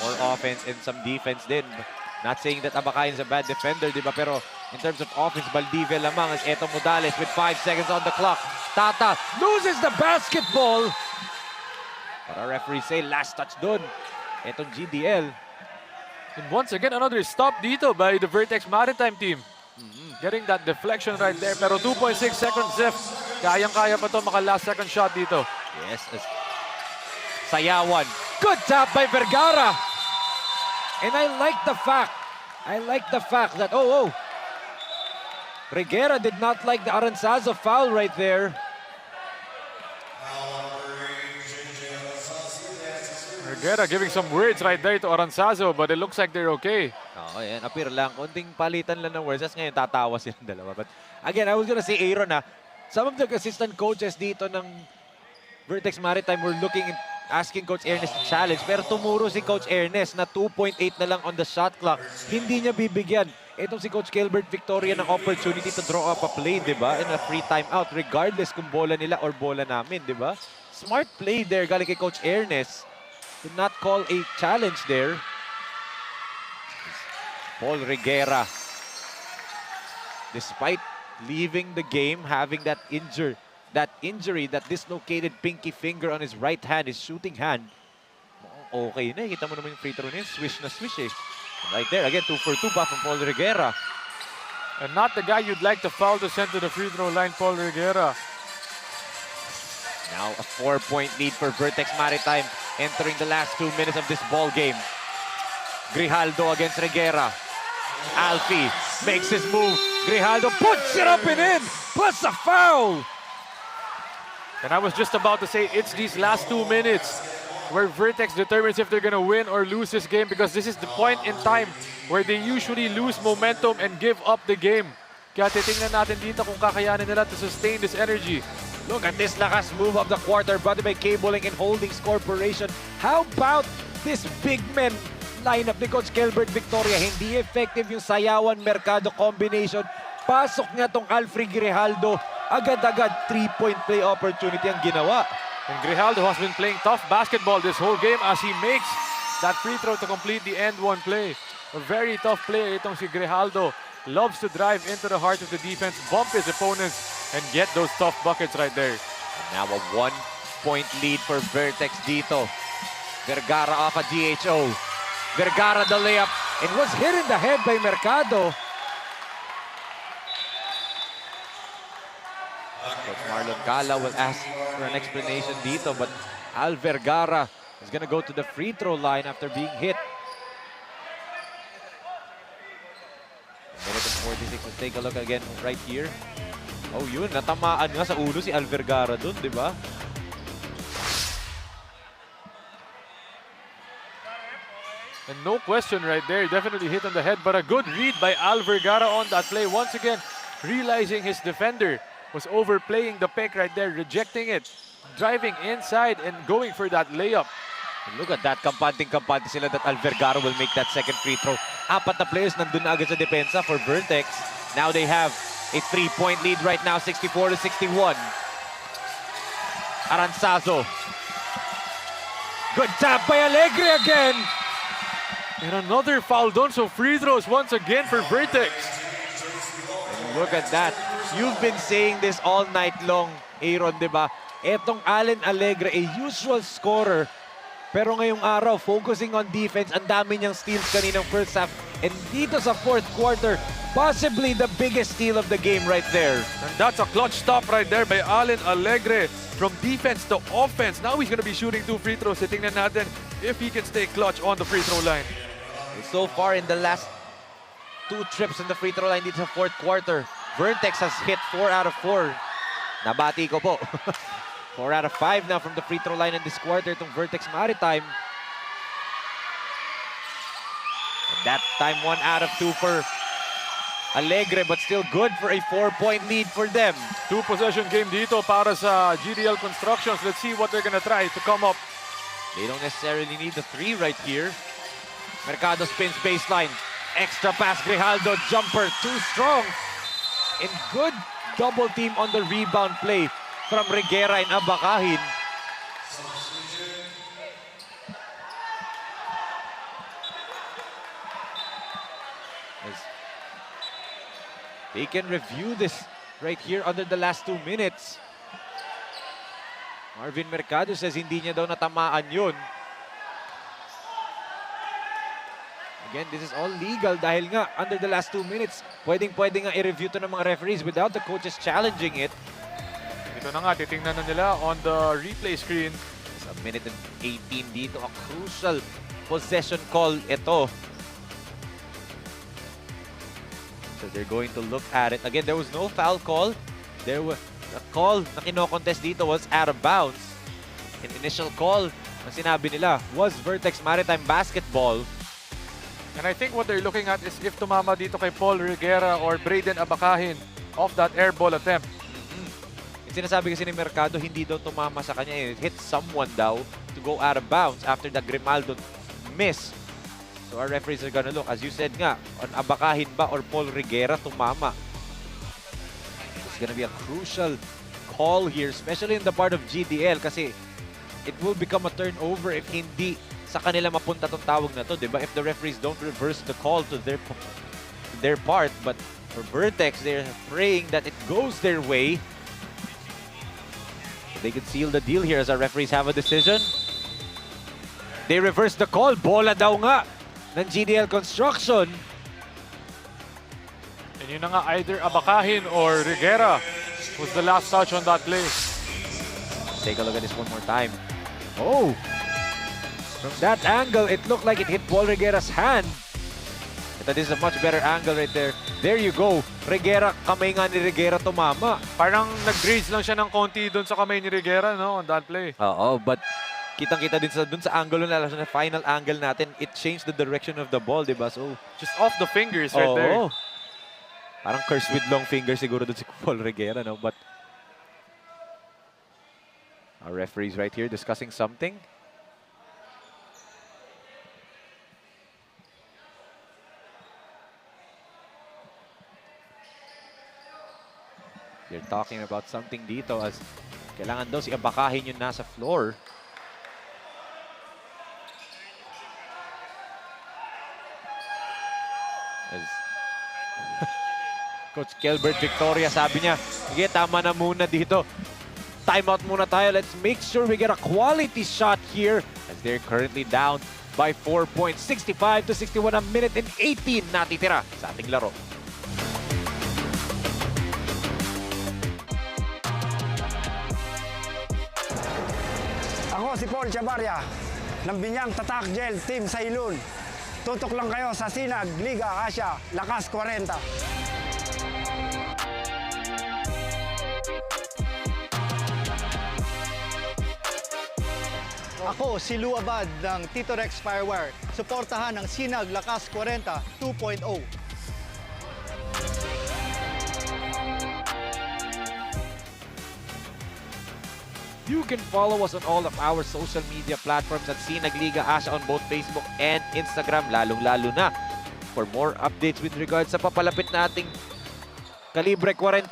More offense and some defense din. Not saying that Abakahin is a bad defender, di ba? Pero in terms of offense, Valdivia lamang as Eto Modales with 5 seconds on the clock. Tata loses the basketball. But our referee say last touch doon. Etong GDL. And once again, another stop dito by the Vertex Maritime team. Getting that deflection right there. Pero 2.6 seconds left. Kayang-kaya pa ito maka-last second shot dito. Yes. Sayawan. Good tap by Vergara. And I like the fact that, Reguera did not like the Aranzazo foul right there. Reguera giving some words right there to Aranzazo, but it looks like they're okay. Oo, yan. Appear lang. Konting palitan lang ng words. Just ngayon, tatawa silang dalawa. But again, I was gonna say, Aaron, some of the assistant coaches dito ng Vertex Maritime were asking Coach Ernest to challenge. Pero tumuro si Coach Ernest na 2.8 na lang on the shot clock. Hindi niya bibigyan itong si Coach Gilbert Victoria ng opportunity to draw up a play, di ba? In a free timeout, regardless kung bola nila or bola namin, di ba? Smart play there galing kay Coach Ernest. Did not call a challenge there. Paul Reguera, despite leaving the game, having that injury, that dislocated pinky finger on his right hand, his shooting hand, okay na. Kita mo naman yung free throw niya, swish na swish eh. Right there, again, 2 for 2 pa from Paul Reguera. And not the guy you'd like to foul to send to the free throw line, Paul Reguera. Now a 4-point lead for Vertex Maritime entering the last 2 minutes of this ball game. Grijaldo against Reguera. Alfie makes his move. Grijaldo puts it up and in, plus a foul. And I was just about to say, it's these last 2 minutes where Vertex determines if they're gonna win or lose this game, because this is the point in time where they usually lose momentum and give up the game. Kaya titingnan natin dito kung kakayanin nila to sustain this energy. Look at this lakas move of the quarter brought by Cabling and Holdings Corporation. How about this big men lineup ni Coach Gilbert Victoria? Hindi effective yung Sayawan Mercado combination. Pasok nga tong Alfred Grijaldo. Agad-agad 3-point play opportunity ang ginawa. And Grijaldo has been playing tough basketball this whole game as he makes that free throw to complete the end one play. A very tough player itong si Grijaldo. Loves to drive into the heart of the defense, bump his opponents, and get those tough buckets right there. And now a 1-point lead for Vertex dito. Vergara off a GHO. Vergara the layup. It was hit in the head by Mercado. Coach Marlon Cala will ask for an explanation dito, but Al Vergara is gonna go to the free throw line after being hit. Minute and 46. Let's take a look again right here. Oh, yun. Natamaan nga sa ulo si Al Vergara dun, di ba? And no question right there. Definitely hit on the head, but a good read by Al Vergara on that play. Once again, realizing his defender was overplaying the pick right there, rejecting it, driving inside and going for that layup. And look at that, kampante sila that Al Vergara will make that second free throw. 4 na players nandun na agad sa depensa for Vertex. Now they have a 3-point lead right now, 64-61. Aranzazo. Good tap by Alegre again. And another foul done, so free throws once again for Vertex. And look at that. You've been saying this all night long, Aaron, di ba? Etong Allen Alegre, a usual scorer. Pero ngayong araw, focusing on defense, ang dami niyang steals kaninang first half. And dito sa fourth quarter, possibly the biggest steal of the game right there. And that's a clutch stop right there by Allen Alegre. From defense to offense. Now he's going to be shooting 2 free throws. Titingnan natin if he can stay clutch on the free throw line. So far in the last 2 trips in the free throw line dito sa fourth quarter, Vertex has hit 4 out of 4. Nabati ko po. 4 out of 5 now from the free throw line in this quarter itong Vertex Maritime. And that time 1 out of 2 for Alegre, but still good for a 4-point lead for them. 2-possession game dito para sa GDL Constructions. Let's see what they're gonna try to come up. They don't necessarily need the 3 right here. Mercado spins baseline. Extra pass, Grijaldo, jumper, too strong. And good double team on the rebound play from Reguera and Abakahin. They can review this right here under the last 2 minutes. Marvin Mercado says hindi niya daw natamaan yun. Again, this is all legal dahil nga under the last 2 minutes, pwedeng-pwede nga i-review to ng mga referees without the coaches challenging it. Ito na nga, titingnan na nila on the replay screen. It's a minute and 18 dito. A crucial possession call ito. So they're going to look at it. Again, there was no foul call. There was a call na kino-contest dito was out of bounds. An initial call na sinabi nila was Vertex Maritime basketball. And I think what they're looking at is if tumama dito kay Paul Reguera or Braden Abakahin off that air ball attempt. Yung sinasabi kasi ni Mercado, hindi daw tumama sa kanya. It hit someone daw to go out of bounds after the Grimaldo miss. So our referees are gonna look. As you said nga, on Abakahin ba or Paul Reguera tumama? It's gonna be a crucial call here, especially in the part of GDL kasi it will become a turnover if hindi sa kanila mapunta tong tawag na to, di ba? If the referees don't reverse the call to their part, but for Vertex, they're praying that it goes their way. So they could seal the deal here as our referees have a decision. They reverse the call. Bola daw nga ng GDL Construction. And yun na nga, either Abakahin or Reguera was the last touch on that play. Take a look at this one more time. Oh! From that angle, it looked like it hit Paul Reguera's hand. But this is a much better angle right there. There you go. Reguera, kamay nga ni Reguera tumama. Parang nag-graze lang siya ng konti doon sa kamay ni Reguera, no, on that play. Oo, but kitang-kita din dun sa angle na final angle natin, it changed the direction of the ball, di ba? So, just off the fingers right there. Parang curse with long fingers siguro dun si Paul Reguera, no? But our referees right here discussing something. They're talking about something dito as kailangan daw si Abakahin yung nasa floor. As Coach Kelbert Victoria sabi niya, sige, tama na muna dito. Timeout muna tayo. Let's make sure we get a quality shot here as they're currently down by 4 points. 65-61, a minute and 18 natitira sa ating laro. Ako si Paul Chavarria ng Binyang Tatak Gel Team Sailun. Tutok lang kayo sa SINAG Liga Asya, Lakas 40. Ako si Lou Abad ng Tito Rex Firewire. Suportahan ng Sinag Lakas 40 2.0. You can follow us on all of our social media platforms at SINAG Liga ASYA on both Facebook and Instagram, lalong-lalo na for more updates with regards sa papalapit nating Kalibre 45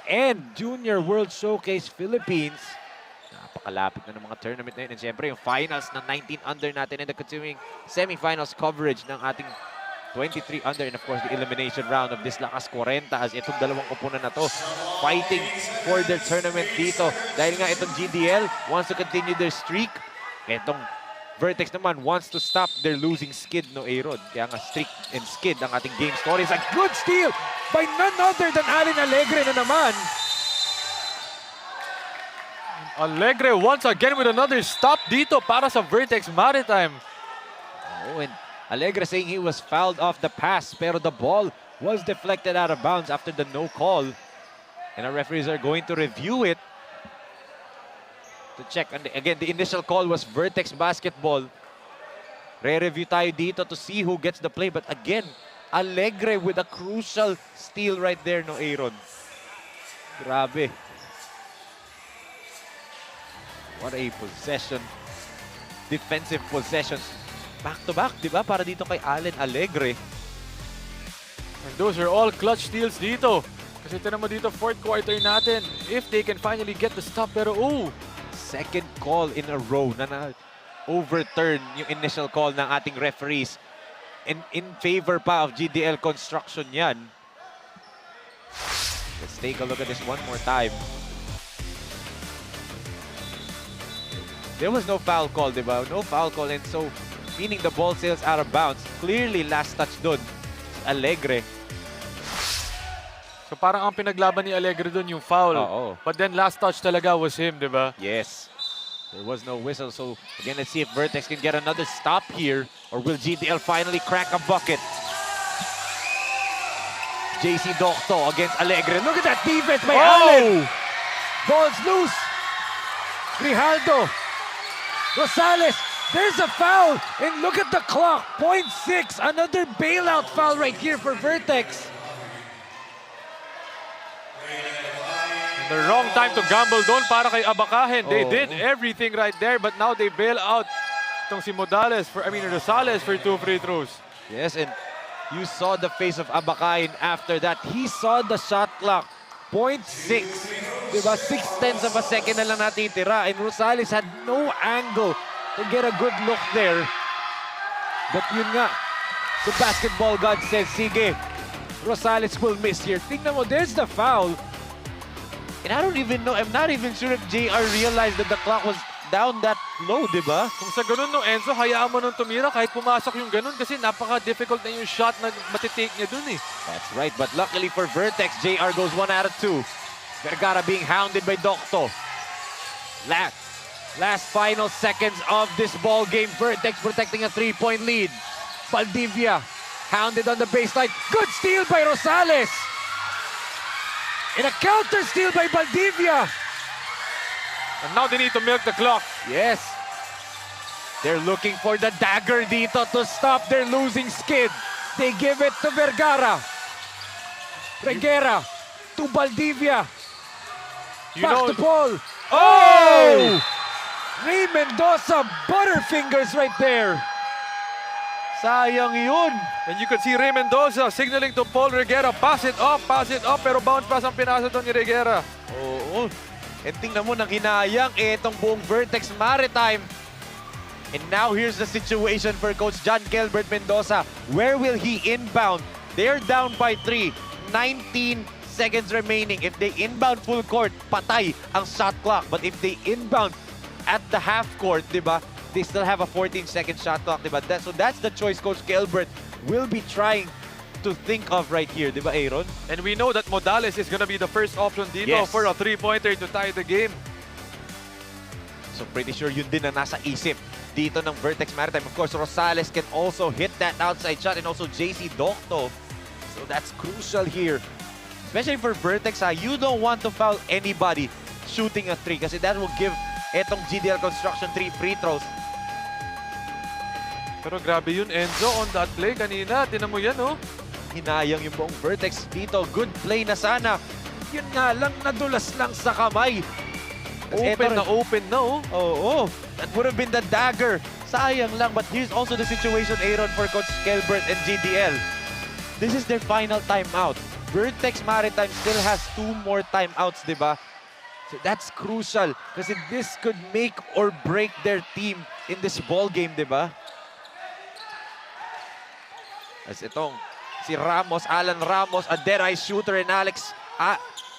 and Junior World Showcase Philippines. Napakalapit na ng mga tournament na yun. And syempre, yung finals ng 19 under natin and the continuing semifinals coverage ng ating 23 under and of course the elimination round of this Lakas 40 as itong dalawang kupunan na to fighting for their tournament dito. Dahil nga itong GDL wants to continue their streak. Itong Vertex naman wants to stop their losing skid, no, Aaron? Kaya nga streak and skid ang ating game story. It's a good steal by none other than Allen Alegre na naman. Alegre once again with another stop dito para sa Vertex Maritime. Oh, and Alegre saying he was fouled off the pass, pero the ball was deflected out of bounds after the no call. And our referees are going to review it to check. And again, the initial call was Vertex basketball. Re-review tayo dito to see who gets the play. But again, Alegre with a crucial steal right there, no, Aaron? Grabe. What a possession. Defensive possessions. Back-to-back, di ba? Para dito kay Allen Alegre. And those are all clutch steals dito. Kasi tinan mo dito, fourth quarter natin. If they can finally get the stop, pero second call in a row na overturn yung initial call ng ating referees. And in favor pa of GDL Construction yan. Let's take a look at this one more time. There was no foul call, di ba? No foul call, and so meaning the ball sails out of bounds. Clearly, last touch dun, Alegre. So parang ang pinaglaban ni Alegre dun yung foul. Oo. But then last touch talaga was him, di ba? Yes. There was no whistle, so again, let's see if Vertex can get another stop here, or will GDL finally crack a bucket? JC Docto against Alegre. Look at that defense by Allen. Ball's loose. Grijaldo. Rosales. There's a foul. And look at the clock. 0.6. Another bailout foul right here for Vertex. The wrong time to gamble doon para kay Abakahin. They did everything right there, but now they bail out itong si Rosales for 2 free throws. Yes, and you saw the face of Abakahin after that. He saw the shot clock. 0.6. Diba? 0.6 of a second na lang natitira. And Rosales had no angle to get a good look there. But yun nga, the basketball god says, sige, Rosales will miss here. Tingnan mo, there's the foul. And I don't even know, I'm not even sure if JR realized that the clock was down that low, di ba? Kung sa ganun, no, Enzo, hayaan mo nung tumira kahit pumasok yung ganun kasi napaka-difficult na yung shot na matitake niya dun eh. That's right, but luckily for Vertex, JR goes 1 out of 2. Vergara being hounded by Docto. Last final seconds of this ball game. Vertex protecting a 3-point lead. Valdivia hounded on the baseline. Good steal by Rosales. And a counter steal by Valdivia. And now they need to milk the clock. Yes. They're looking for the dagger dito to stop their losing skid. They give it to Vergara. Reguera to Valdivia. Back to Paul. Oh! Ray Mendoza, butterfingers right there. Sayang yun. And you could see Ray Mendoza signaling to Paul Reguera, pass it up, pero bounce pass ang pinasa doon ni Reguera. Oo. And tingnan mo, nang hinayang itong buong Vertex Maritime. And now here's the situation for Coach John Kelbert Mendoza. Where will he inbound? They're down by 3. 19 seconds remaining. If they inbound full court, patay ang shot clock. But if they inbound at the half court, diba, they still have a 14-second shot clock, diba? So that's the choice Coach Kelbert will be trying to think of right here, diba, Aaron? And we know that Modales is gonna be the first option dito for a 3-pointer to tie the game. So pretty sure yun din na nasa isip dito ng Vertex Maritime. Of course, Rosales can also hit that outside shot, and also JC Docto. So that's crucial here. Especially for Vertex, you don't want to foul anybody shooting a 3 kasi that will give etong GDL Construction 3 free throws. Pero grabe yun, Enzo, on that play kanina. Tinan mo yan, oh. Hinayang yung buong Vertex dito. Good play na sana. Yun nga lang, nadulas lang sa kamay. Open na, oh. Oo. That would have been the dagger. Sayang lang. But here's also the situation, Aaron, for Coach Kelbert and GDL. This is their final timeout. Vertex Maritime still has 2 more timeouts, di ba? So that's crucial kasi this could make or break their team in this ball game, di ba? As itong si Ramos, Alan Ramos, a dead-eye shooter, and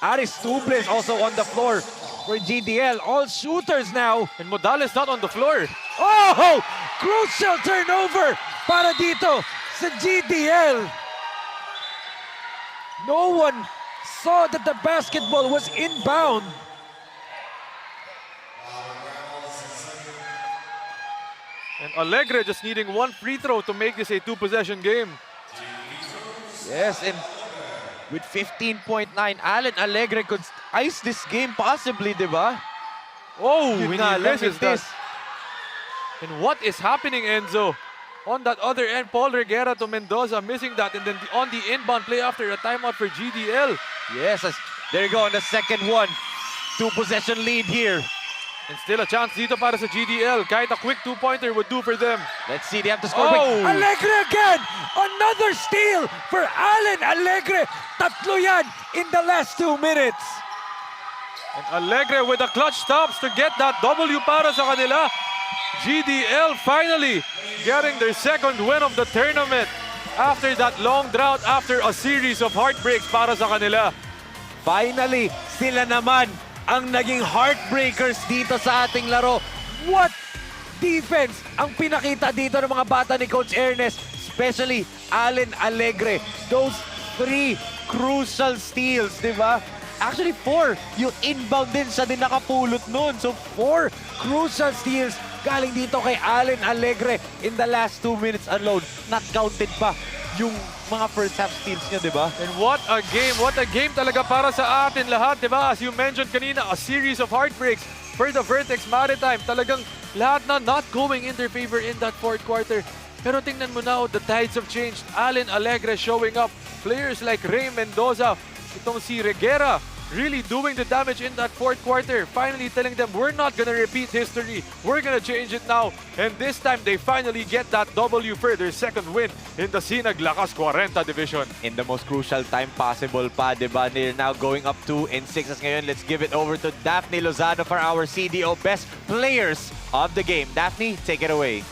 Aristubles also on the floor for GDL. All shooters now. And Modales not on the floor. Oh! Crucial turnover para dito sa GDL. No one saw that the basketball was inbound. And Alegre just needing 1 free throw to make this a 2-possession game. Yes, and with 15.9, Alan Alegre could ice this game possibly, di ba? Oh, Yun when nga he lang, misses this. And what is happening, Enzo? On that other end, Paul Reguera to Mendoza missing that, and then on the inbound play after a timeout for GDL. Yes, there you go on the second one. 2-possession lead here. And still a chance dito para sa GDL. Kahit a quick 2-pointer would do for them. Let's see, they have to score. Oh! Alegre again! Another steal for Alan Alegre. Tatlo yan in the last 2 minutes. And Alegre with the clutch stops to get that W para sa kanila. GDL finally getting their second win of the tournament after that long drought, after a series of heartbreaks para sa kanila. Finally, sila naman ang naging heartbreakers dito sa ating laro. What defense ang pinakita dito ng mga bata ni Coach Ernest, especially Alan Alegre. Those 3 crucial steals, di ba? Actually, 4. Yung inbound din, siya din nakapulot nun. So, 4 crucial steals galing dito kay Allen Alegre in the last 2 minutes alone. Not counted pa yung mga first half steals niya, di ba? And what a game talaga para sa atin lahat, di ba? As you mentioned kanina, a series of heartbreaks for the Vertex Maritime. Talagang lahat na not going in their favor in that fourth quarter. Pero tingnan mo now, the tides have changed. Allen Alegre showing up. Players like Ray Mendoza, itong si Reguera, really doing the damage in that fourth quarter. Finally telling them, we're not gonna repeat history. We're gonna change it now. And this time, they finally get that W for their second win in the SinagLakasKwarenta division. In the most crucial time possible pa, diba? They're now going up 2-6. As ngayon, let's give it over to Daphne Lozano for our CDO Best Players of the Game. Daphne, take it away.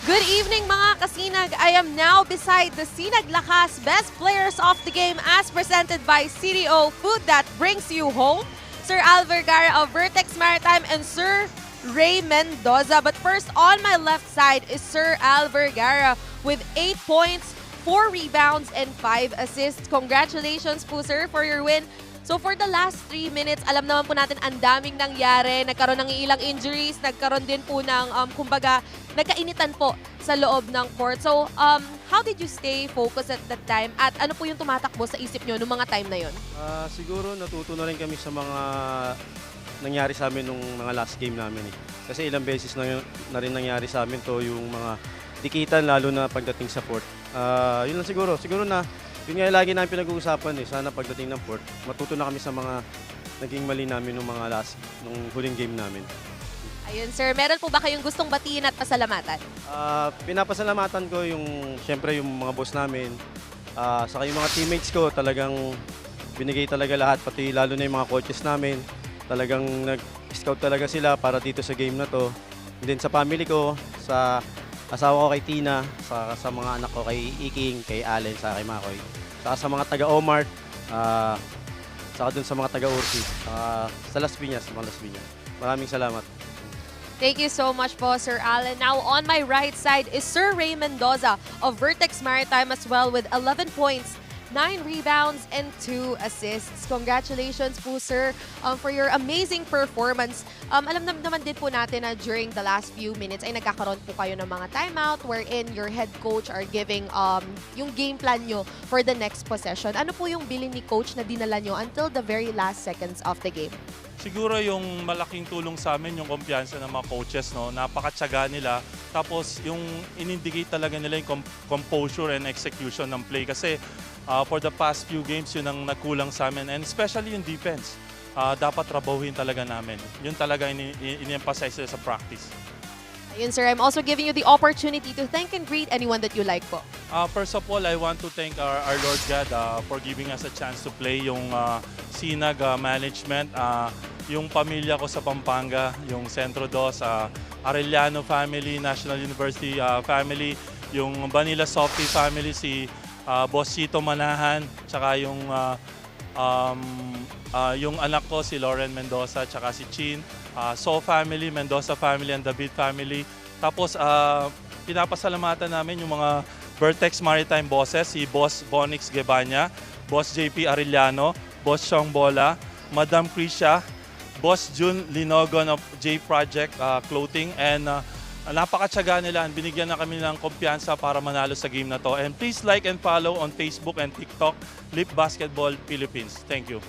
Good evening mga kasinag. I am now beside the Sinag Lakas Best Players of the Game as presented by CDO Food That Brings You Home, Sir Al Vergara of Vertex Maritime and Sir Ray Mendoza. But first, on my left side is Sir Al Vergara with 8 points, 4 rebounds, and 5 assists. Congratulations po sir for your win. So for the last 3 minutes, alam naman po natin ang daming nangyari. Nagkaroon ng ilang injuries, nagkaroon din po ng, kumbaga, nagkainitan po sa loob ng court. So, how did you stay focused at that time? At ano po yung tumatakbo sa isip nyo noong mga time na yon? Siguro natuto na rin kami sa mga nangyari sa amin nung mga last game namin. Kasi ilang beses na rin nangyari sa amin to yung mga dikitan, lalo na pagdating sa fourth. Yun lang siguro. Siguro na yun nga lagi namin pinag-uusapan Sana pagdating ng fourth, matuto na kami sa mga naging mali namin nung mga nung huling game namin. Ayun sir, meron po ba kayong gustong batiin at pasalamatan? Pinapasalamatan ko syempre yung mga boss namin, saka yung mga teammates ko, talagang binigay talaga lahat, pati lalo na yung mga coaches namin. Talagang nag-scout talaga sila para dito sa game na to. And then sa family ko, sa asawa ko kay Tina, sa mga anak ko kay Iking, kay Allen, sa kay Makoy. Saka sa mga taga-Omart, saka dun sa mga taga-Ursi, sa Las Piñas, mga Las Piñas. Maraming salamat. Thank you so much po, Sir Allen. Now, on my right side is Sir Ray Mendoza of Vertex Maritime as well with 11 points, 9 rebounds, and 2 assists. Congratulations po, sir, for your amazing performance. Alam naman din po natin na during the last few minutes ay nagkakaroon po kayo ng mga timeout wherein your head coach are giving yung game plan nyo for the next possession. Ano po yung bilin ni coach na dinala nyo until the very last seconds of the game? Siguro yung malaking tulong sa amin, yung kumpiyansa ng mga coaches, no? Napakatsaga nila. Tapos yung in-indicate talaga nila yung composure and execution ng play. Kasi for the past few games, yun ang nagkulang sa amin. And especially yung defense. Dapat trabahuin talaga namin. Yun talaga in-emphasize sa practice. Ayun, sir. I'm also giving you the opportunity to thank and greet anyone that you like po. First of all, I want to thank our Lord God for giving us a chance to play yung Sinag management, yung pamilya ko sa Pampanga, yung Centro 2, Arellano family, National University family, yung Vanilla Softy family, si Boss Chito Manahan, tsaka yung anak ko si Lauren Mendoza, tsaka si Chin, family, Mendoza family, and David family. Tapos pinapasalamatan namin yung mga Vertex Maritime bosses, si Boss Bonix Gebanya, Boss JP Arellano, Boss Chong Bola, Madam Krisha, Boss Jun Linogon of J Project Clothing, and napakatsaga nila. Binigyan na kami ng kumpiyansa para manalo sa game na to. And please like and follow on Facebook and TikTok, Lip Basketball Philippines. Thank you.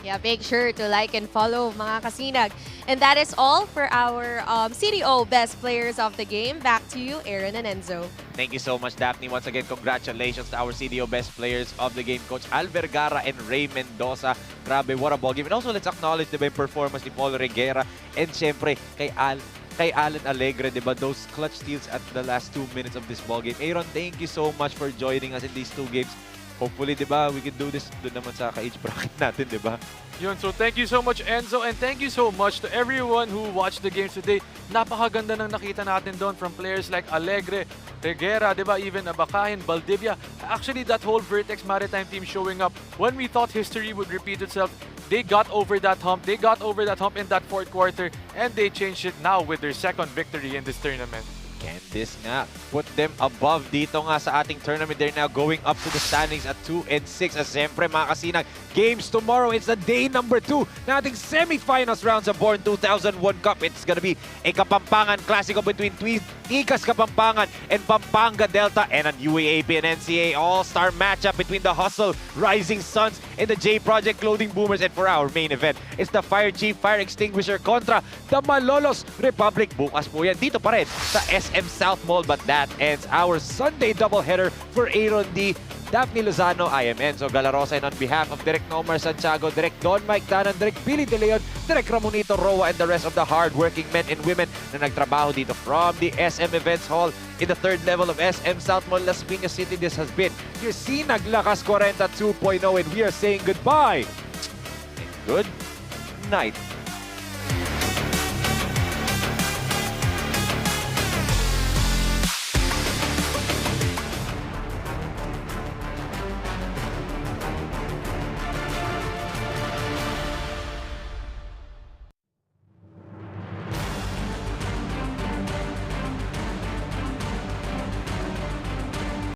Yeah, make sure to like and follow mga kasinag. And that is all for our CDO Best Players of the Game. Back to you, Aaron and Enzo. Thank you so much, Daphne. Once again, congratulations to our CDO Best Players of the Game, Coach Al Vergara and Ray Mendoza. Grabe, what a ball game. And also, let's acknowledge the performance ni Paul Reguera and syempre kay Allen Alegre, diba? Those clutch steals at the last 2 minutes of this ball game. Aaron, thank you so much for joining us in these 2 games. Hopefully, diba, we can do this doon naman sa ka-age bracket natin, diba? Yun, so thank you so much, Enzo, and thank you so much to everyone who watched the games today. Napakaganda ng nakita natin doon from players like Alegre, Reguera, diba? Even Abakahin, Valdivia. Actually, that whole Vertex Maritime team showing up. When we thought history would repeat itself, they got over that hump. They got over that hump in that fourth quarter, and they changed it now with their second victory in this tournament. Can this nga put them above dito nga sa ating tournament? They're now going up to the standings at 2 and 6. As siyempre mga kasinag, games tomorrow. It's the day number 2 na ating semifinals round sa Born 2001 Cup. It's gonna be a Kapampangan Clasico between Tikas Kapampangan and Pampanga Delta, and an UAAP and NCAA all-star matchup between the Hustle Rising Suns and the J Project Clothing Boomers. And for our main event, it's the Fire Chief Fire Extinguisher kontra the Malolos Republic. Bukas po yan dito pa rin sa SM SOUTHMALL. But that ends our Sunday doubleheader for Aaron D, Daphne Lozano. I am Enzo Galarosa, and on behalf of Direk Nomar Santiago, Direk Don Mike Tanan, Direk Billy De Leon, Direk Ramonito Roa, and the rest of the hard-working men and women na nagtrabaho dito from the SM Events Hall in the 3rd level of SM SOUTHMALL, Las Piñas City. This has been your SinagLakasKwarenta 2.0, and we are saying goodbye and good night.